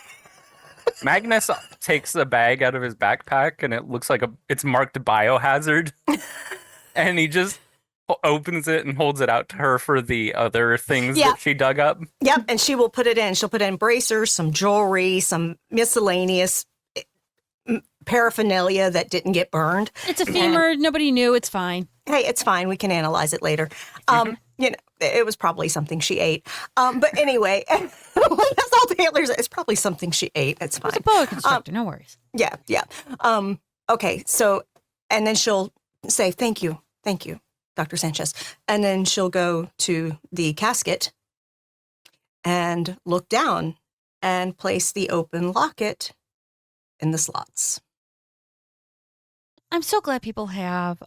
Magnus takes the bag out of his backpack, and it looks like it's marked biohazard, and he just opens it and holds it out to her for the other things that she dug up. Yep, and she will put it in. She'll put in bracers, some jewelry, some miscellaneous paraphernalia that didn't get burned. It's a femur. Nobody knew. It's fine. Hey, it's fine. We can analyze it later. You know, it was probably something she ate. But anyway, that's all Taylor's. It's probably something she ate. It's fine. It's a boa constrictor. No worries. Yeah. Okay. So, and then she'll say, thank you, Dr. Sanchez. And then she'll go to the casket and look down and place the open locket in the slots. I'm so glad people have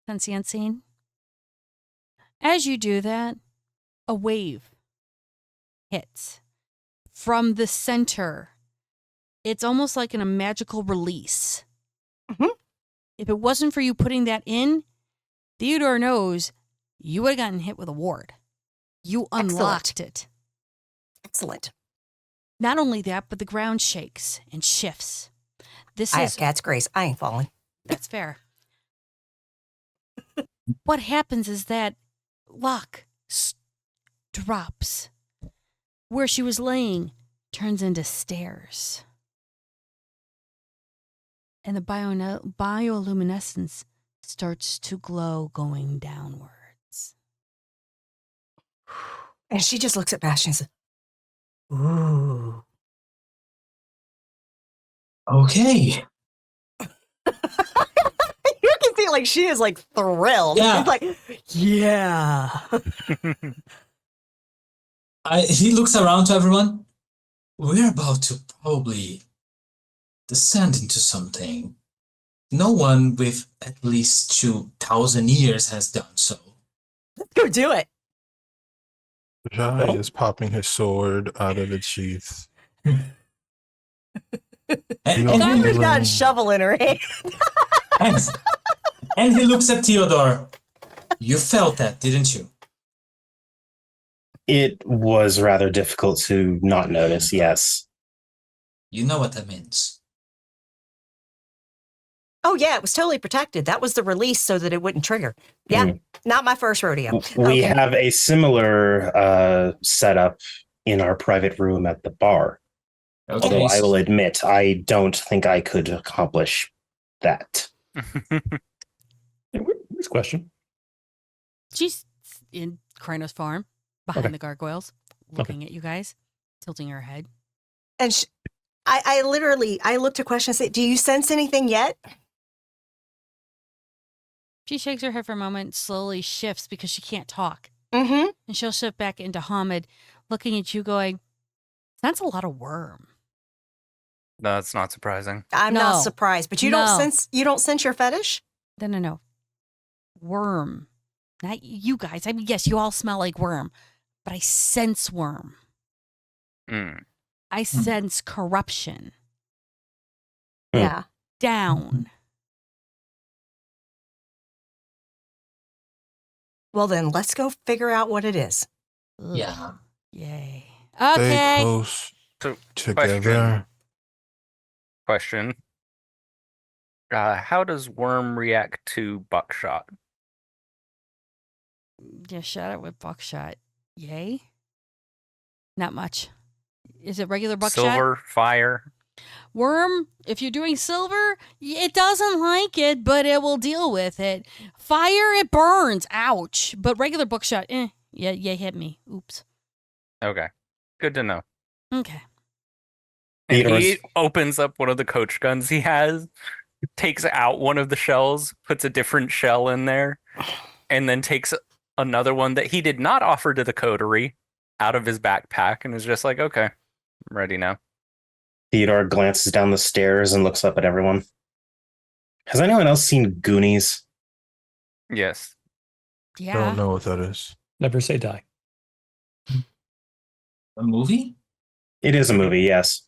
sentient scene. As you do that, a wave hits from the center. It's almost like in a magical release. If it wasn't for you putting that in, Theodore knows you would have gotten hit with a ward. You unlocked it. Excellent. Not only that, but the ground shakes and shifts. I have cat's grace. I ain't falling. That's fair. What happens is that lock drops. Where she was laying turns into stairs. And the bioluminescence starts to glow going downwards. And she just looks at Bastion and says, ooh. Okay. You can see like she is like thrilled. Yeah. She's like, yeah. He looks around to everyone. We're about to probably descend into something. No one with at least 2,000 years has done so. Let's go do it. Jai is popping his sword out of its sheath. And Connor's got a shovel in her hand. And he looks at Theodore. You felt that, didn't you? It was rather difficult to not notice, yes. You know what that means. Oh, yeah, it was totally protected. That was the release so that it wouldn't trigger. Yeah, not my first rodeo. We Okay. have a similar setup in our private room at the bar. Okay. Although I will admit, I don't think I could accomplish that. This question. She's in Krynos farm behind Okay. the gargoyles, looking at you guys, tilting her head. And I literally looked to question and say, do you sense anything yet? She shakes her head for a moment, slowly shifts because she can't talk. Mm-hmm. And she'll shift back into Hamid, looking at you going, that's a lot of worm. No, that's not surprising. I'm not No. surprised, but you No. don't sense your fetish? No. Worm. Not you guys. I mean, yes, you all smell like worm, but I sense worm. Mm. I sense corruption. Yeah. Down. Well, then let's go figure out what it is. Ugh. Yeah. Yay. Stay Okay. close So, together. question. How does worm react to buckshot? Yeah, shot it with buckshot. Yay. Not much. Is it regular buckshot? Silver, fire. Worm, if you're doing silver, it doesn't like it, but it will deal with it. Fire, it burns. Ouch. But regular buckshot, yeah, you hit me. Oops. Okay. Good to know. Okay. And Theodore's- he opens up one of the coach guns he has, takes out one of the shells, puts a different shell in there, and then takes another one that he did not offer to the coterie out of his backpack and is just like, okay, I'm ready now. Theodore glances down the stairs and looks up at everyone. Has anyone else seen Goonies? Yes. Yeah. Don't know what that is. Never say die. A movie? It is a movie, yes.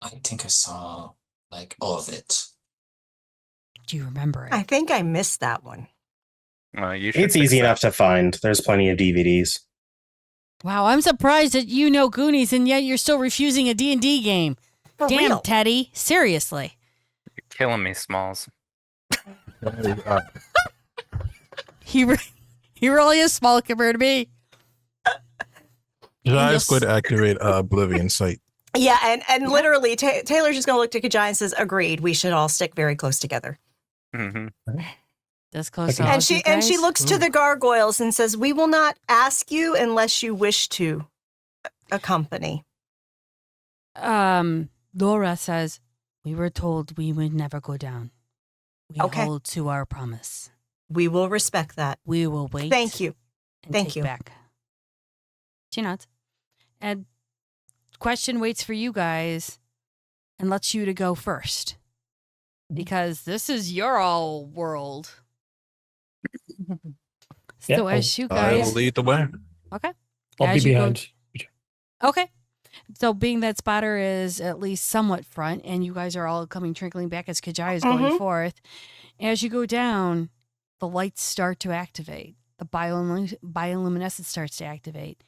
I think I saw like all of it. Do you remember it? I think I missed that one. You should It's fix easy that. enough to find. There's plenty of DVDs. Wow, I'm surprised that you know Goonies and yet you're still refusing a D&D game. For Damn, real. Teddy. Seriously. You're killing me, Smalls. He really is small compared to me. Should I Yes. just go to activate Oblivion Sight? Yeah, and literally, Taylor's just going to look to Kajai and says, agreed, we should all stick very close together. Hmm. That's close to Okay. all And you she guys? looks to the gargoyles and says, we will not ask you unless you wish to accompany. Laura says, we were told we would never go down. We Okay. hold to our promise. We will respect that. We will wait. Thank you. And Thank take you. back. She nods. And question waits for you guys and lets you to go first. Because this is your all world. Yeah, So as you I will guys lead the way. Okay. I'll As be you go- behind. Okay. So being that Spotter is at least somewhat front and you guys are all coming trickling back as Kajai is going Mhm. forth, as you go down, the lights start to activate. The bioluminescence starts to activate.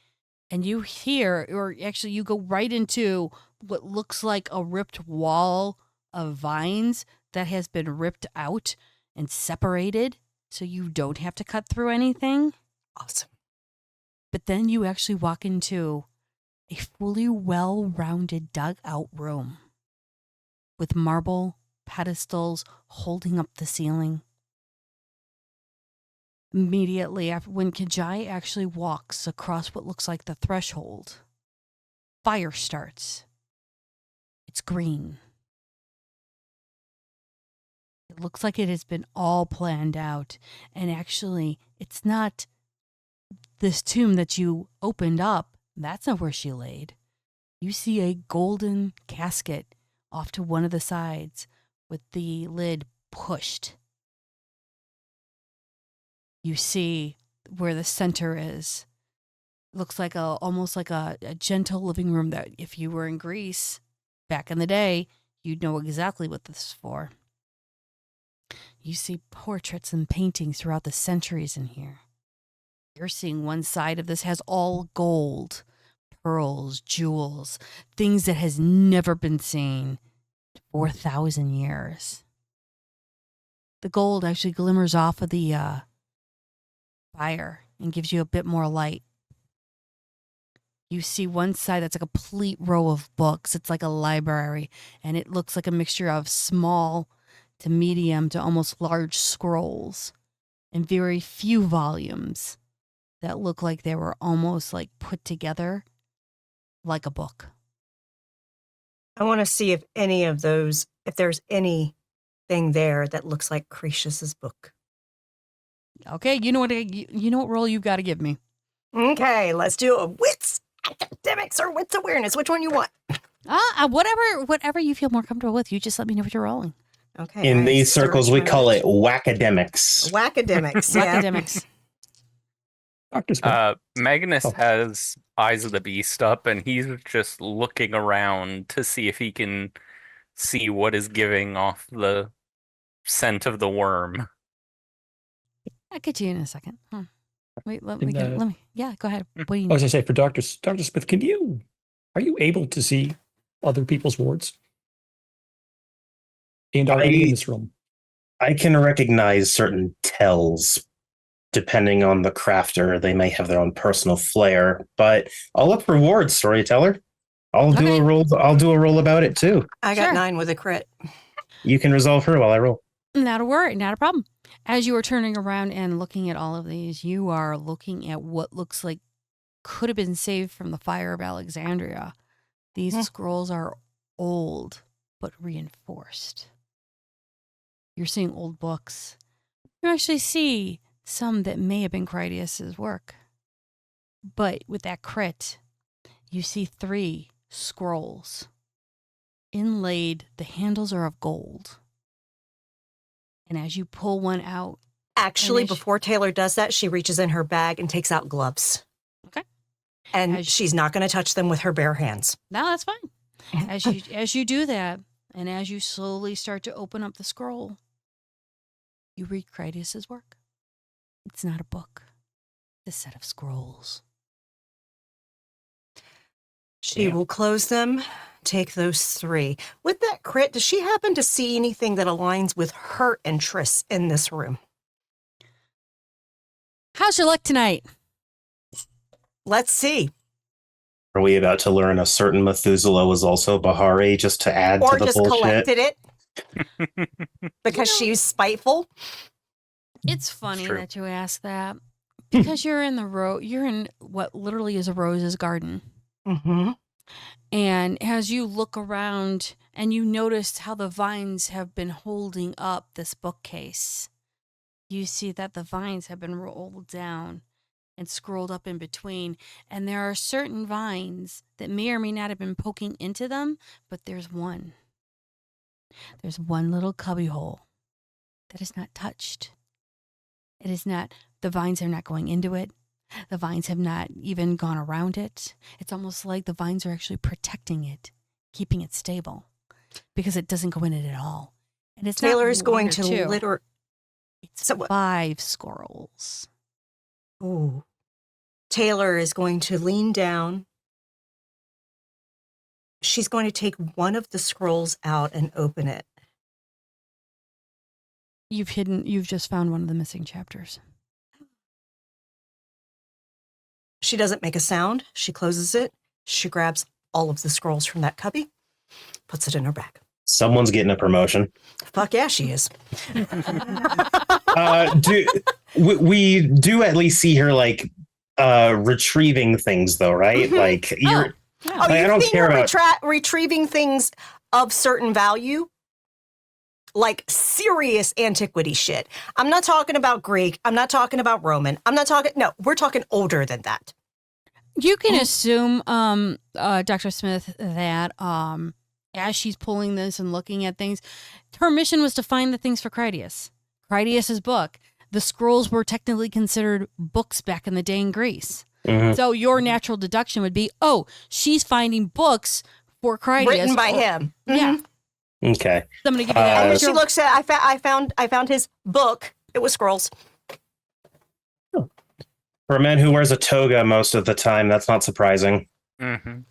And you hear, or actually you go right into what looks like a ripped wall of vines that has been ripped out and separated so you don't have to cut through anything. Awesome. But then you actually walk into a fully well-rounded dug-out room with marble pedestals holding up the ceiling. Immediately after, when Kajai actually walks across what looks like the threshold, fire starts. It's green. It looks like it has been all planned out. And actually, it's not this tomb that you opened up. That's not where she laid. You see a golden casket off to one of the sides with the lid pushed. You see where the center is. Looks like almost like a gentle living room that if you were in Greece back in the day, you'd know exactly what this is for. You see portraits and paintings throughout the centuries in here. You're seeing one side of this has all gold, pearls, jewels, things that has never been seen in 4,000 years. The gold actually glimmers off of the fire and gives you a bit more light. You see one side that's a complete row of books. It's like a library, and it looks like a mixture of small to medium to almost large scrolls and very few volumes that look like they were almost like put together like a book. I want to see if any of those, if there's anything there that looks like Cretius's book. Okay, you know what role you've got to give me. Okay, let's do a wits, academics, or wits awareness. Which one you want? Whatever you feel more comfortable with. You just let me know what you're rolling. Okay. In I these circles, search we my call it wits. whackademics. Whackademics. Yeah. Academics. Dr. Smith. Magnus Oh. has Eyes of the Beast up, and he's just looking around to see if he can see what is giving off the scent of the worm. I'll get you in a second. Wait, let In me. Yeah, go ahead. What do you I was need? going to say, for Dr. Smith, are you able to see other people's wards? And are any in this room? I can recognize certain tells. Depending on the crafter, they may have their own personal flair, but I'll look for wards, storyteller. I'll do a roll. I'll do a roll about it too. I got Sure. 9 with a crit. You can resolve her while I roll. Not a worry, not a problem. As you are turning around and looking at all of these, you are looking at what looks like could have been saved from the fire of Alexandria. These scrolls are old, but reinforced. You're seeing old books. You actually see some that may have been Critias's work. But with that crit, you see 3 scrolls. Inlaid, the handles are of gold. And as you pull one out... Actually, before Taylor does that, she reaches in her bag and takes out gloves. Okay. And she's not going to touch them with her bare hands. No, that's fine. As you do that, and as you slowly start to open up the scroll, you read Critias's work. It's not a book. It's a set of scrolls. She will close them, take those 3. With that crit, does she happen to see anything that aligns with her interests in this room? How's your luck tonight? Let's see. Are we about to learn a certain Methuselah was also Bahari just to add Or to the just bullshit? collected it because she's spiteful? It's funny True. that you ask that because you're in what literally is a rose's garden. Mm-hmm. And as you look around and you notice how the vines have been holding up this bookcase, you see that the vines have been rolled down and scrolled up in between. And there are certain vines that may or may not have been poking into them, but there's one. There's one little cubby hole that is not touched. It is not, the vines are not going into it. The vines have not even gone around it. It's almost like the vines are actually protecting it, keeping it stable, because it doesn't go in it at all. And it's Taylor's not going one or to two. literally... It's 5 scrolls. Ooh. Taylor is going to lean down. She's going to take one of the scrolls out and open it. You've just found one of the missing chapters. She doesn't make a sound. She closes it. She grabs all of the scrolls from that cubby, puts it in her bag. Someone's getting a promotion. Fuck yeah, she is. We do at least see her like retrieving things though, right? Like you're like, I don't care about retrieving things of certain value, like serious antiquity shit. I'm not talking about Greek. I'm not talking about Roman. We're talking older than that. You can assume, Dr. Smith, that as she's pulling this and looking at things, her mission was to find the things for Critias. Critias's book. The scrolls were technically considered books back in the day in Greece. Mhm. So your natural deduction would be, oh, she's finding books for Critias. Written by him. Yeah. Mhm. Okay. So I'm going to give you Uh, that. And then What's she your- looks at. I found his book. It was scrolls. For a man who wears a toga most of the time, that's not surprising. Mm-hmm.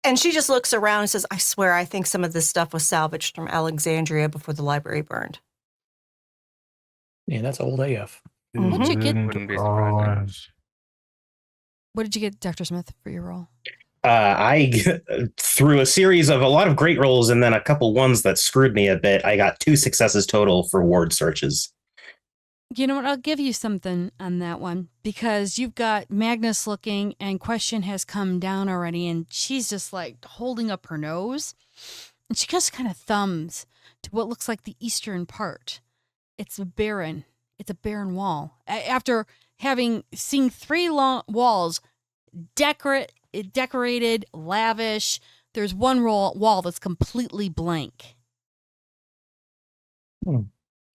And she just looks around and says, I swear, I think some of this stuff was salvaged from Alexandria before the library burned. Yeah, that's old AF. What'd you get? Wouldn't be surprising. What did you get, Dr. Smith, for your role? I through a series of a lot of great rolls and then a couple ones that screwed me a bit. I got 2 successes total for ward searches. You know what? I'll give you something on that one because you've got Magnus looking and Question has come down already and she's just like holding up her nose and she just kind of thumbs to what looks like the eastern part. It's a barren wall. After having seen 3 long walls decorated, lavish, there's one wall that's completely blank.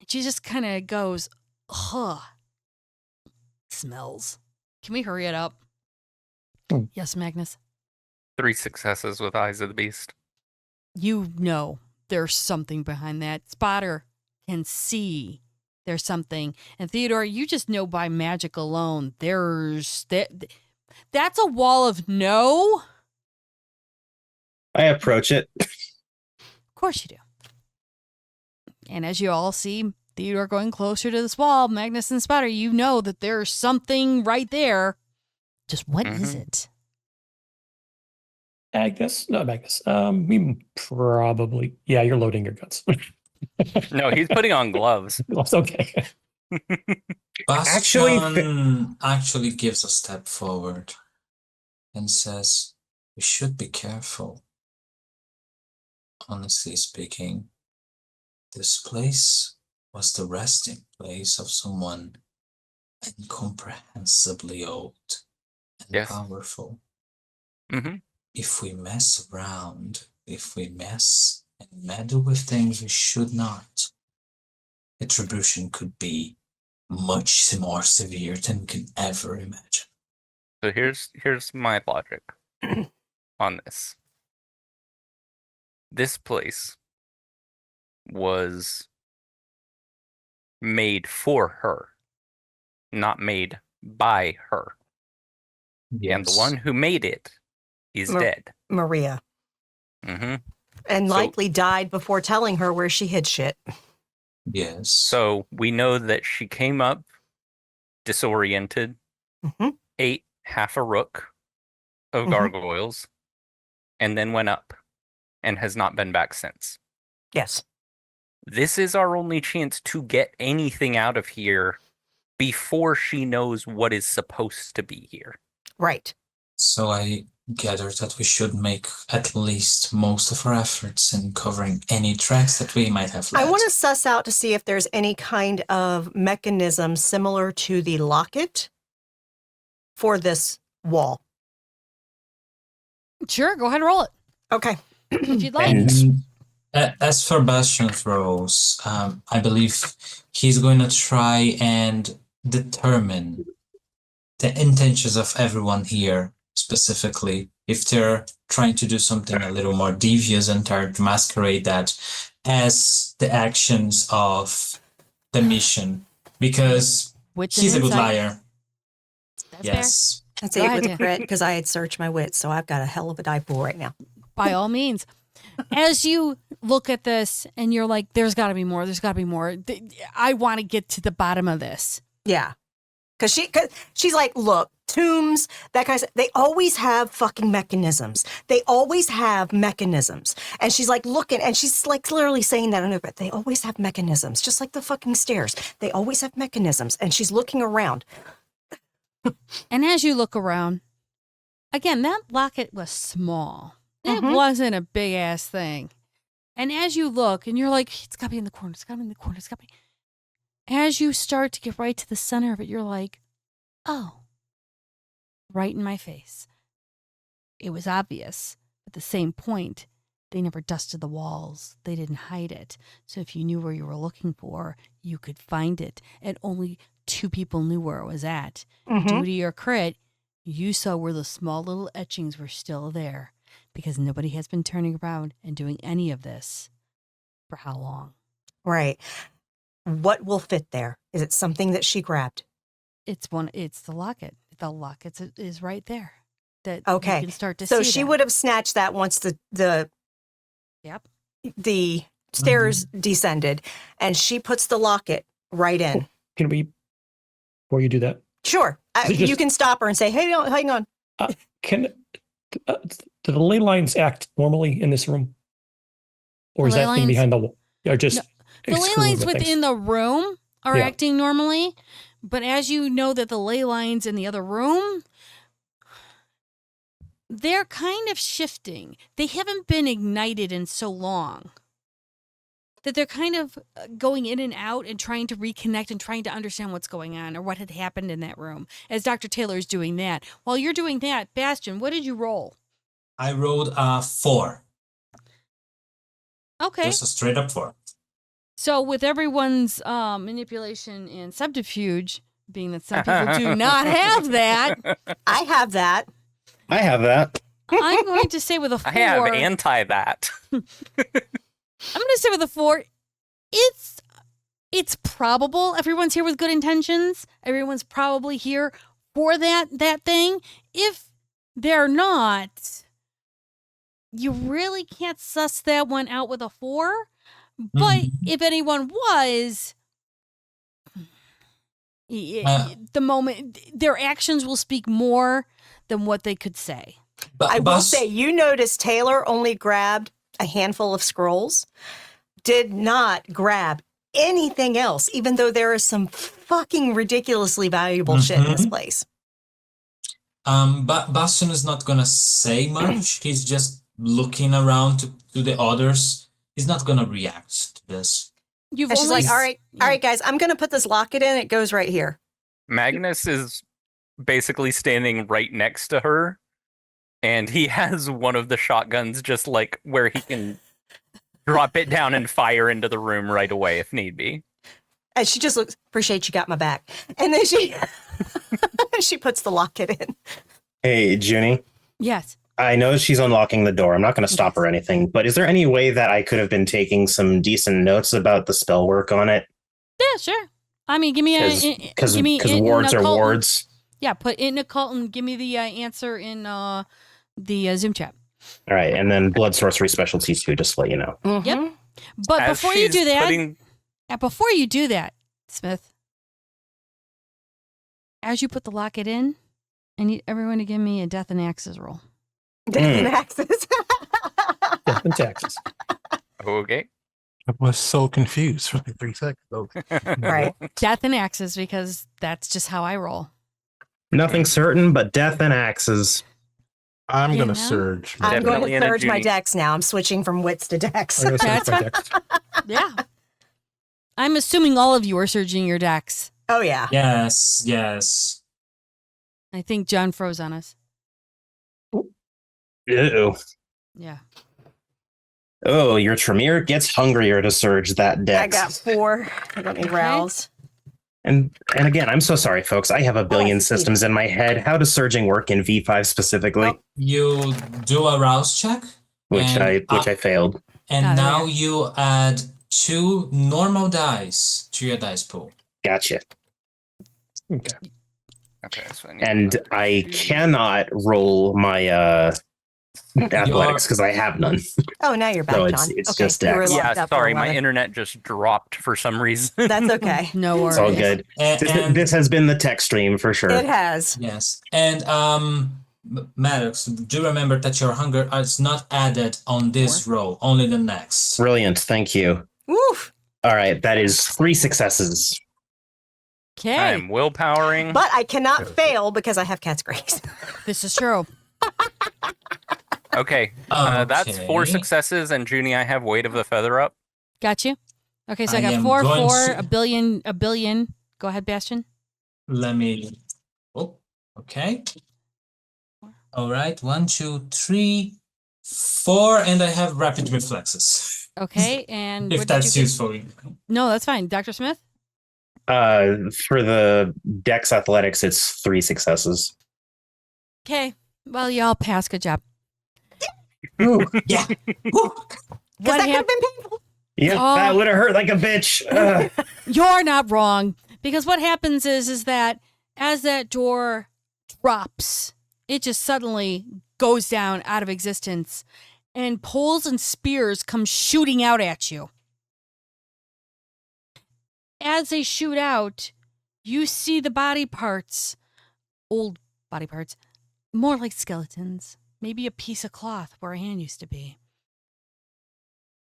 She just kind of goes, ugh. Smells. Can we hurry it up? Yes, Magnus. 3 successes with Eyes of the Beast. You know there's something behind that. Spotter can see there's something. And Theodore, you just know by magic alone, that's a wall of no. I approach it. Of course you do. And as you all see Theodore going closer to this wall, Magnus and Spotter, you know that there's something right there. Just what is it? Agnes? No, Magnus. We probably... Yeah, you're loading your guns. No, he's putting on gloves. It's okay. Bastion actually gives a step forward and says, we should be careful. Honestly speaking, this place was the resting place of someone incomprehensibly old and Yes. powerful. Mm-hmm. If we mess around, if we mess and meddle with things we should not, retribution could be much more severe than we can ever imagine. So here's my logic on this. This place was made for her, not made by her. And the one who made it is dead. Maria. Mm-hmm. And So- likely died before telling her where she hid shit. Yes. So we know that she came up disoriented, Mhm. ate half a rook of Mhm. gargoyles, and then went up and has not been back since. Yes. This is our only chance to get anything out of here before she knows what is supposed to be here. Right. So I gather that we should make at least most of our efforts in covering any tracks that we might have I left. want to suss out to see if there's any kind of mechanism similar to the locket for this wall. Sure, go ahead and roll it Okay. if you'd like. And as for Bastion throws, I believe he's going to try and determine the intentions of everyone here, specifically if they're trying to do something a little more devious and try to masquerade that as the actions of the mission, because Which he's a good insight. liar. That's Yes. That's Go 8 ahead, with Dan. crit because I had searched my wits, so I've got a hell of a die pool right now. fair. By all means. As you look at this and you're like, there's got to be more. There's got to be more. I want to get to the bottom of this. Yeah. Cause she's like, look, tombs, that kind of stuff, they always have fucking mechanisms. They always have mechanisms. And she's like looking, and she's like literally saying that on her, but they always have mechanisms, just like the fucking stairs. They always have mechanisms. And she's looking around. And as you look around, again, that locket was small. It Mhm. wasn't a big ass thing. And as you look and you're like, it's got to be in the corner. It's got to be in the corner. It's got to be. As you start to get right to the center of it, you're like, oh, right in my face. It was obvious. At the same point, they never dusted the walls. They didn't hide it. So if you knew where you were looking for, you could find it. And only 2 people knew where it was at. Mhm. Due to your crit, you saw where the small little etchings were still there because nobody has been turning around and doing any of this For how long? Right. What will fit there? Is it something that she grabbed? It's the locket. The locket is right there. That Okay. you can start to So see she that. would have snatched that once the Yep. stairs descended, and she puts the locket right in. Can we, before you do that, Sure. Is it just- You can stop her and say, hey, hang on. do the ley lines act normally in this room? Or The is ley that thing lines- behind the wall? Or just The ley screwing lines with things? within the room are Yeah. acting normally, but as you know that the ley lines in the other room, they're kind of shifting. They haven't been ignited in so long that they're kind of going in and out and trying to reconnect and trying to understand what's going on or what had happened in that room as Dr. Taylor's doing that. While you're doing that, Bastion, what did you roll? I rolled a 4. Okay. Just a straight up 4. So with everyone's manipulation and subterfuge, being that some people do not have that, I have that. I have that. I'm going to say with a 4. I have anti that. I'm going to say with a 4, it's probable everyone's here with good intentions. Everyone's probably here for that thing. If they're not, you really can't suss that one out with a 4. But if anyone was, the moment their actions will speak more than what they could say. But I will say, you notice Taylor only grabbed a handful of scrolls, did not grab anything else, even though there is some fucking ridiculously valuable shit in this place. But Bastion is not gonna say much. He's just looking around to the others. He's not gonna react to this. You've And she's only like, all right, guys, I'm going to put this locket in. It goes right here. Magnus is basically standing right next to her, and he has one of the shotguns just like where he can drop it down and fire into the room right away if need be. And she just looks, appreciate you got my back. And then she puts the locket in. Hey, Junie. Yes. I know she's unlocking the door. I'm not going to stop or anything, but is there any way that I could have been taking some decent notes about the spell work on it? Yeah, sure. I mean, give me Because wards are wards. Yeah, put in occult and give me the answer in the Zoom chat. All right, and then blood sorcery specialties too, just to let you know. Mm-hmm. Yep. But As before you she's do that, putting- before you do that, Smith, as you put the locket in, I need everyone to give me a death and axes roll. Death and axes. Death and taxes. Okay. I was so confused for like 3 seconds. Oh, Right. Death and axes, because that's just how I roll. Nothing certain, but death and axes. I'm You gonna know? surge. I'm going Definitely to in a surge my Junie. dex now. I'm switching from wits to dex. I'm gonna say That's my fine. dex. Yeah. I'm assuming all of you are surging your decks. Oh, yeah. Yes. I think John froze on us. Ew. Yeah. Oh, your Tremere gets hungrier to surge that I dex. got 4. Let me rouse. And again, I'm so sorry, folks. I have a billion see. systems in my head. How does surging work in V5 specifically? Oh. You do a rouse check, Which and I failed. and Oh, there now we you add 2 normal dice to your dice pool. Gotcha. Okay. Okay, so I need And another I two. cannot roll my athletics because I have none. Oh, now you're back, No, John. it's just you were dex. locked Yeah, up for sorry, a my while. internet just dropped for some reason. That's okay. No worries. It's all good. And This has been the tech stream for sure. It has. yes, and Maddox, do remember that your hunger is not added on this roll, only the next. Brilliant. Thank you. Woof. All right. That is 3 successes. Okay. I'm willpowering. But I cannot fail because I have cat's grace. This is true. Okay, that's 4 Okay. successes, and Junie, I have weight of the feather up. Got you. Okay, so I I got am 4, going 4, to- a billion. Go ahead, Bastion. Let me. Oh, okay. All right, 1, 2, 3, 4, and I have rapid reflexes. Okay, and If what did that's you get? useful. No, that's fine. Dr. Smith? For the dex athletics, it's 3 successes. Okay. Well, y'all passed. Good job. Yeah. Woo. Because What that could have happened? been painful. Yep, Oh. that would have hurt like a bitch. Ugh. You're not wrong. Because what happens is that as that door drops, it just suddenly goes down out of existence, and poles and spears come shooting out at you. As they shoot out, you see the body parts, old body parts, more like skeletons, maybe a piece of cloth where a hand used to be.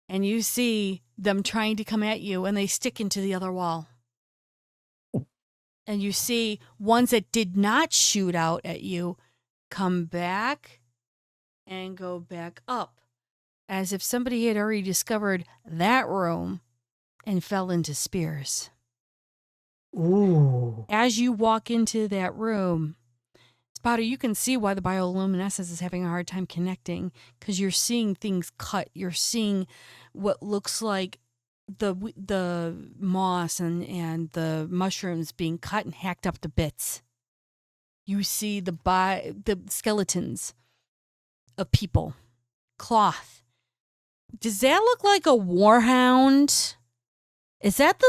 And you see them trying to come at you, and they stick into the other wall. And you see ones that did not shoot out at you come back and go back up, as if somebody had already discovered that room and fell into spears. Ooh. As you walk into that room, Spotter, you can see why the bioluminescence is having a hard time connecting, because you're seeing things cut. You're seeing what looks like the moss and the mushrooms being cut and hacked up to bits. You see the skeletons of people, cloth. Does that look like a warhound? Is that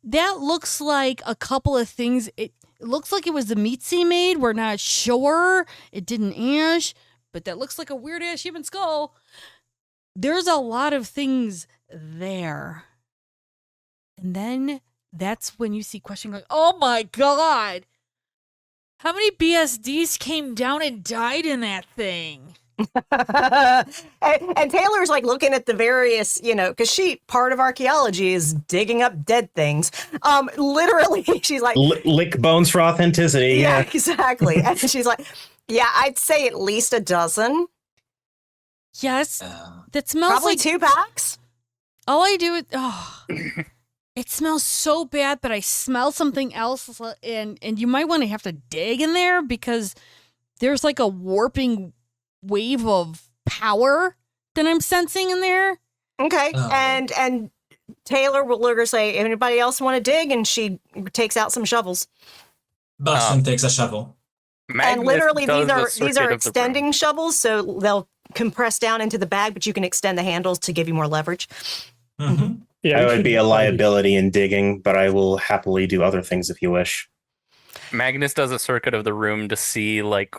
that looks like a couple of things. It looks like it was the meats he made. We're not sure. It didn't ash, but that looks like a weird ass human skull. There's a lot of things there. And then that's when you see question going, oh my God. How many BSDs came down and died in that thing? and Taylor's like looking at the various, because part of archaeology is digging up dead things. Literally, she's like, Lick bones for authenticity. yeah, Yeah. exactly. And she's like, yeah, I'd say at least a dozen, Yes. That smells probably like 2 packs. all I do is it smells so bad, but I smell something else, and you might want to have to dig in there because there's like a warping wave of power that I'm sensing in there. Okay, Oh. and Taylor will look or say, anybody else want to dig? And she takes out some shovels. Bastion takes a shovel. And literally, does a these circuit are of the room. extending shovels, so they'll compress down into the bag, but you can extend the handles to give you more leverage. Mm-hmm. Yeah, I we would should be a probably- liability in digging, but I will happily do other things if you wish. Magnus does a circuit of the room to see, like,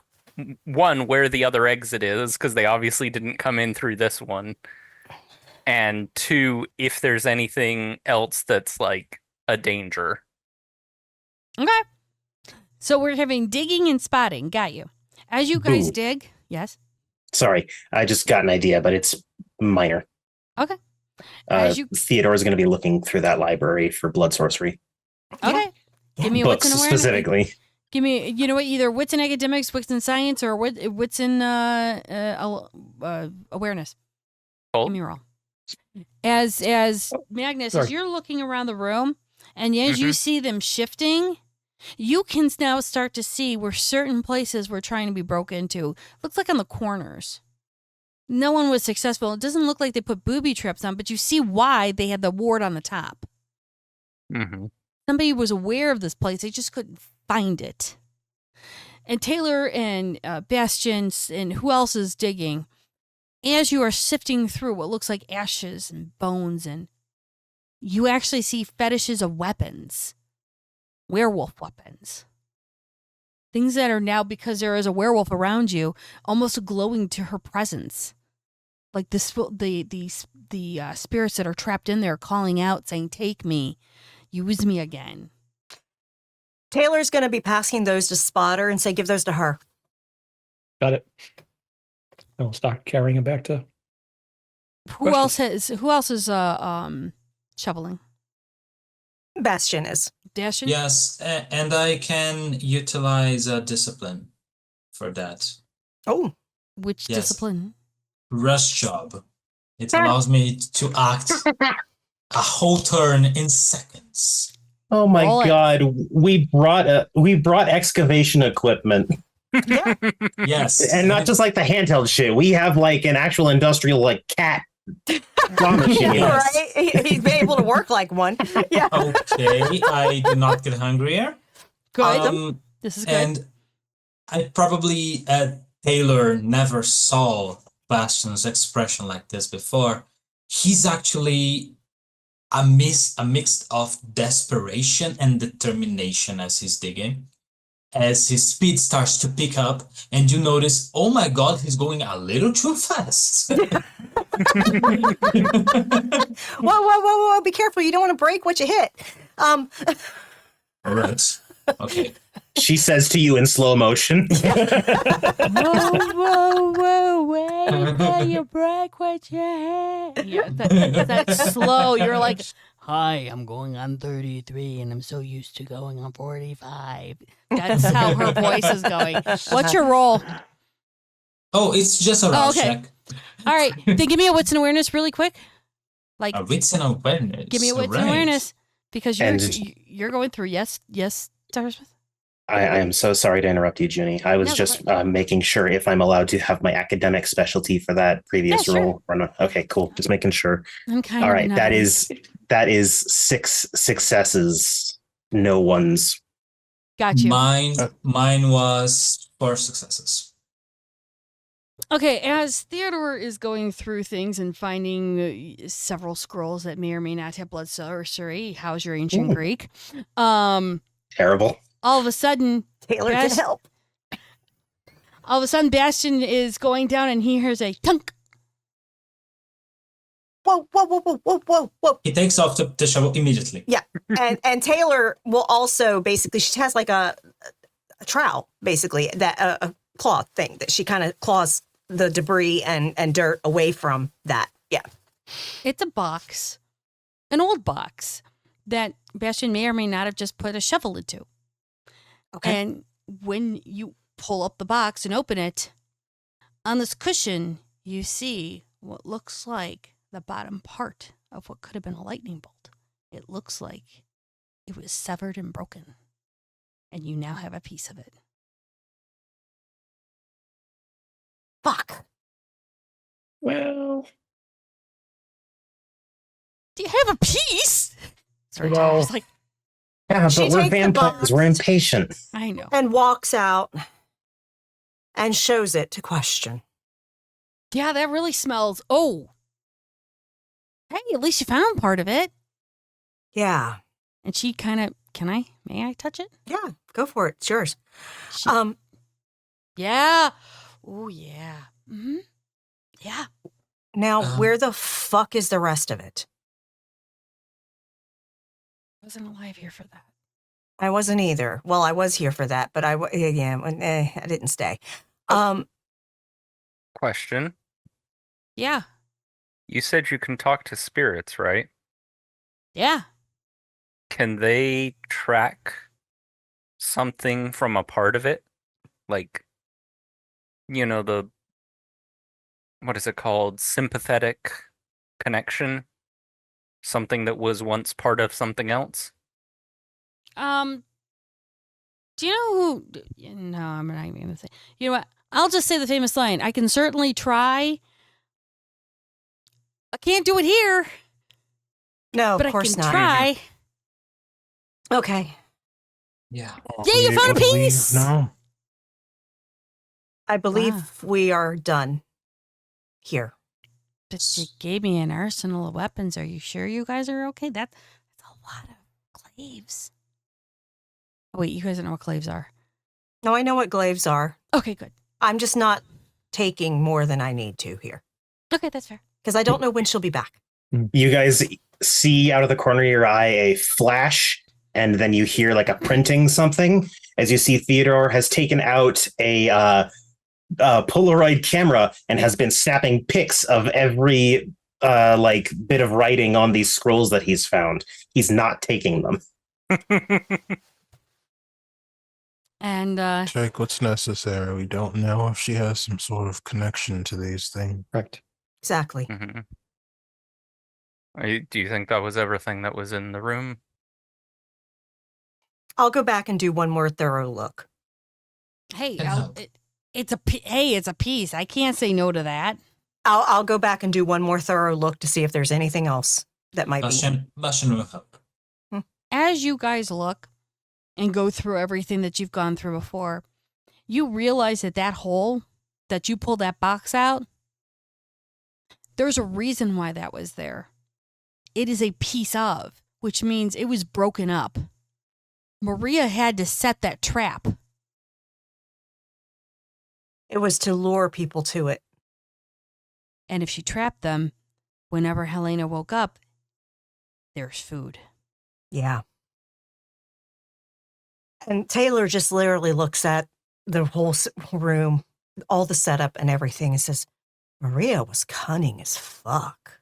one, where the other exit is, because they obviously didn't come in through this one. And two, if there's anything else that's, like, a danger. Okay. So we're having digging and spotting. Got you. As you guys Boo. dig, yes. Sorry, I just got an idea, but it's minor. Okay. As you- Theodore's going to be looking through that library for blood sorcery. Okay. Give me a wits Books and awareness. specifically. Give me, you know what? Either wits and academics, wits and science, or wits and awareness. Cool. Give me a roll. As Magnus, as sorry. you're looking around the room, and as you see them shifting, you can now start to see where certain places were trying to be broke into. Looks like on the corners. No one was successful. It doesn't look like they put booby traps on, but you see why they had the ward on the top. Mm-hmm. Somebody was aware of this place. They just couldn't find it. And Taylor and Bastion and who else is digging, as you are sifting through what looks like ashes and bones, and you actually see fetishes of weapons, werewolf weapons. Things that are now, because there is a werewolf around you, almost glowing to her presence. Like the spirits that are trapped in there calling out, saying, take me, use me again. Taylor's going to be passing those to Spotter and say, give those to her. Got it. And we'll start carrying it back to. Who else is shoveling? Bastion is. Dashin? Yes, and I can utilize a discipline for that. Oh, Which Yes. discipline? Rush job. It allows me to act a whole turn in seconds. Oh my Roll it. God! We brought excavation equipment, yeah. Yes. and not just like the handheld shit. We have like an actual industrial like cat claw machine. Yes. Right? He'd be able to work like one. Yeah. Okay, I do not get hungrier. Good. This is good. And I probably, Taylor never saw Bastion's expression like this before. he's actually a mix of desperation and determination as he's digging. As his speed starts to pick up, and you notice, oh my god, he's going a little too fast. Whoa! Be careful! You don't want to break what you hit. Right. Okay. She says to you in slow motion. Whoa, wait till you break what you hit. Yeah, that's slow. You're like, hi, I'm going on 33 and I'm so used to going on 45. That's how her voice is going. What's your roll? Oh, it's just a round okay. check. All right, then give me a wits and awareness really quick. Like A wits and awareness. give me a wits and awareness because you're going through. Yes, Dr. Smith. I am so sorry to interrupt you, Junie. I was No, just go making sure if I'm allowed to have my academic specialty for that previous Yeah, sure. role. Or not. Okay, cool. Just making sure. I'm kind All of right, that is 6 successes, no ones. got you. Mine was 4 successes. Okay, as Theodore is going through things and finding several scrolls that may or may not have blood sorcery, how's your ancient Greek? Terrible. All of a sudden, Taylor can help. all of a sudden, Bastion is going down and he hears a tunk. Whoa! He takes off the shovel immediately. Yeah, and Taylor will also basically, she has like a trowel, basically, that a cloth thing that she kind of claws the debris and dirt away from that. Yeah. It's a box, an old box that Bastion may or may not have just put a shovel into. Okay. And when you pull up the box and open it, on this cushion, you see what looks like the bottom part of what could have been a lightning bolt. It looks like it was severed and broken. And you now have a piece of it. Fuck. Well, Do you have a piece? Sorry, No. I was like, Yeah, She but we're takes the vampires. box. We're impatient. I know. And walks out and shows it to Question. Yeah, that really smells. Oh. Hey, at least you found part of it. Yeah. And she kind of, may I touch it? Yeah. Go for it. It's yours. She, yeah. Oh, yeah. Mm-hmm. Yeah. Now, where the fuck is the rest of it? I wasn't alive here for that. I wasn't either. Well, I was here for that, but I didn't stay. Question. Yeah. You said you can talk to spirits, right? Yeah. Can they track something from a part of it? Like, what is it called? Sympathetic connection? Something that was once part of something else? Do you know who? No, I'm not even going to say. You know what? I'll just say the famous line. I can certainly try. I can't do it here, No, but of course I can not. try. Okay. Yeah. Yeah, you found a piece. No. I believe Wow. we are done here. But you gave me an arsenal of weapons. Are you sure you guys are okay? That's a lot of claves. Oh, wait, you guys don't know what claves are. No, I know what glaives are. Okay, good. I'm just not taking more than I need to here Okay, that's fair. because I don't know when she'll be back. You guys see out of the corner of your eye a flash, and then you hear like a printing something as you see Theodore has taken out a Polaroid camera and has been snapping pics of every bit of writing on these scrolls that he's found. He's not taking them. And Check what's necessary. We don't know if she has some sort of connection to these things. correct. Exactly. Mhm. Do you think that was everything that was in the room? I'll go back and do one more thorough look. hey, Can help. it's a piece. I can't say no to that. I'll go back and do one more thorough look to see if there's anything else that might be. Bastion will help. As you guys look and go through everything that you've gone through before, you realize that hole that you pulled that box out, There's a reason why that was there. It is a piece of, which means it was broken up. Maria had to set that trap. It was to lure people to it. And if she trapped them, whenever Helena woke up, there's food. Yeah. And Taylor just literally looks at the whole room, all the setup and everything, and says, Maria was cunning as fuck.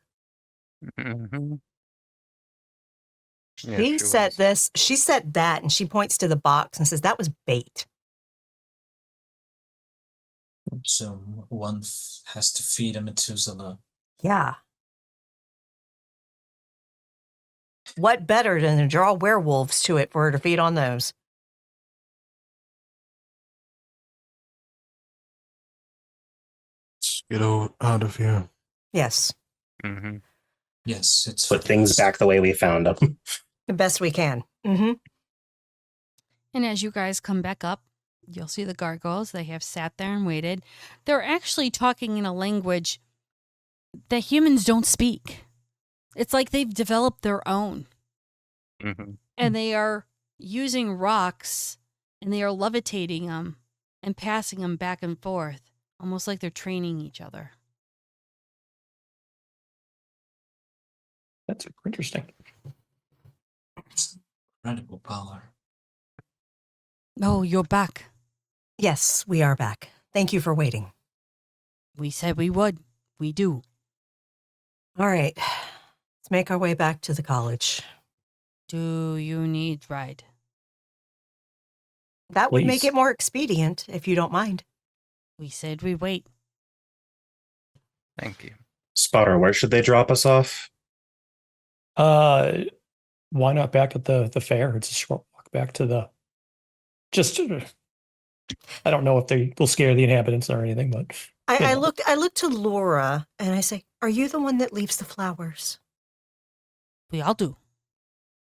Mm-hmm. Yeah, She she said was. this, she said that, and she points to the box and says, that was bait. So one has to feed a Methuselah. Yeah. What better than to draw werewolves to it for her to feed on those? Let's get out of here. Yes, Mm-hmm. Yes, it's Put things back the way we found them. the best we can. Mm-hmm. And as you guys come back up, you'll see the gargoyles. They have sat there and waited. They're actually talking in a language that humans don't speak. It's like they've developed their own. Mm-hmm. And they are using rocks and they are levitating them and passing them back and forth, almost like they're training each other. That's super interesting. incredible power. Oh, you're back. Yes, we are back. Thank you for waiting. We said we would. We do. All right, let's make our way back to the college. Do you need ride? That would make Please. it more expedient, if you don't mind. We said we wait. Thank you. Spotter, where should they drop us off? Why not back at the fair? It's a short walk back to the. Just, I don't know if they will scare the inhabitants or anything, but I you know. looked to Laura and I say, "Are you the one that leaves the flowers?" We all do.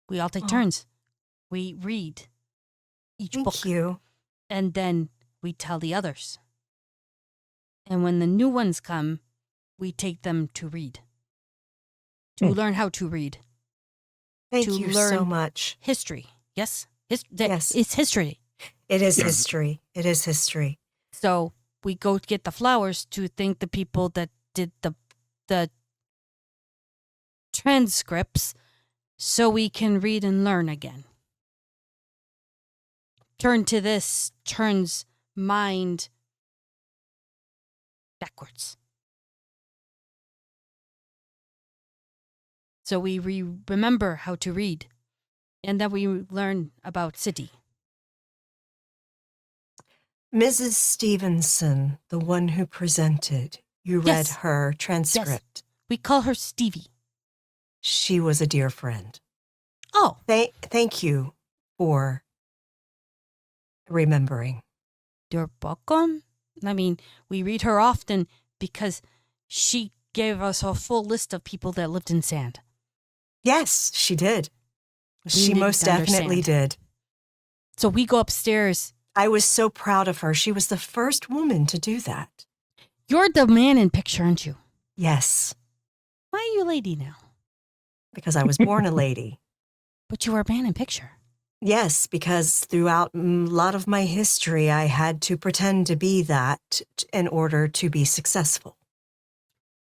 We all take Oh. turns. We read each book. Thank you. And then we tell the others. And when the new ones come, we take them to read. To learn how to read. Thank To you so learn- much. History. Yes? Yes. It's history. It is Yeah. history. It is history. So we go get the flowers to thank the people that did the transcripts so we can read and learn again. Turn to this turns mind backwards. So we remember how to read, and then we learn about city. Mrs. Stevenson, the one who presented, you read Yes. her transcript. We call her Stevie. She was a dear friend. Oh, Thank you for remembering. you're welcome. I mean, we read her often because she gave us a full list of people that lived in sand. Yes, she did. She needed most to definitely understand. did. So we go upstairs. I was so proud of her. She was the first woman to do that. You're the man in picture, aren't you? Yes, Why are you a lady now? because I was born a lady. But you were a man in picture. Yes, because throughout a lot of my history, I had to pretend to be that in order to be successful.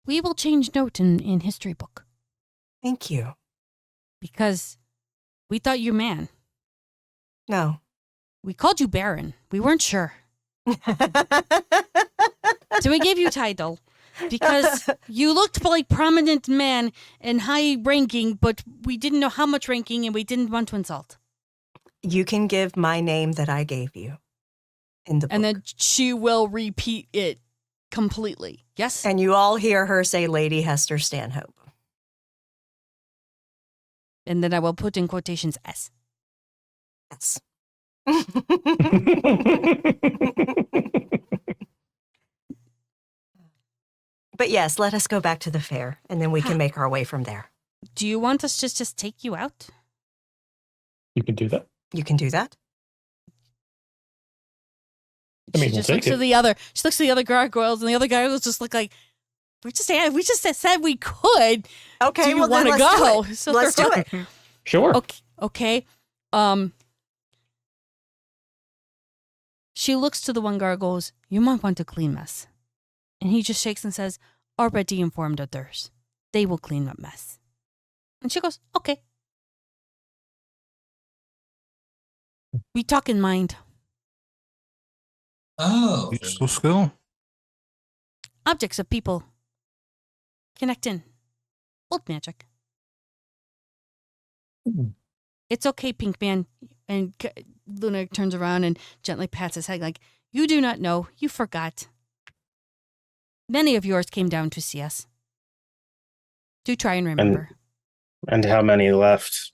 We will change note in history book Thank you. because we thought you man. No. We called you Baron. We weren't sure. So we gave you title because you looked like prominent man and high ranking, but we didn't know how much ranking and we didn't want to insult. You can give my name that I gave you in the book. And then she will repeat it completely. Yes? And you all hear her say Lady Hester Stanhope. And then I will put in quotations S. Yes. But yes, let us go back to the fair, and then we can make our way from there. Do you want us just to take you out? You can do that. You can do that? I mean, She we'll just looks take to it. the other. She looks to the other gargoyles, and the other gargoyles just look like, We just said we could. Okay, Do you well then want to let's go? do it. So Let's do it. Sure. Okay. She looks to the one guard, goes, "You might want to clean mess," and he just shakes and says, "Already informed others. They will clean up mess." And she goes, "Okay." We talk in mind. Oh. Useful skill. Objects of people. Connect in. Old magic. It's okay, Pink Man. And Luna turns around and gently pats his head like, "You do not know. You forgot. Many of yours came down to see us. Do try and remember." And how many left?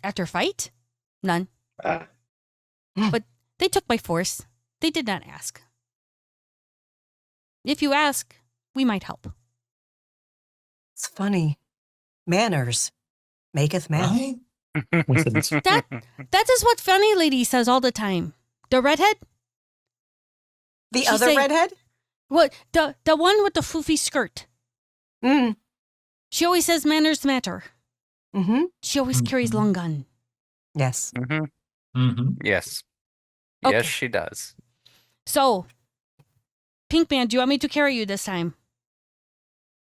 After fight? None. Ah. But they took by force. They did not ask. If you ask, we might help. It's funny. Manners maketh man. Right? Coincidence. That is what Funny Lady says all the time. The redhead? The She other say- redhead? What? The one with the foofy skirt. Mm. She always says manners matter. Mm-hmm. She always carries Mhm. long gun. Yes. Mm-hmm. Mm-hmm. Yes. Okay. Yes, she does. So, Pink Man, do you want me to carry you this time?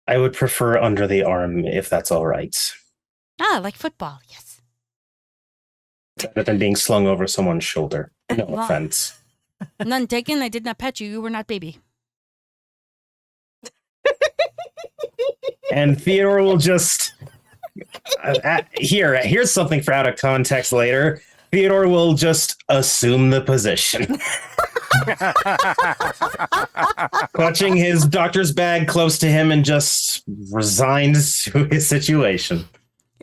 I would prefer under the arm if that's all right. Ah, like football, yes. Better than being slung over someone's shoulder. No Well- offense. None taken. I did not pet you. You were not baby. And Theodore will just here's something for out of context later. Theodore will just assume the position, clutching his doctor's bag close to him and just resigns to his situation.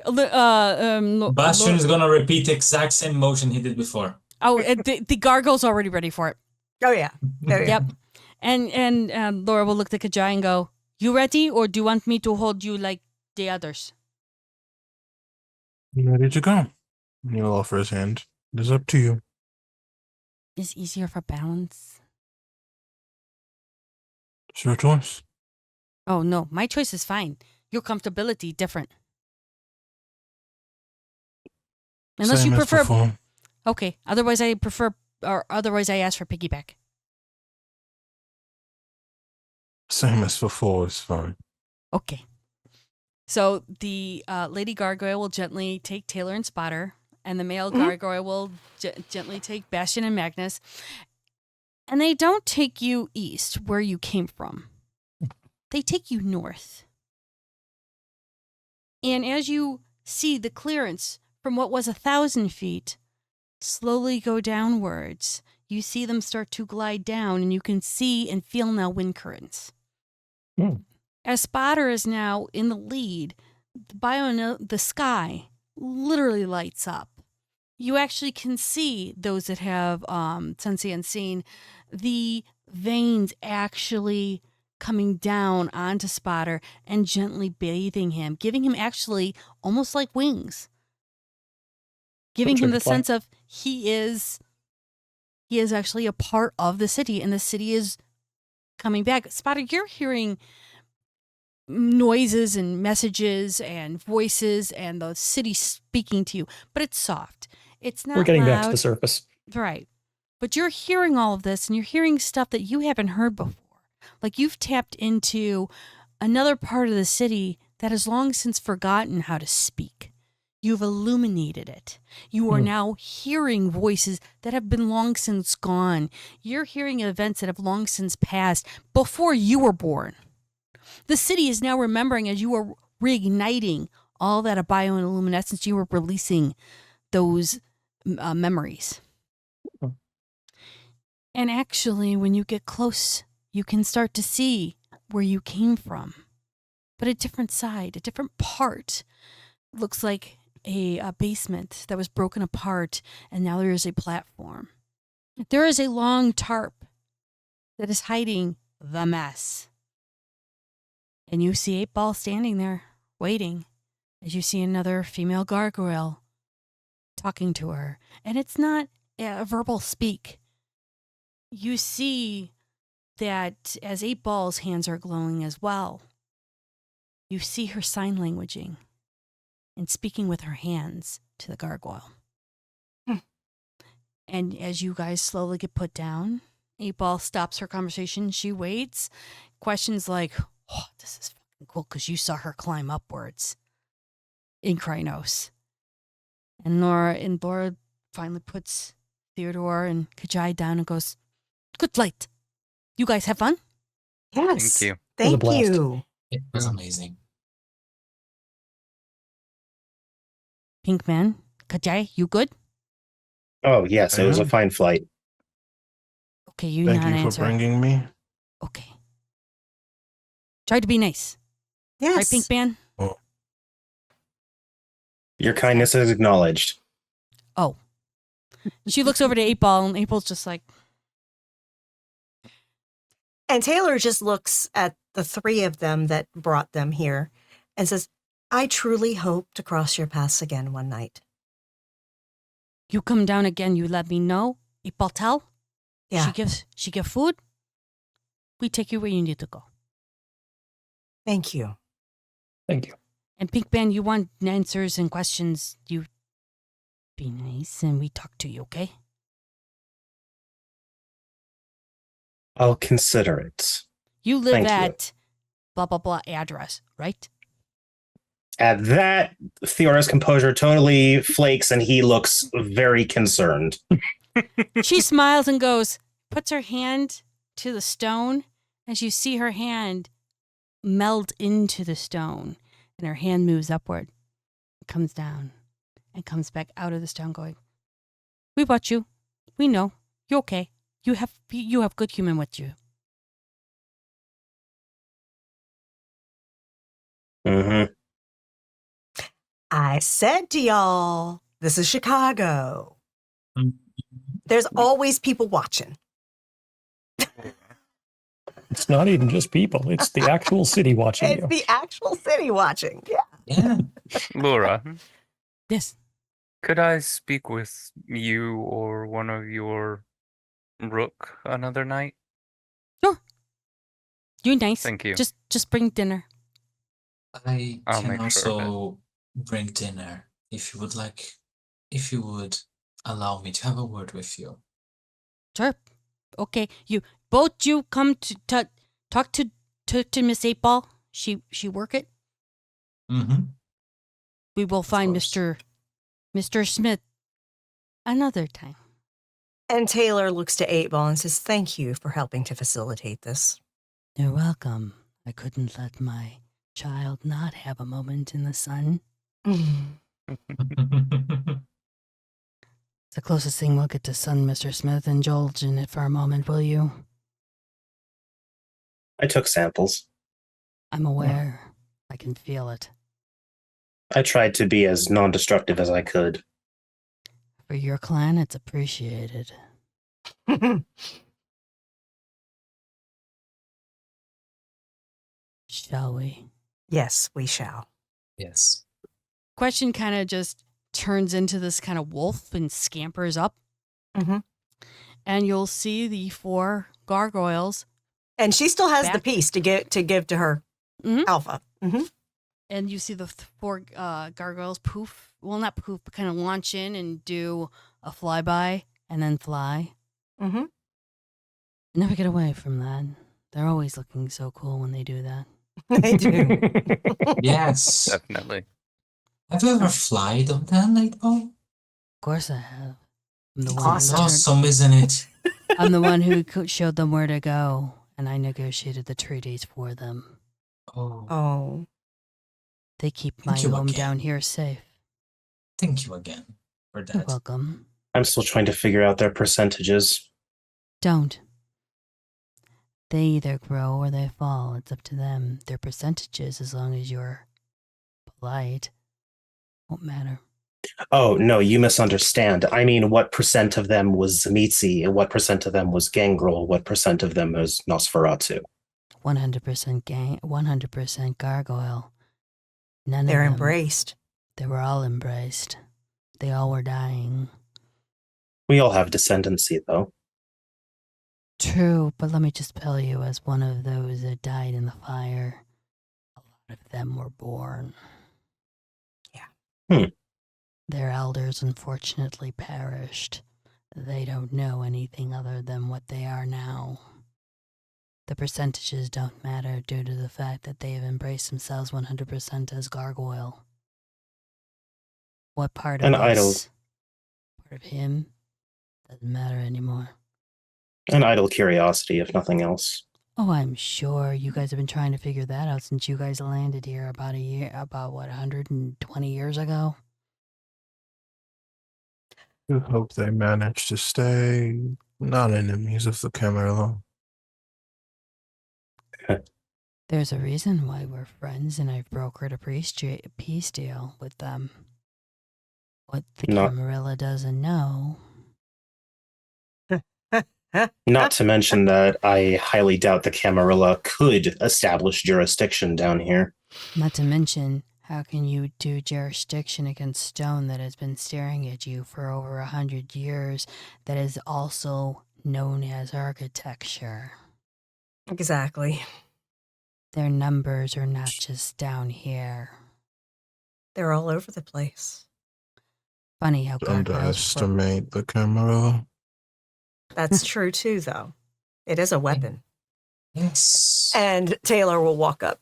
Bastion is gonna repeat the exact same motion he did before. The gargoyle's already ready for it. Oh yeah. Oh, yeah. Yep. And Laura will look at Kajai and go, "You ready, or do you want me to hold you like the others?" Ready to go. He'll offer his hand. It is up to you. It's easier for balance. It's your choice. Oh no, my choice is fine. Your comfortability different. Unless Same you as prefer. before. Okay. Otherwise, I prefer, or otherwise, I ask for piggyback. Same as before is fine. Okay. So the lady gargoyle will gently take Taylor and Spotter, and the male gargoyle will gently take Bastion and Magnus. And they don't take you east, where you came from. They take you north. And as you see the clearance from what was 1,000 feet slowly go downwards, you see them start to glide down, and you can see and feel now wind currents. As Spotter is now in the lead, the sky literally lights up. You actually can see, those that have Sensei Unseen, the veins actually coming down onto Spotter and gently bathing him, giving him actually almost like wings. Giving him the Dragonfly. sense of he is actually a part of the city, and the city is coming back. Spotter, you're hearing noises and messages and voices and the city speaking to you, but it's soft. It's not We're getting back to loud. the surface. Right. But you're hearing all of this, and you're hearing stuff that you haven't heard before. Like you've tapped into another part of the city that has long since forgotten how to speak. You've illuminated it. You are now hearing voices that have been long since gone. You're hearing events that have long since passed before you were born. The city is now remembering as you are reigniting all that bioluminescence, you were releasing those memories. And actually, when you get close, you can start to see where you came from. But a different side, a different part. Looks like a basement that was broken apart, and now there is a platform. There is a long tarp that is hiding the mess. And you see 8-Ball standing there, waiting, as you see another female gargoyle talking to her. And it's not a verbal speak. You see that as 8-Ball's hands are glowing as well, you see her sign languaging and speaking with her hands to the gargoyle. And as you guys slowly get put down, 8-Ball stops her conversation. She waits. Questions like, oh, this is fucking cool because you saw her climb upwards in Krynos. And Laura finally puts Theodore and Kajai down and goes, good flight. You guys have fun? Yes. Thank you. was a Thank blast. you. It was amazing. Pink Man, Kajai, you good? Oh, yes, it was a Yeah. fine flight. Okay, you Thank not you for answer. bringing me. Okay. Try to be nice. Yes. Right, Pink Man? Your kindness is acknowledged. Oh. She looks over to 8-Ball, and 8-Ball's just like, And Taylor just looks at the three of them that brought them here and says, I truly hope to cross your paths again one night. you come down again, you let me know. 8-Ball tell. Yeah. She give food. We take you where you need to go. Thank you. Thank you. And Pink Man, you want answers and questions, you be nice and we talk to you, okay? I'll consider it. You live Thank you. at blah, blah, blah address, right? At that, Theodore's composure totally flakes and he looks very concerned. She smiles and goes, puts her hand to the stone, as you see her hand meld into the stone, and her hand moves upward, comes down, and comes back out of the stone going, we watch you. We know. You're okay. You have good human with you. Mm-hmm. I said to y'all, this is Chicago. Mm. There's always people watching. It's not even just people. It's the actual city watching It's you. the actual city watching. Yeah. Yeah. Laura, Yes. could I speak with you or one of your rook another night? You're nice. Thank you. Just bring dinner. I I'll can make sure of it. also bring dinner if you would like, if you would allow me to have a word with you. Sure. Okay. You come to talk to Miss 8-Ball. She work it. Mm-hmm. We will find course. Mr. Smith another time. And Taylor looks to 8-Ball and says, thank you for helping to facilitate this. You're welcome. I couldn't let my child not have a moment in the sun. It's the closest thing we'll get to sun, Mr. Smith. Indulge in it for a moment, will you? I took samples. I'm aware. I can feel it. I tried to be as non-destructive as I could. For your clan, it's appreciated. Shall we? Yes, we shall. Yes. Question kind of just turns into this kind of wolf and scampers up. Mhm. And you'll see the 4 gargoyles. And she still has the Back- piece to give to her Mhm. alpha. Mm-hmm. And you see the 4 gargoyles poof. Well, not poof, but kind of launch in and do a flyby and then fly. Mm-hmm. Never get away from that. They're always looking so cool when they do that. They do. Yes. Definitely. Have you ever flied on that Lightball? Of course I have. I'm the one Awesome. who Awesome, isn't it? I'm the one who showed them where to go, and I negotiated the treaties for them. Oh, Oh. They keep my Thank you home again. down here safe. thank you again for You're that. welcome. I'm still trying to figure out their percentages. Don't. They either grow or they fall. It's up to them. Their percentages, as long as you're polite, won't matter. Oh, no, you misunderstand. I mean, what percent of them was Zamitzi, and what percent of them was Gangrel, what percent of them was Nosferatu? 100% gang, 100% gargoyle. None They're of them. embraced. They were all embraced. They all were dying. We all have descendancy, though. True, but let me just tell you, as one of those that died in the fire, a lot of them were born. Hmm. Their elders unfortunately perished. They don't know anything other than what they are now. The percentages don't matter due to the fact that they have embraced themselves 100% as gargoyle. What part of An this, idol. part of him, doesn't matter anymore. An idle curiosity, if nothing else. Oh, I'm sure you guys have been trying to figure that out since you guys landed here about 120 years ago? I hope they manage to stay not enemies of the Camarilla. There's a reason why we're friends, and I've brokered a peace deal with them. What the Not- Camarilla doesn't know. Not to mention that I highly doubt the Camarilla could establish jurisdiction down here. Not to mention, how can you do jurisdiction against stone that has been staring at you for over 100 years that is also known as architecture? Exactly. Their numbers are not just down here. They're all over the place. Funny how gargoyles Underestimate the Camarilla. That's true too, though. It is a weapon. Yes. And Taylor will walk up.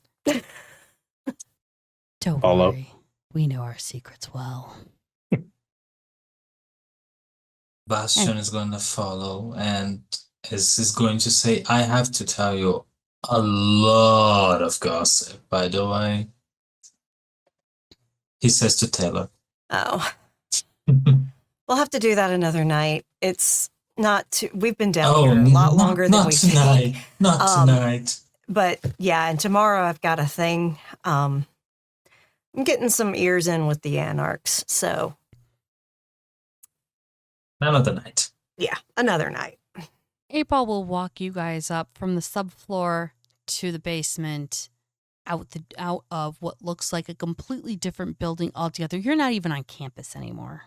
Don't Follow. worry. We know our secrets well. Bastion is going to follow and is going to say, I have to tell you a lot of gossip, by the way. He says to Taylor. Oh, we'll have to do that another night. It's not too, we've been down here a lot longer than we tonight. think. Not tonight. But yeah, and tomorrow I've got a thing. I'm getting some ears in with the Anarchs, so Another night. yeah, another night. April will walk you guys up from the subfloor to the basement, out of what looks like a completely different building altogether. You're not even on campus anymore.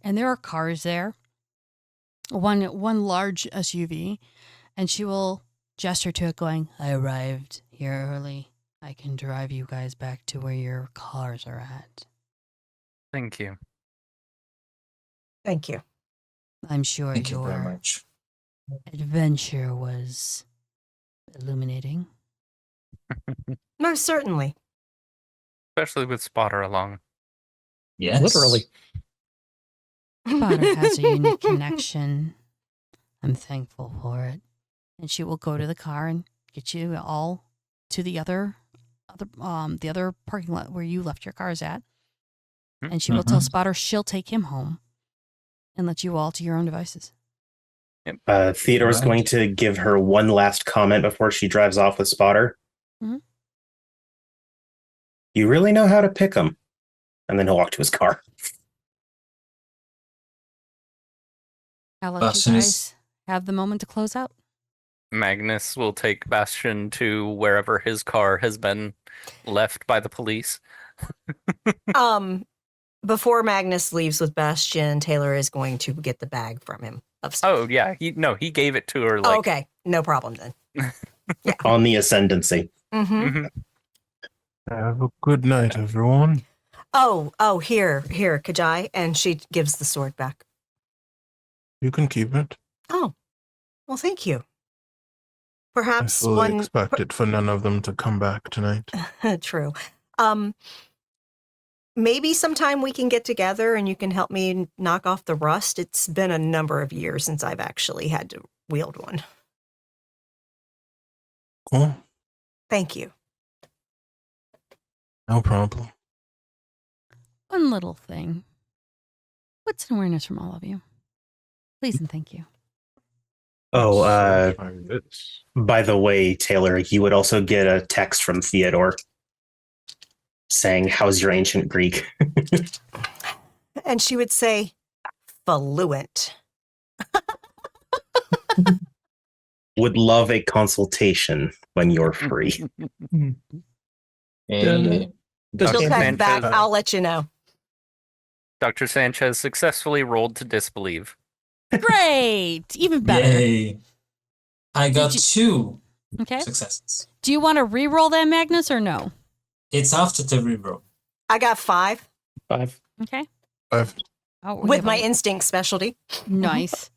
And there are cars there. One large SUV, and she will gesture to it going, I arrived here early. I can drive you guys back to where your cars are at. Thank you. Thank you. I'm sure Thank you very your much. adventure was illuminating. Most certainly. Especially with Spotter along. Yes. Literally. Potter has a unique connection. I'm thankful for it. And she will go to the car and get you all to the other parking lot where you left your cars at. And she will tell Spotter she'll take him home and let you all to your own devices. Theodore's Right. going to give her one last comment before she drives off with Spotter. Mhm. You really know how to pick them. And then he'll walk to his car. I'll let Bastion you is- guys have the moment to close out. Magnus will take Bastion to wherever his car has been left by the police. Before Magnus leaves with Bastion, Taylor is going to get the bag from him of stuff. Oh yeah, he gave it to her Oh, like okay, no problem then. On the ascendancy. Mm-hmm. Mhm. Have a good night, everyone. Oh, here, Kajai, and she gives the sword back. You can keep it. Oh, well, thank you. I Perhaps fully one. expected for none of them to come back tonight. True. Maybe sometime we can get together and you can help me knock off the rust. It's been a number of years since I've actually had to wield one. Cool. Thank you. No problem. One little thing. What's an awareness from all of you? Please and thank you. Oh, This. by the way, Taylor, you would also get a text from Theodore saying, how's your ancient Greek? And she would say, fluent. Would love a consultation when you're free. Eh, Does She'll Dr. text Sanchez- back. I'll let you know. Dr. Sanchez successfully rolled to disbelieve. Great. Even better. Yay! I got you- 2 Okay. successes. Do you want to re-roll that, Magnus, or no? It's after the reroll. I got 5 5. Okay. I've Oh, we with have my a- instinct specialty. nice.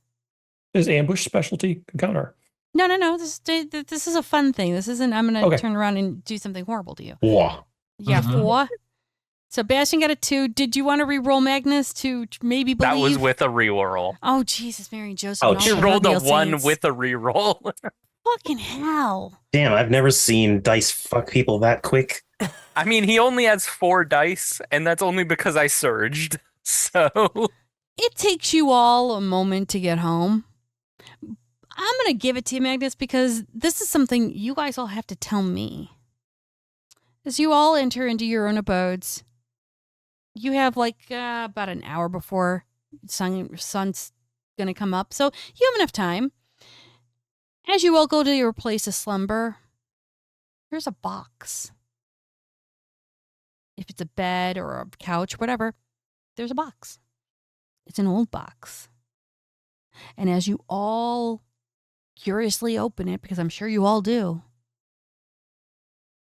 Is ambush specialty counter? No. This is a fun thing. This isn't. I'm gonna Okay. turn around and do something horrible to you. Whoa. Yeah, Mhm. 4. So Bastion got a 2. Did you want to re-roll Magnus to maybe believe? That was with a reroll. Oh Jesus, Mary and Joseph. Oh, and all He the rolled a Rodney 1 Saints. with a reroll. Fucking hell. Damn, I've never seen dice fuck people that quick. I mean, he only has 4 dice, and that's only because I surged. So It takes you all a moment to get home. I'm going to give it to you, Magnus, because this is something you guys all have to tell me. As you all enter into your own abodes, you have about an hour before sun's going to come up. So you have enough time. As you all go to your place of slumber, here's a box. If it's a bed or a couch, whatever, there's a box. It's an old box. And as you all curiously open it, because I'm sure you all do,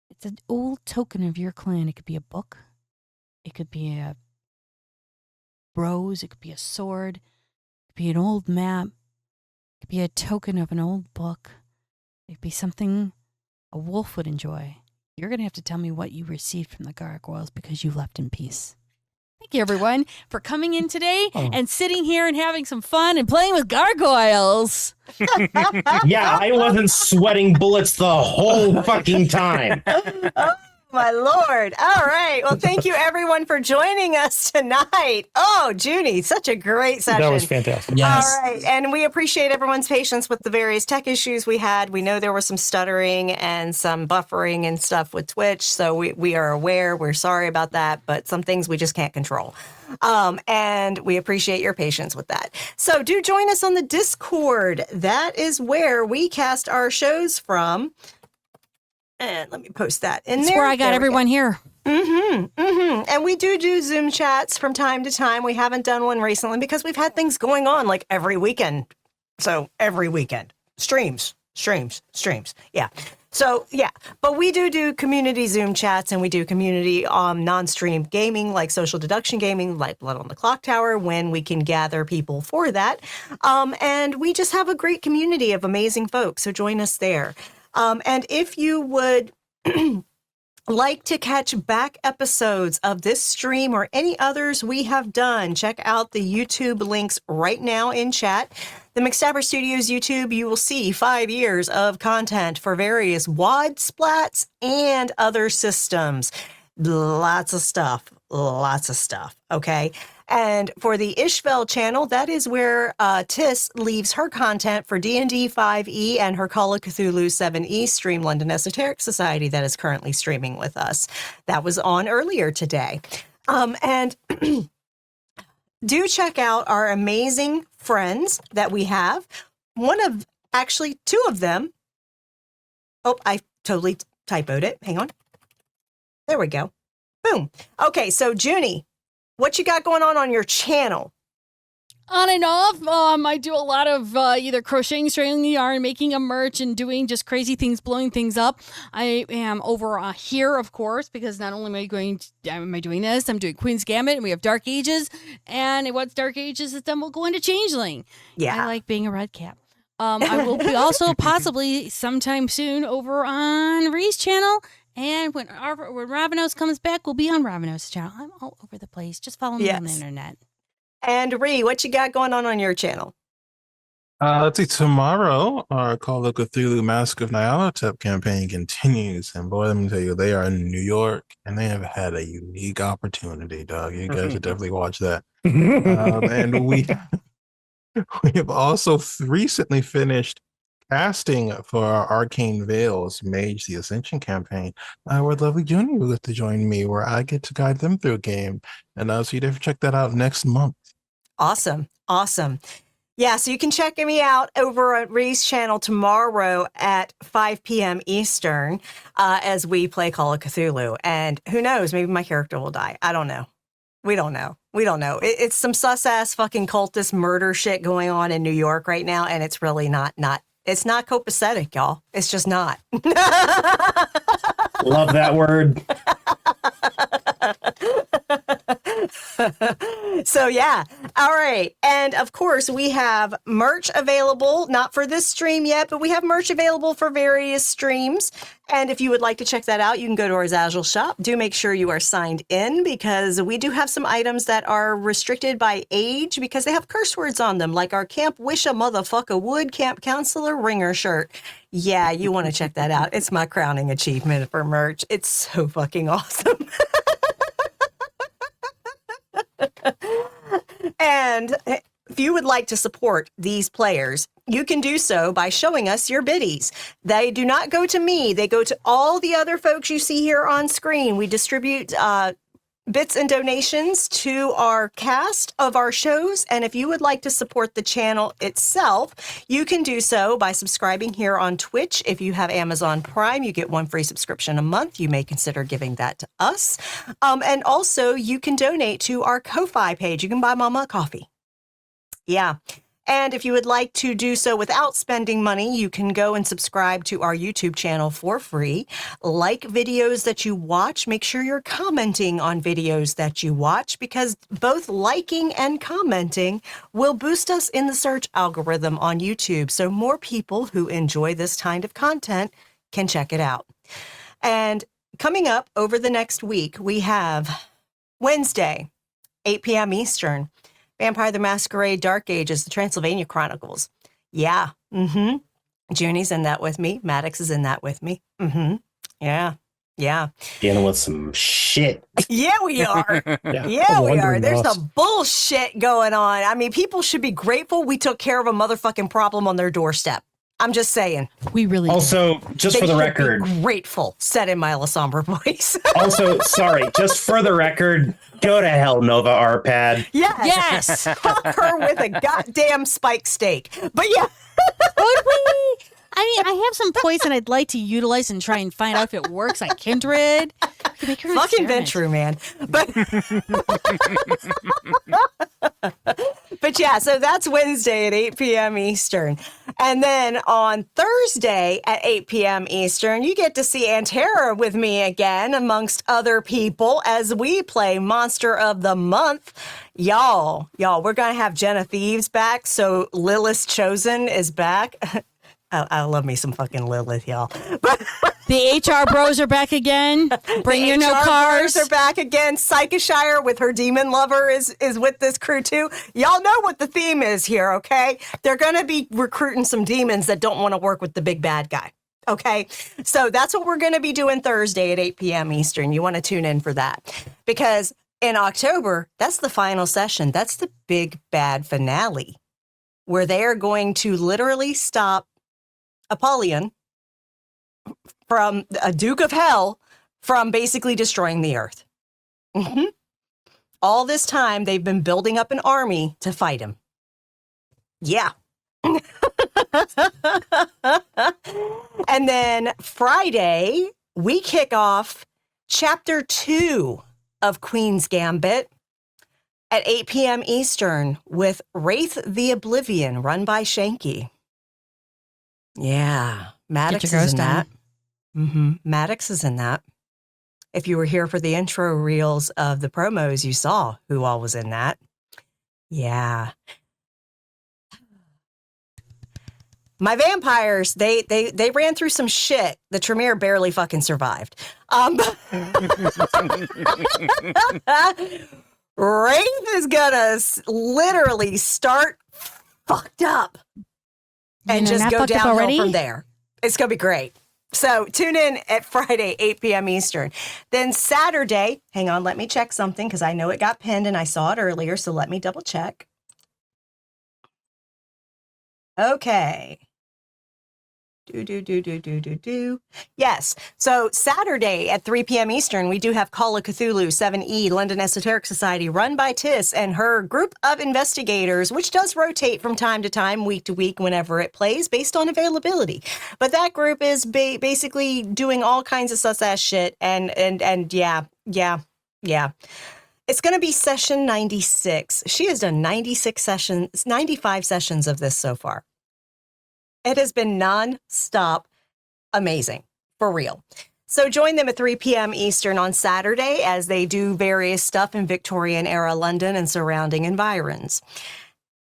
it's an old token of your clan. It could be a book. It could be a rose. It could be a sword. It could be an old map. It could be a token of an old book. It could be something a wolf would enjoy. You're going to have to tell me what you received from the gargoyles because you left in peace. Thank you, everyone, for coming in today and sitting here and having some fun and playing with gargoyles. Yeah, I wasn't sweating bullets the whole fucking time. Oh, my Lord. All right. Well, thank you, everyone, for joining us tonight. Oh, Junie, such a great session. That was fantastic. Yes. All right. And we appreciate everyone's patience with the various tech issues we had. We know there was some stuttering and some buffering and stuff with Twitch. So we are aware. We're sorry about that. But some things we just can't control. And we appreciate your patience with that. So do join us on the Discord. That is where we cast our shows from. And let me post that in That's there. where I got There we go. everyone here. And we do Zoom chats from time to time. We haven't done one recently because we've had things going on like every weekend. So every weekend. Streams. Yeah. So, yeah. But we do community Zoom chats, and we do community non-stream gaming like social deduction gaming like Blood on the Clock Tower when we can gather people for that. And we just have a great community of amazing folks. So join us there. And if you would like to catch back episodes of this stream or any others we have done, check out the YouTube links right now in chat. The McStabber Studios YouTube, you will see 5 years of content for various WAD splats and other systems. Lots of stuff. Okay. And for the Ishvel channel, that is where Tis leaves her content for D&D 5e and her Call of Cthulhu 7e stream, London Esoteric Society, that is currently streaming with us. That was on earlier today. And do check out our amazing friends that we have. Two of them. Oh, I totally typoed it. Hang on. There we go. Boom. Okay, so Junie, what you got going on your channel? On and off, I do a lot of either crocheting, straining the yarn, making a merch, and doing just crazy things, blowing things up. I am over here, of course, because not only am I doing this, I'm doing Queen's Gambit, and we have Dark Ages. And once Dark Ages is done, we'll go into Changeling. Yeah. I like being a red cap. I will be also possibly sometime soon over on Ree's channel. And when Ravenos comes back, we'll be on Ravenos' channel. I'm all over the place. Just follow me on the Yes. internet. And Ree, what you got going on your channel? Let's see. Tomorrow, our Call of Cthulhu Mask of Nyarlathotep campaign continues, and boy, let me tell you, they are in New York, and they have had a unique opportunity, dog. You guys should definitely watch that. And we have also recently finished casting for our Arcane Veils Mage the Ascension campaign. Where lovely Junie will get to join me, where I get to guide them through a game, and so you definitely check that out next month. Awesome. Yeah, so you can check me out over at Ree's channel tomorrow at 5 p.m. Eastern as we play Call of Cthulhu. And who knows, maybe my character will die. I don't know. We don't know. We don't know. It's some sus ass fucking cultist murder shit going on in New York right now, and it's really not. It's not copacetic, y'all. It's just not. Love that word. So yeah. All right. And of course we have merch available, not for this stream yet, but we have merch available for various streams. And if you would like to check that out, you can go to our Zazzle shop. Do make sure you are signed in, because we do have some items that are restricted by age because they have curse words on them, like our Camp Wish a Motherfucker Would Camp Counselor Ringer shirt. Yeah, you want to check that out. It's my crowning achievement for merch. It's so fucking awesome. And if you would like to support these players, you can do so by showing us your biddies. They do not go to me. They go to all the other folks you see here on screen. We distribute bits and donations to our cast of our shows. And if you would like to support the channel itself, you can do so by subscribing here on Twitch. If you have Amazon Prime, you get 1 free subscription a month. You may consider giving that to us. And also you can donate to our KoFi page. You can buy Mama a coffee. Yeah. And if you would like to do so without spending money, you can go and subscribe to our YouTube channel for free. Like videos that you watch. Make sure you're commenting on videos that you watch, because both liking and commenting will boost us in the search algorithm on YouTube, so more people who enjoy this kind of content can check it out. And coming up over the next week, we have Wednesday, 8 p.m. Eastern, Vampire the Masquerade Dark Ages, the Transylvania Chronicles. Yeah. Mm-hmm. Junie's in that with me. Maddox is in that with me. Mm-hmm. Yeah. Yeah. Dealing with some shit. Yeah, we are. Yeah, we are. There's some bullshit going on. I mean, people should be grateful we took care of a motherfucking problem on their doorstep. I'm just saying. We really Also, just for the record, grateful, said in my somber voice. also, sorry, just for the record, go to hell, Nova Arpad. Yes. Fuck her with a goddamn spike steak. But yeah. Could we? I mean, I have some poison I'd like to utilize and try and find out if it works on Kindred. Fucking been true, man. But yeah, so that's Wednesday at 8 p.m. Eastern. And then on Thursday at 8 p.m. Eastern, you get to see Antera with me again, amongst other people, as we play Monster of the Month. Y'all, we're going to have Jenna Thieves back. So Lilith Chosen is back. I love me some fucking Lilith, y'all. But the HR bros are back again. Bring your no cars. Bros are back again. Psychoshire with her demon lover is with this crew too. Y'all know what the theme is here, okay? They're going to be recruiting some demons that don't want to work with the big bad guy. Okay, so that's what we're going to be doing Thursday at 8 p.m. Eastern. You want to tune in for that, because in October, that's the final session. That's the big bad finale, where they are going to literally stop Apollyon, from a Duke of Hell, from basically destroying the earth. Mm-hmm. All this time, they've been building up an army to fight him. Yeah. And then Friday, we kick off Chapter 2 of Queen's Gambit at 8 p.m. Eastern with Wraith the Oblivion, run by Shanky. Yeah, Maddox is in that. Mm-hmm. Maddox is in that. If you were here for the intro reels of the promos, you saw who all was in that. Yeah. My vampires, they ran through some shit. The Tremere barely fucking survived. Wraith is gonna literally start fucked up and just go downhill from there. It's gonna be great. So tune in at Friday, 8 p.m. Eastern. Then Saturday, hang on, let me check something because I know it got pinned and I saw it earlier, so let me double check. Okay. Yes. So Saturday at 3 p.m. Eastern, we do have Call of Cthulhu 7E, London Esoteric Society, run by Tiss and her group of investigators, which does rotate from time to time, week to week, whenever it plays, based on availability. But that group is basically doing all kinds of sus-ass shit, and yeah. It's going to be session 96. She has done 95 sessions of this so far. It has been non-stop amazing, for real. So join them at 3 p.m. Eastern on Saturday as they do various stuff in Victorian-era London and surrounding environs.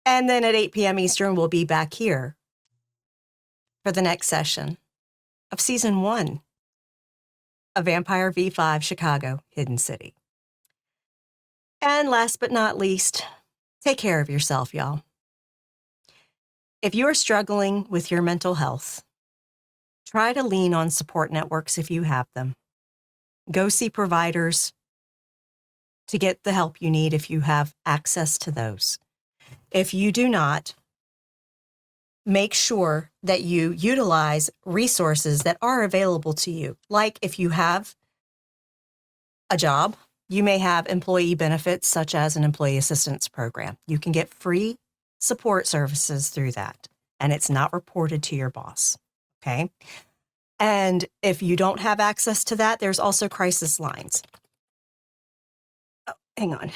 And then at 8 p.m. Eastern, we'll be back here for the next session of Season 1 of Vampire V5 Chicago Hidden City. And last but not least, take care of yourself, y'all. If you are struggling with your mental health, try to lean on support networks if you have them. Go see providers to get the help you need if you have access to those. If you do not, make sure that you utilize resources that are available to you. Like if you have a job, you may have employee benefits such as an employee assistance program. You can get free support services through that, and it's not reported to your boss. Okay. And if you don't have access to that, there's also crisis lines. Oh, hang on.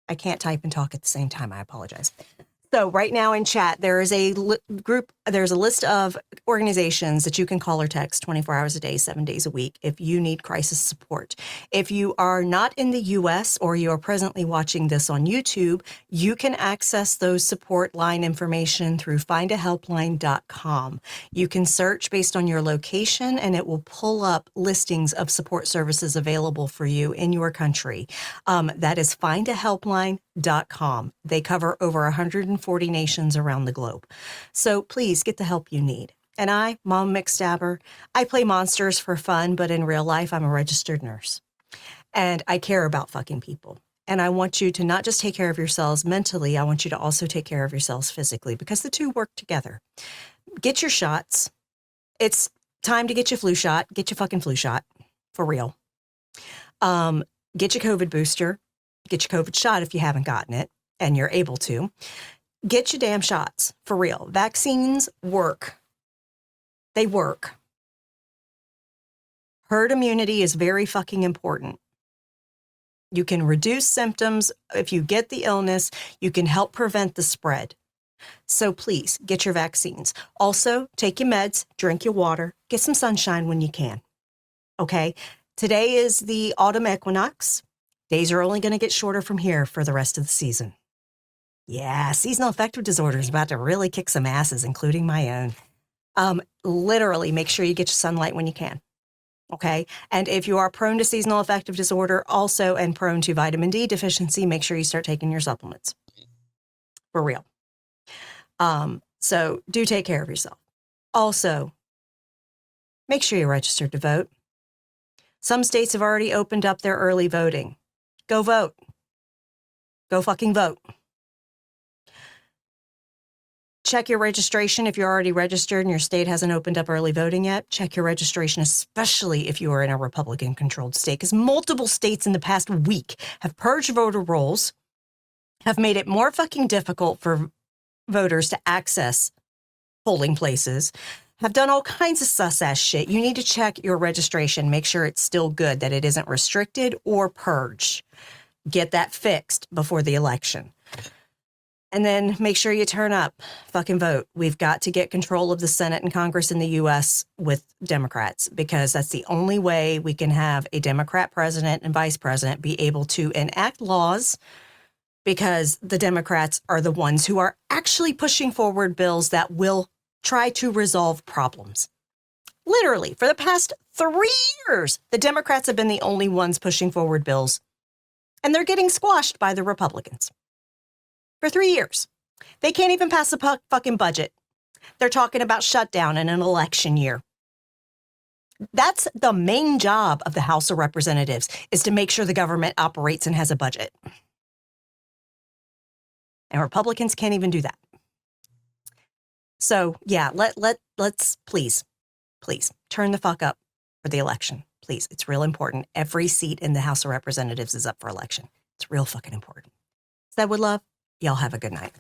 I can't type and talk at the same time. I apologize. So right now in chat, there is a there's a list of organizations that you can call or text 24 hours a day, 7 days a week if you need crisis support. If you are not in the US or you are presently watching this on YouTube, you can access those support line information through findahelpline.com. You can search based on your location and it will pull up listings of support services available for you in your country. That is findahelpline.com. They cover over 140 nations around the globe. So please get the help you need. And I, Mom McStabber, I play monsters for fun, but in real life, I'm a registered nurse. And I care about fucking people. And I want you to not just take care of yourselves mentally, I want you to also take care of yourselves physically because the two work together. Get your shots. It's time to get your flu shot. Get your fucking flu shot, for real. Get your COVID booster. Get your COVID shot if you haven't gotten it and you're able to. Get your damn shots, for real. Vaccines work. They work. Herd immunity is very fucking important. You can reduce symptoms. If you get the illness, you can help prevent the spread. So please get your vaccines. Also, take your meds, drink your water, get some sunshine when you can. Okay? Today is the autumn equinox. Days are only going to get shorter from here for the rest of the season. Yeah, seasonal affective disorder is about to really kick some asses, including my own. Literally, make sure you get your sunlight when you can. Okay? And if you are prone to seasonal affective disorder also and prone to vitamin D deficiency, make sure you start taking your supplements. For real. So do take care of yourself. Also, make sure you're registered to vote. Some states have already opened up their early voting. Go vote. Go fucking vote. Check your registration if you're already registered and your state hasn't opened up early voting yet. Check your registration, especially if you are in a Republican-controlled state, because multiple states in the past week have purged voter rolls, have made it more fucking difficult for voters to access polling places, have done all kinds of sus-ass shit. You need to check your registration, make sure it's still good, that it isn't restricted or purged. Get that fixed before the election. And then make sure you turn up, fucking vote. We've got to get control of the Senate and Congress in the U.S. with Democrats because that's the only way we can have a Democrat president and vice president be able to enact laws because the Democrats are the ones who are actually pushing forward bills that will try to resolve problems. Literally, for the past 3 years, the Democrats have been the only ones pushing forward bills, and they're getting squashed by the Republicans. For 3 years. They can't even pass a fucking budget. They're talking about shutdown in an election year. That's the main job of the House of Representatives, is to make sure the government operates and has a budget. And Republicans can't even do that. So, yeah, let's please turn the fuck up for the election. Please, it's real important. Every seat in the House of Representatives is up for election. It's real fucking important. Said with love. Y'all have a good night.